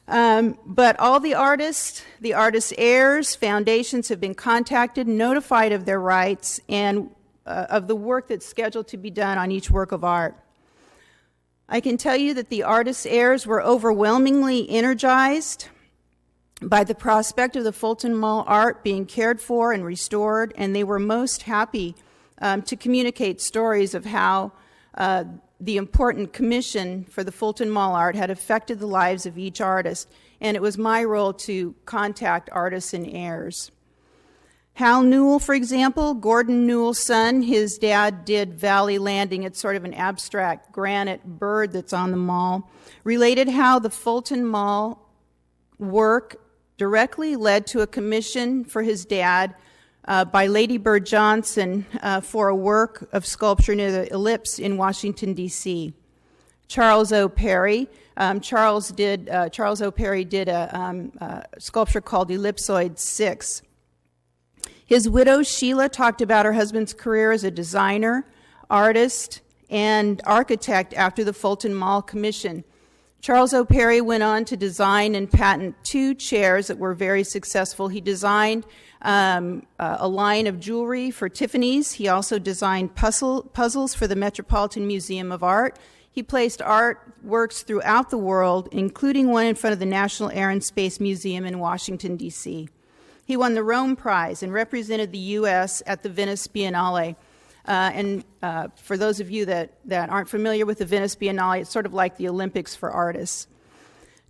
But all the artists' heirs, foundations have been contacted, notified of their rights, and of the work that's scheduled to be done on each work of art. I can tell you that the artists' heirs were overwhelmingly energized by the prospect of the Fulton Mall art being cared for and restored, and they were most happy to communicate stories of how the important commission for the Fulton Mall art had affected the lives of each artist, and it was my role to contact artists and heirs. Hal Newell, for example, Gordon Newell's son, his dad did Valley Landing. It's sort of an abstract granite bird that's on the mall. Related how the Fulton Mall work directly led to a commission for his dad by Lady Bird Johnson for a work of sculpture near the Ellipse in Washington, D.C. Charles O. Perry. Charles O. Perry did a sculpture called Ellipsoid 6. His widow, Sheila, talked about her husband's career as a designer, artist, and architect after the Fulton Mall Commission. Charles O. Perry went on to design and patent 2 chairs that were very successful. He designed a line of jewelry for Tiffany's. He also designed puzzles for the Metropolitan Museum of Art. He placed artworks throughout the world, including one in front of the National Air and Space Museum in Washington, D.C. He won the Rome Prize and represented the U.S. at the Venice Biennale. For those of you that aren't familiar with the Venice Biennale, it's sort of like the Olympics for artists.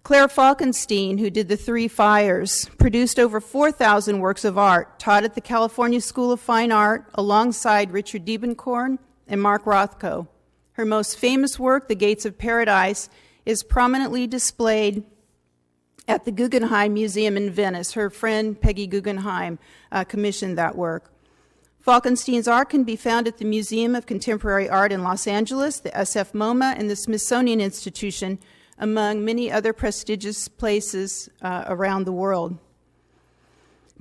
Claire Falkenstein, who did the 3 Fires, produced over 4,000 works of art, taught at the California School of Fine Art alongside Richard Diebenkorn and Mark Rothko. Her most famous work, The Gates of Paradise, is prominently displayed at the Guggenheim Museum in Venice. Her friend Peggy Guggenheim commissioned that work. Falkenstein's art can be found at the Museum of Contemporary Art in Los Angeles, the SF MoMA, and the Smithsonian Institution, among many other prestigious places around the world.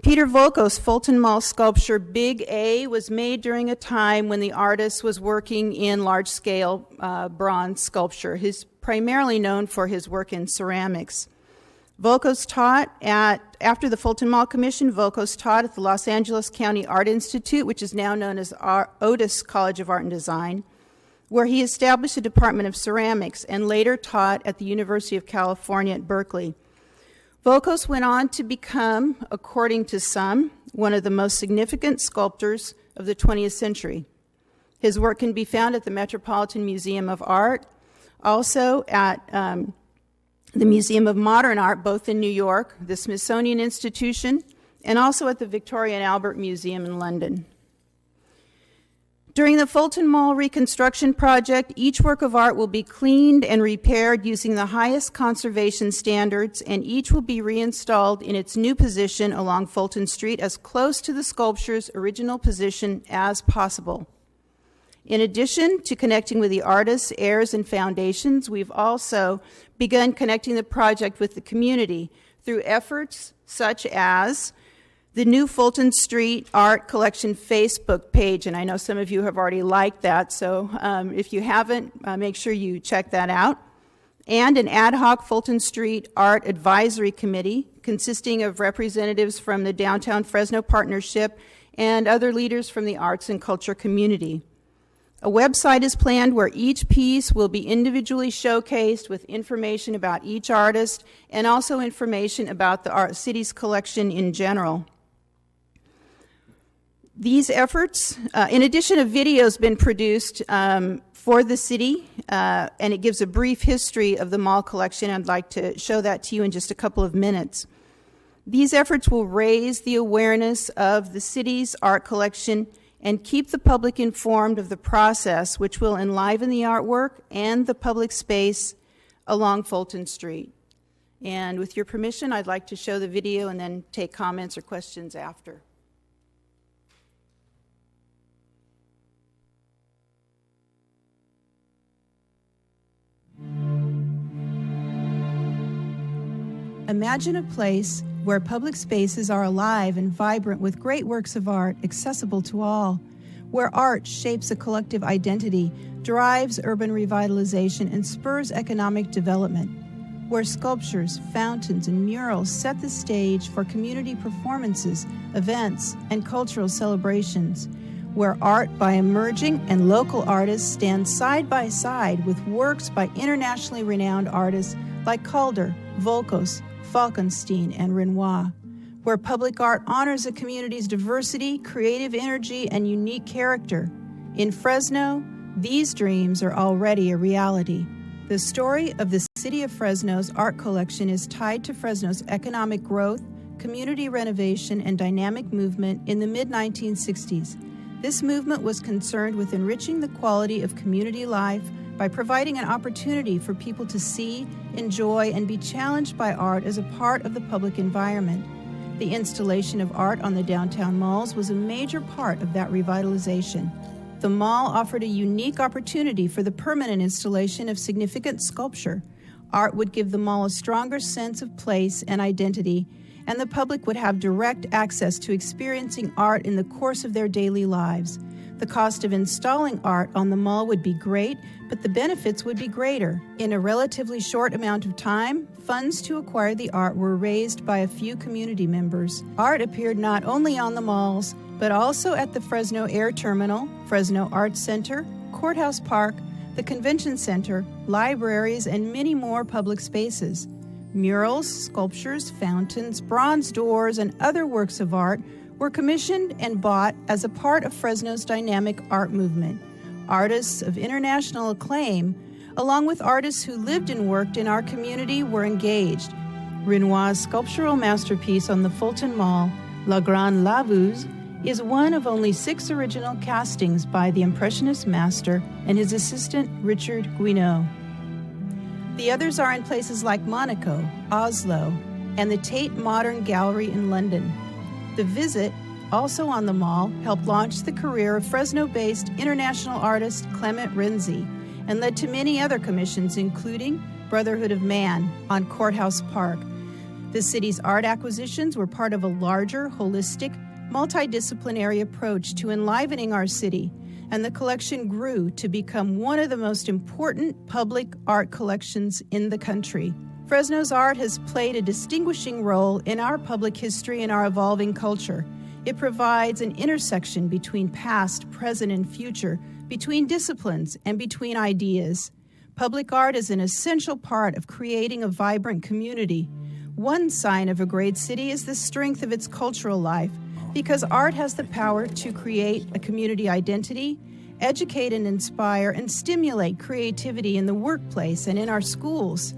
Peter Volko's Fulton Mall sculpture Big A was made during a time when the artist was working in large-scale bronze sculpture. He's primarily known for his work in ceramics. Volkos taught after the Fulton Mall Commission, Volkos taught at the Los Angeles County Art Institute, which is now known as Otis College of Art and Design, where he established a department of ceramics and later taught at the University of California at Berkeley. Volkos went on to become, according to some, one of the most significant sculptors of the 20th century. His work can be found at the Metropolitan Museum of Art, also at the Museum of Modern Art, both in New York, the Smithsonian Institution, and also at the Victoria and Albert Museum in London. During the Fulton Mall reconstruction project, each work of art will be cleaned and repaired using the highest conservation standards, and each will be reinstalled in its new position along Fulton Street as close to the sculpture's original position as possible. In addition to connecting with the artists, heirs, and foundations, we've also begun connecting the project with the community through efforts such as the new Fulton Street Art Collection Facebook page, and I know some of you have already liked that, so if you haven't, make sure you check that out. And an ad hoc Fulton Street Art Advisory Committee consisting of representatives from the Downtown Fresno Partnership and other leaders from the arts and culture community. A website is planned where each piece will be individually showcased with information about each artist and also information about the city's collection in general. These efforts, in addition, a video has been produced for the city, and it gives a brief history of the mall collection. I'd like to show that to you in just a couple of minutes. These efforts will raise the awareness of the city's art collection and keep the public informed of the process, which will enliven the artwork and the public space along Fulton Street. And with your permission, I'd like to show the video and then take comments or questions after. Imagine a place where public spaces are alive and vibrant with great works of art accessible to all, where art shapes a collective identity, drives urban revitalization, and spurs economic development, where sculptures, fountains, and murals set the stage for community performances, events, and cultural celebrations, where art by emerging and local artists stands side by side with works by internationally renowned artists like Calder, Volkos, Falkenstein, and Renoir, where public art honors a community's diversity, creative energy, and unique character. In Fresno, these dreams are already a reality. The story of the City of Fresno's art collection is tied to Fresno's economic growth, community renovation, and dynamic movement in the mid-1960s. This movement was concerned with enriching the quality of community life by providing an opportunity for people to see, enjoy, and be challenged by art as a part of the public environment. The installation of art on the downtown malls was a major part of that revitalization. The mall offered a unique opportunity for the permanent installation of significant sculpture. Art would give the mall a stronger sense of place and identity, and the public would have direct access to experiencing art in the course of their daily lives. The cost of installing art on the mall would be great, but the benefits would be greater. In a relatively short amount of time, funds to acquire the art were raised by a few community members. Art appeared not only on the malls, but also at the Fresno Air Terminal, Fresno Arts Center, Courthouse Park, the Convention Center, libraries, and many more public spaces. Murals, sculptures, fountains, bronze doors, and other works of art were commissioned and bought as a part of Fresno's dynamic art movement. Artists of international acclaim, along with artists who lived and worked in our community, were engaged. Renoir's sculptural masterpiece on the Fulton Mall, La Grande Laveuse, is one of only 6 original castings by the Impressionist master and his assistant Richard Guineau. The others are in places like Monaco, Oslo, and the Tate Modern Gallery in London. The Visit, also on the mall, helped launch the career of Fresno-based international artist Clement Renzi and led to many other commissions, including Brotherhood of Man on Courthouse Park. The city's art acquisitions were part of a larger, holistic, multidisciplinary approach to enlivening our city, and the collection grew to become one of the most important public art collections in the country. Fresno's art has played a distinguishing role in our public history and our evolving culture. It provides an intersection between past, present, and future, between disciplines, and between ideas. Public art is an essential part of creating a vibrant community. One sign of a great city is the strength of its cultural life, because art has the power to create a community identity, educate and inspire, and stimulate creativity in the workplace and in our schools.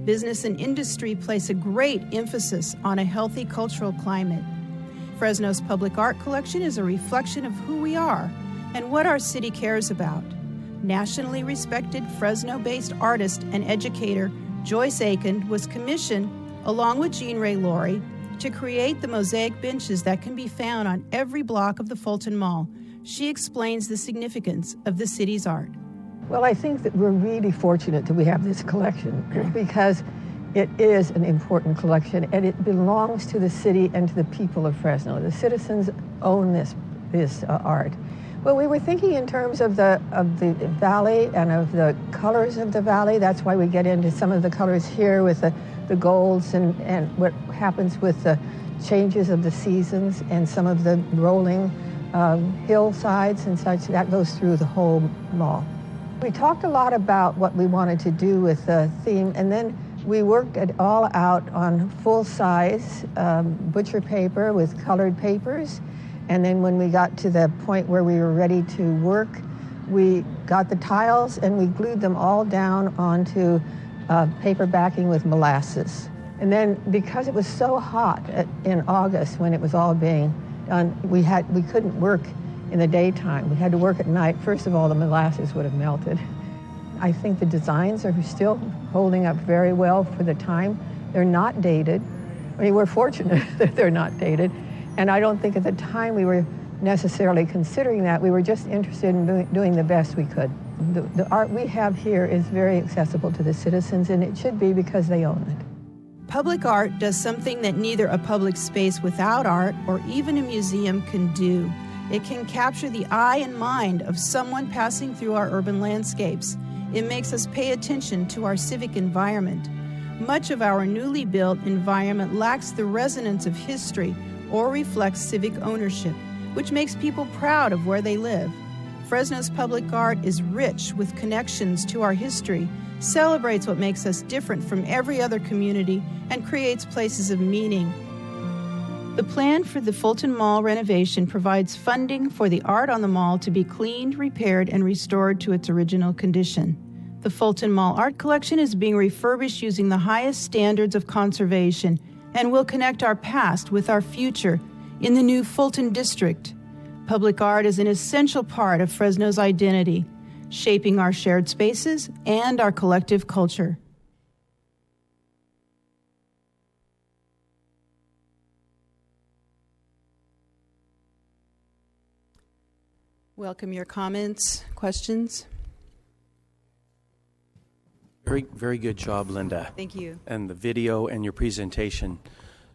Business and industry place a great emphasis on a healthy cultural climate. Fresno's public art collection is a reflection of who we are and what our city cares about. Nationally respected Fresno-based artist and educator Joyce Aiken was commissioned, along with Jean Ray Laurie, to create the mosaic benches that can be found on every block of the Fulton Mall. She explains the significance of the city's art. Well, I think that we're really fortunate that we have this collection because it is an important collection and it belongs to the city and to the people of Fresno. The citizens own this art. Well, we were thinking in terms of the valley and of the colors of the valley. That's why we get into some of the colors here with the golds and what happens with the changes of the seasons and some of the rolling hillsides and such. That goes through the whole mall. We talked a lot about what we wanted to do with the theme, and then we worked it all out on full-size butcher paper with colored papers. And then when we got to the point where we were ready to work, we got the tiles and we glued them all down onto paper backing with molasses. And then because it was so hot in August when it was all being done, we couldn't work in the daytime. We had to work at night. First of all, the molasses would have melted. I think the designs are still holding up very well for the time. They're not dated. I mean, we're fortunate that they're not dated. And I don't think at the time we were necessarily considering that. We were just interested in doing the best we could. The art we have here is very accessible to the citizens, and it should be because they own it. Public art does something that neither a public space without art or even a museum can do. It can capture the eye and mind of someone passing through our urban landscapes. It makes us pay attention to our civic environment. Much of our newly built environment lacks the resonance of history or reflects civic ownership, which makes people proud of where they live. Fresno's public art is rich with connections to our history, celebrates what makes us different from every other community, and creates places of meaning. The plan for the Fulton Mall renovation provides funding for the art on the mall to be cleaned, repaired, and restored to its original condition. The Fulton Mall Art Collection is being refurbished using the highest standards of conservation and will connect our past with our future in the new Fulton District. Public art is an essential part of Fresno's identity, shaping our shared spaces and our collective culture. Welcome your comments, questions. Very good job, Linda. Thank you. And the video and your presentation.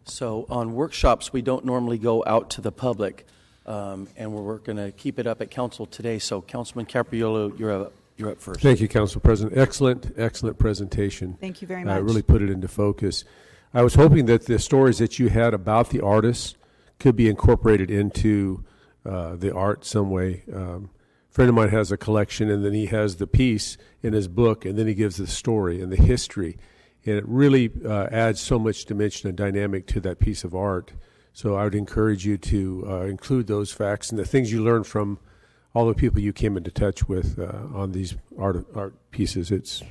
So on workshops, we don't normally go out to the public, and we're going to keep it up at council today. So Councilman Capriolo, you're up first. Thank you, Council President. Excellent presentation. Thank you very much. Really put it into focus. I was hoping that the stories that you had about the artists could be incorporated into the art some way. A friend of mine has a collection, and then he has the piece in his book, and then he gives the story and the history. And it really adds so much dimension and dynamic to that piece of art. So I would encourage you to include those facts and the things you learned from all the people you came into touch with on these art pieces.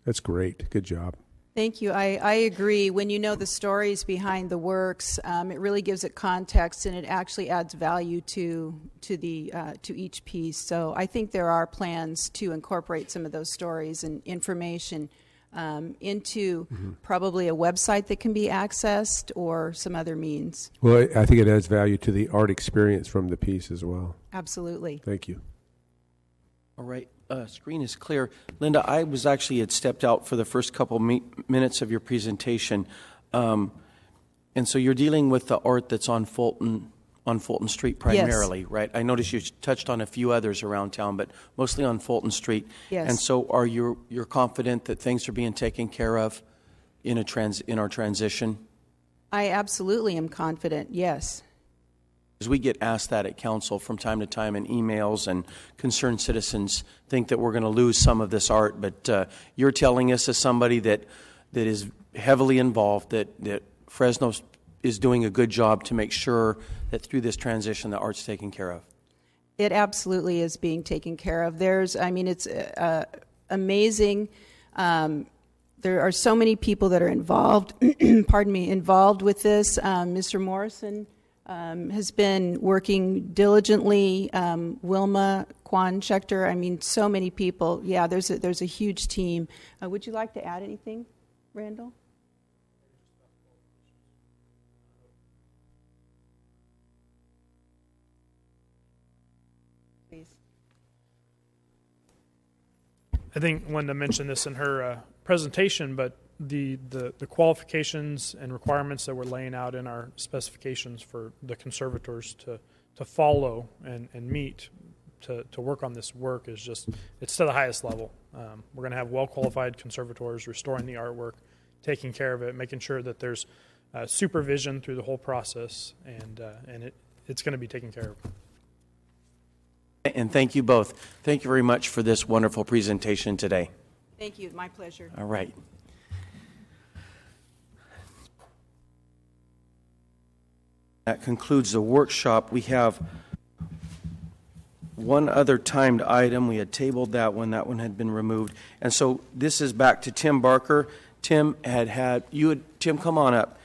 That's great. Good job. Thank you. I agree. When you know the stories behind the works, it really gives it context, and it actually adds value to each piece. So I think there are plans to incorporate some of those stories and information into probably a website that can be accessed or some other means. Well, I think it adds value to the art experience from the piece as well. Absolutely. Thank you. All right. Screen is clear. Linda, I was actually had stepped out for the first couple minutes of your presentation. And so you're dealing with the art that's on Fulton Street primarily, yes. Right? I noticed you touched on a few others around town, but mostly on Fulton Street. Yes. And so you're confident that things are being taken care of in our transition? I absolutely am confident, yes. Because we get asked that at council from time to time in emails, and concerned citizens think that we're going to lose some of this art. But you're telling us as somebody that is heavily involved that Fresno is doing a good job to make sure that through this transition the art's taken care of. It absolutely is being taken care of. It's amazing. There are so many people that are involved, involved with this. Mr. Morrison has been working diligently. Wilma Kwan Schechter, I mean, so many people. Yeah, there's a huge team. Would you like to add anything, Randall? Please. I think Linda mentioned this in her presentation, but the qualifications and requirements that we're laying out in our specifications for the conservators to follow and meet to work on this work is just, it's to the highest level. We're going to have well-qualified conservators restoring the artwork, taking care of it, making sure that there's supervision through the whole process, and it's going to be taken care of. And thank you both. Thank you very much for this wonderful presentation today. Thank you. My pleasure. All right. That concludes the workshop. We have one other timed item. We had tabled that one. That one had been removed. And so this is back to Tim Barker. Tim, Tim, come on up.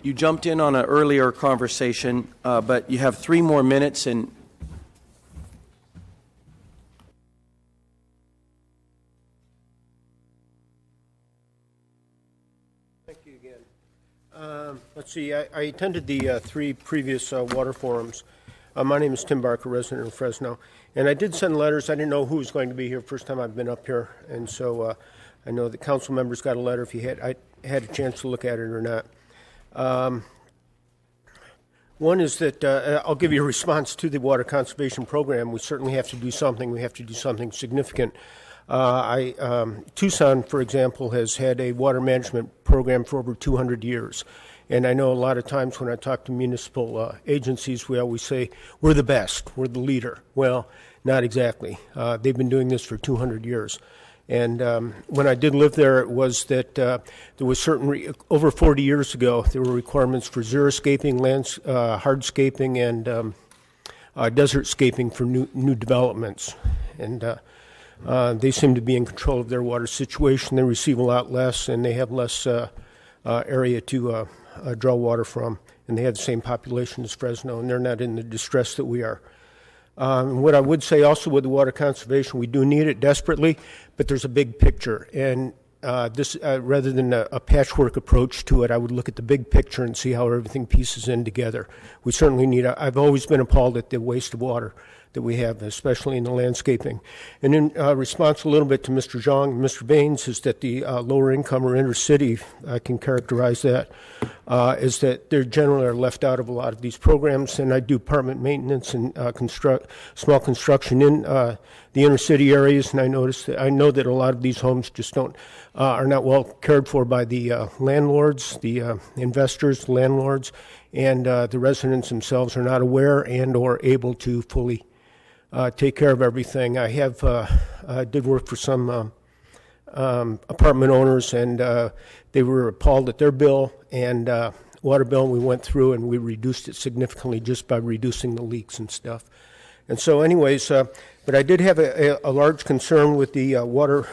You jumped in on an earlier conversation, but you have 3 more minutes, and Let's see, I attended the 3 previous water forums. My name is Tim Barker, resident of Fresno. And I did send letters. I didn't know who was going to be here first time I've been up here. And so I know the council members got a letter if I had a chance to look at it or not. One is that I'll give you a response to the water conservation program. We certainly have to do something. We have to do something significant. Tucson, for example, has had a water management program for over 200 years. And I know a lot of times when I talk to municipal agencies, we always say, we're the best, we're the leader. Well, not exactly. They've been doing this for 200 years. And when I did live there, it was that there was over 40 years ago, there were requirements for xeriscaping, hardscaping, and desertscaping for new developments. And they seem to be in control of their water situation. They receive a lot less, and they have less area to draw water from. And they have the same population as Fresno, and they're not in the distress that we are. What I would say also with the water conservation, we do need it desperately, but there's a big picture. And this, rather than a patchwork approach to it, I would look at the big picture and see how everything pieces in together. We certainly need I've always been appalled at the waste of water that we have, especially in the landscaping. And in response a little bit to Mr. Zhang and Mr. Baines, is that the lower income or inner city, I can characterize that, is that they generally are left out of a lot of these programs. And I do apartment maintenance and small construction in the inner city areas, and I know that a lot of these homes just are not well cared for by the landlords, the investors, the landlords, and the residents themselves are not aware and or able to fully take care of everything. I did work for some apartment owners, and they were appalled at their bill and water bill. We went through and we reduced it significantly just by reducing the leaks and stuff. And so anyways, but I did have a large concern with the water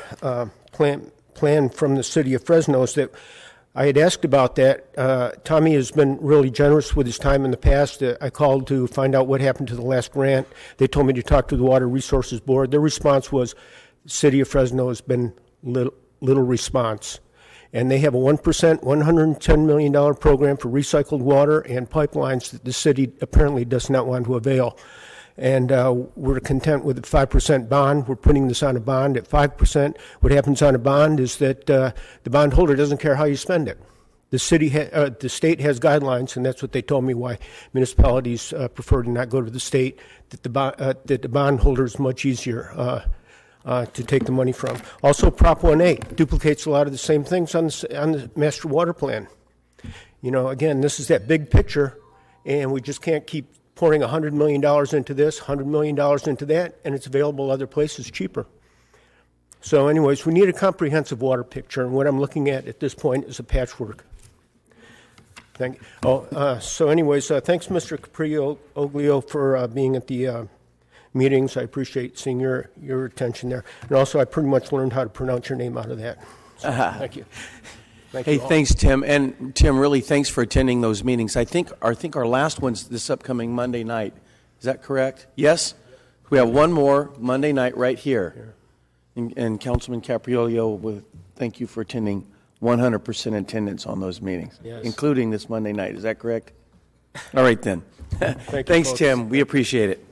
plan from the city of Fresno, is that I had asked about that. Tommy has been really generous with his time in the past. I called to find out what happened to the last grant. They told me to talk to the Water Resources Board. Their response was, the city of Fresno has been little response. And they have a 1%, $110 million program for recycled water and pipelines that the city apparently does not want to avail. And we're content with a 5% bond. We're putting this on a bond at 5%. What happens on a bond is that the bondholder doesn't care how you spend it. The state has guidelines, and that's what they told me why municipalities prefer to not go to the state, that the bondholder is much easier to take the money from. Also, Prop 1A duplicates a lot of the same things on the master water plan. You know, again, this is that big picture, and we just can't keep pouring $100 million into this, $100 million into that, and it's available other places cheaper. So anyways, we need a comprehensive water picture, and what I'm looking at this point is a patchwork. Thank you. So anyways, thanks, Mr. Caprio-Oglio, for being at the meetings. I appreciate seeing your attention there. And also, I pretty much learned how to pronounce your name out of that. So, thank you. Hey, thanks, Tim. And Tim, really, thanks for attending those meetings. I think our last one's this upcoming Monday night. Is that correct? Yes? We have one more Monday night right here. And Councilman Capriolio, thank you for attending 100% attendance on those meetings, including this Monday night. Is that correct? All right, then. Thanks, Tim. We appreciate it.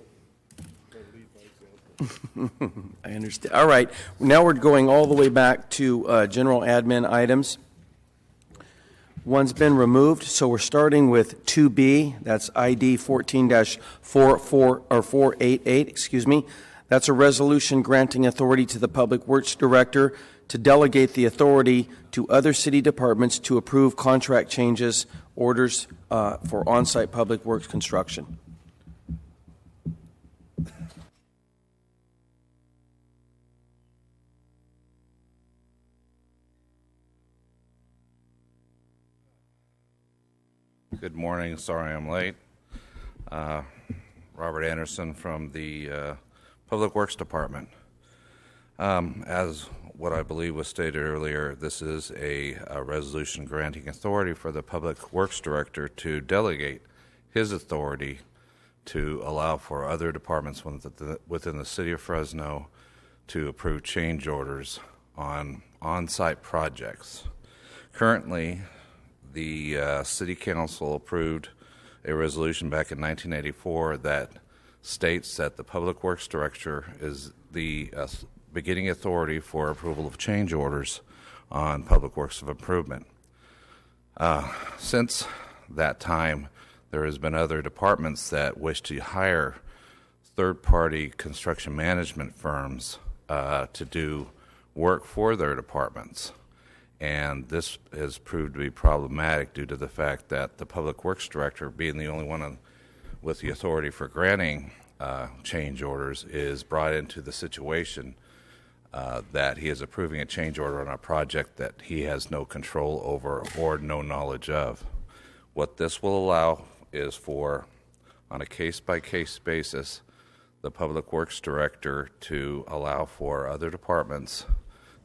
I understand. All right. Now we're going all the way back to general admin items. One's been removed, so we're starting with 2B. That's ID 14-488. Excuse me. That's a resolution granting authority to the Public Works Director to delegate the authority to other city departments to approve contract changes orders for on-site public works construction. Good morning. Sorry I'm late. Robert Anderson from the Public Works Department. As what I believe was stated earlier, this is a resolution granting authority for the Public Works Director to delegate his authority to allow for other departments within the City of Fresno to approve change orders on on-site projects. Currently, the City Council approved a resolution back in 1984 that states that the Public Works Director is the beginning authority for approval of change orders on public works of improvement. Since that time, there has been other departments that wish to hire third-party construction management firms to do work for their departments. And this has proved to be problematic due to the fact that the Public Works Director, being the only one with the authority for granting change orders, is brought into the situation that he is approving a change order on a project that he has no control over or no knowledge of. What this will allow is for, on a case-by-case basis, the Public Works Director to allow for other departments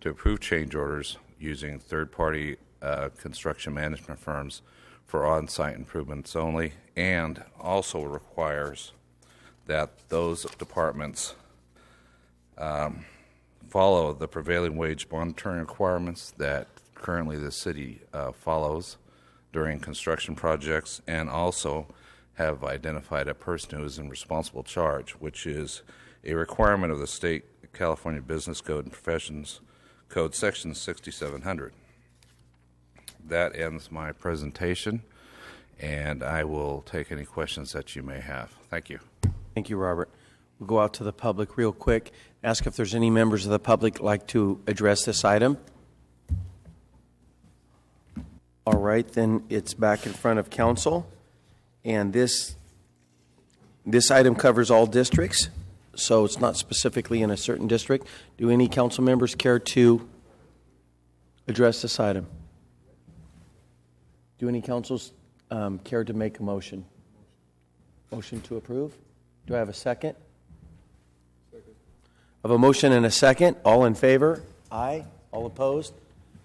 to approve change orders using third-party construction management firms for on-site improvements only, and also requires that those departments follow the prevailing wage monitoring requirements that currently the city follows during construction projects, and also have identified a person who is in responsible charge, which is a requirement of the State California Business Code and Professions Code Section 6700. That ends my presentation, and I will take any questions that you may have. Thank you. Thank you, Robert. We'll go out to the public real quick. Ask if there's any members of the public like to address this item. All right, then it's back in front of council. And this item covers all districts, so it's not specifically in a certain district. Do any council members care to address this item? Do any councils care to make a motion? Motion to approve? Do I have a second? Second. I have a motion and a second. All in favor? Aye. All opposed?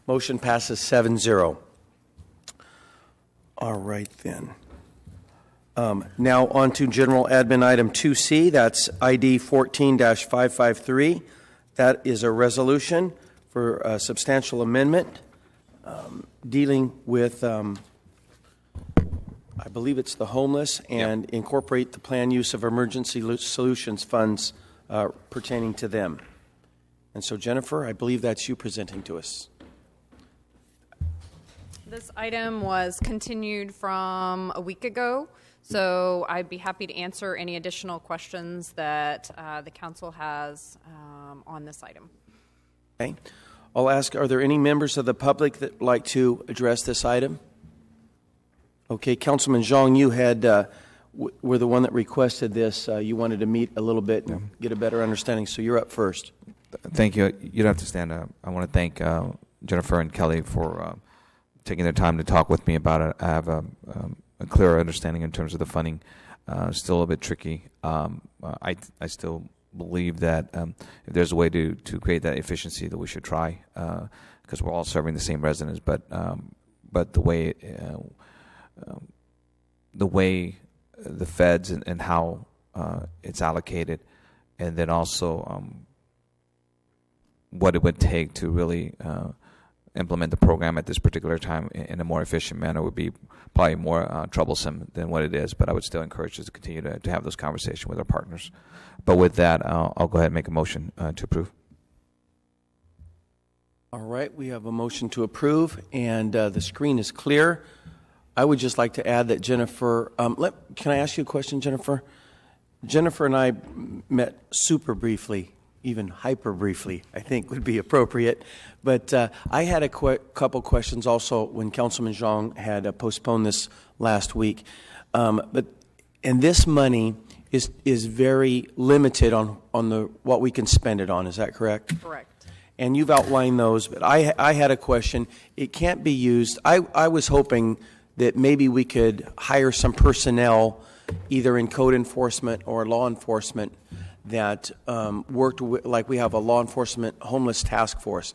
Motion passes 7-0. All right, then. Now on to General Admin Item 2C. That's ID 14-553. That is a resolution for a substantial amendment dealing with, I believe it's the homeless, and incorporate the planned use of emergency solutions funds pertaining to them. And so, Jennifer, I believe that's you presenting to us. This item was continued from a week ago, so I'd be happy to answer any additional questions that the council has on this item. Okay. I'll ask, are there any members of the public that would like to address this item? Okay, Councilman Zhang, you had were the one that requested this. You wanted to meet a little bit and get a better understanding, so you're up first. Thank you. You don't have to stand up. I want to thank Jennifer and Kelly for taking their time to talk with me about it. I have a clearer understanding in terms of the funding. Still a bit tricky. I still believe that if there's a way to create that efficiency, that we should try. because we're all serving the same residents. But the way the feds and how it's allocated, and then also what it would take to really implement the program at this particular time in a more efficient manner would be probably more troublesome than what it is. But I would still encourage us to continue to have those conversations with our partners. But with that, I'll go ahead and make a motion to approve. All right, we have a motion to approve, and the screen is clear. I would just like to add that Jennifer, can I ask you a question, Jennifer? Jennifer and I met super briefly, even hyper briefly, I think would be appropriate. But I had a couple questions also when Councilman Zhang had postponed this last week. And this money is very limited on what we can spend it on. Is that correct? Correct. And you've outlined those, but I had a question. It can't be used. I was hoping that maybe we could hire some personnel, either in code enforcement or law enforcement, that worked like we have a law enforcement homeless task force.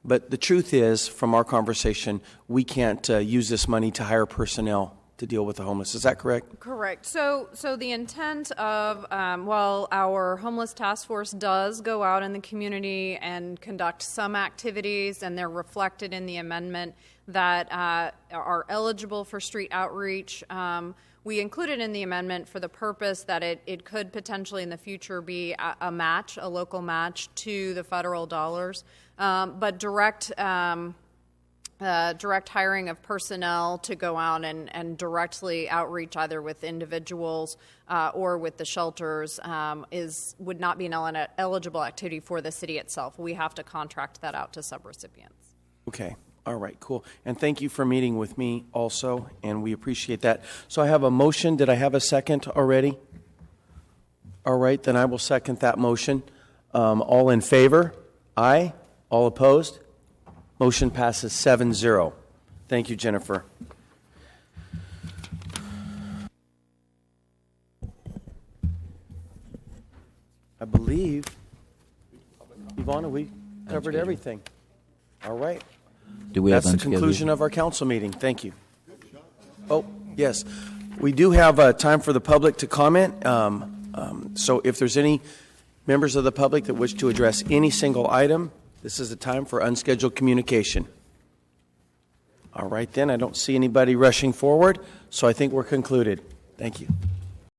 But the truth is, from our conversation, we can't use this money to hire personnel to deal with the homeless. Is that correct? Correct. So the intent of, well, our homeless task force does go out in the community and conduct some activities, and they're reflected in the amendment that are eligible for street outreach. We included in the amendment for the purpose that it could potentially in the future be a match, a local match to the federal dollars, but direct hiring of personnel to go out and directly outreach either with individuals or with the shelters would not be an eligible activity for the city itself. We have to contract that out to subrecipients. Okay. All right, cool. And thank you for meeting with me also, and we appreciate that. So I have a motion. Did I have a second already? All right, then I will second that motion. All in favor? Aye. All opposed? Motion passes 7-0. Thank you, Jennifer. I believe, Ivana, we covered everything. All right. Do we have That's the conclusion of our council meeting. Thank you. Oh, yes. We do have time for the public to comment. So if there's any members of the public that wish to address any single item, this is the time for unscheduled communication. All right, then. I don't see anybody rushing forward, so I think we're concluded. Thank you.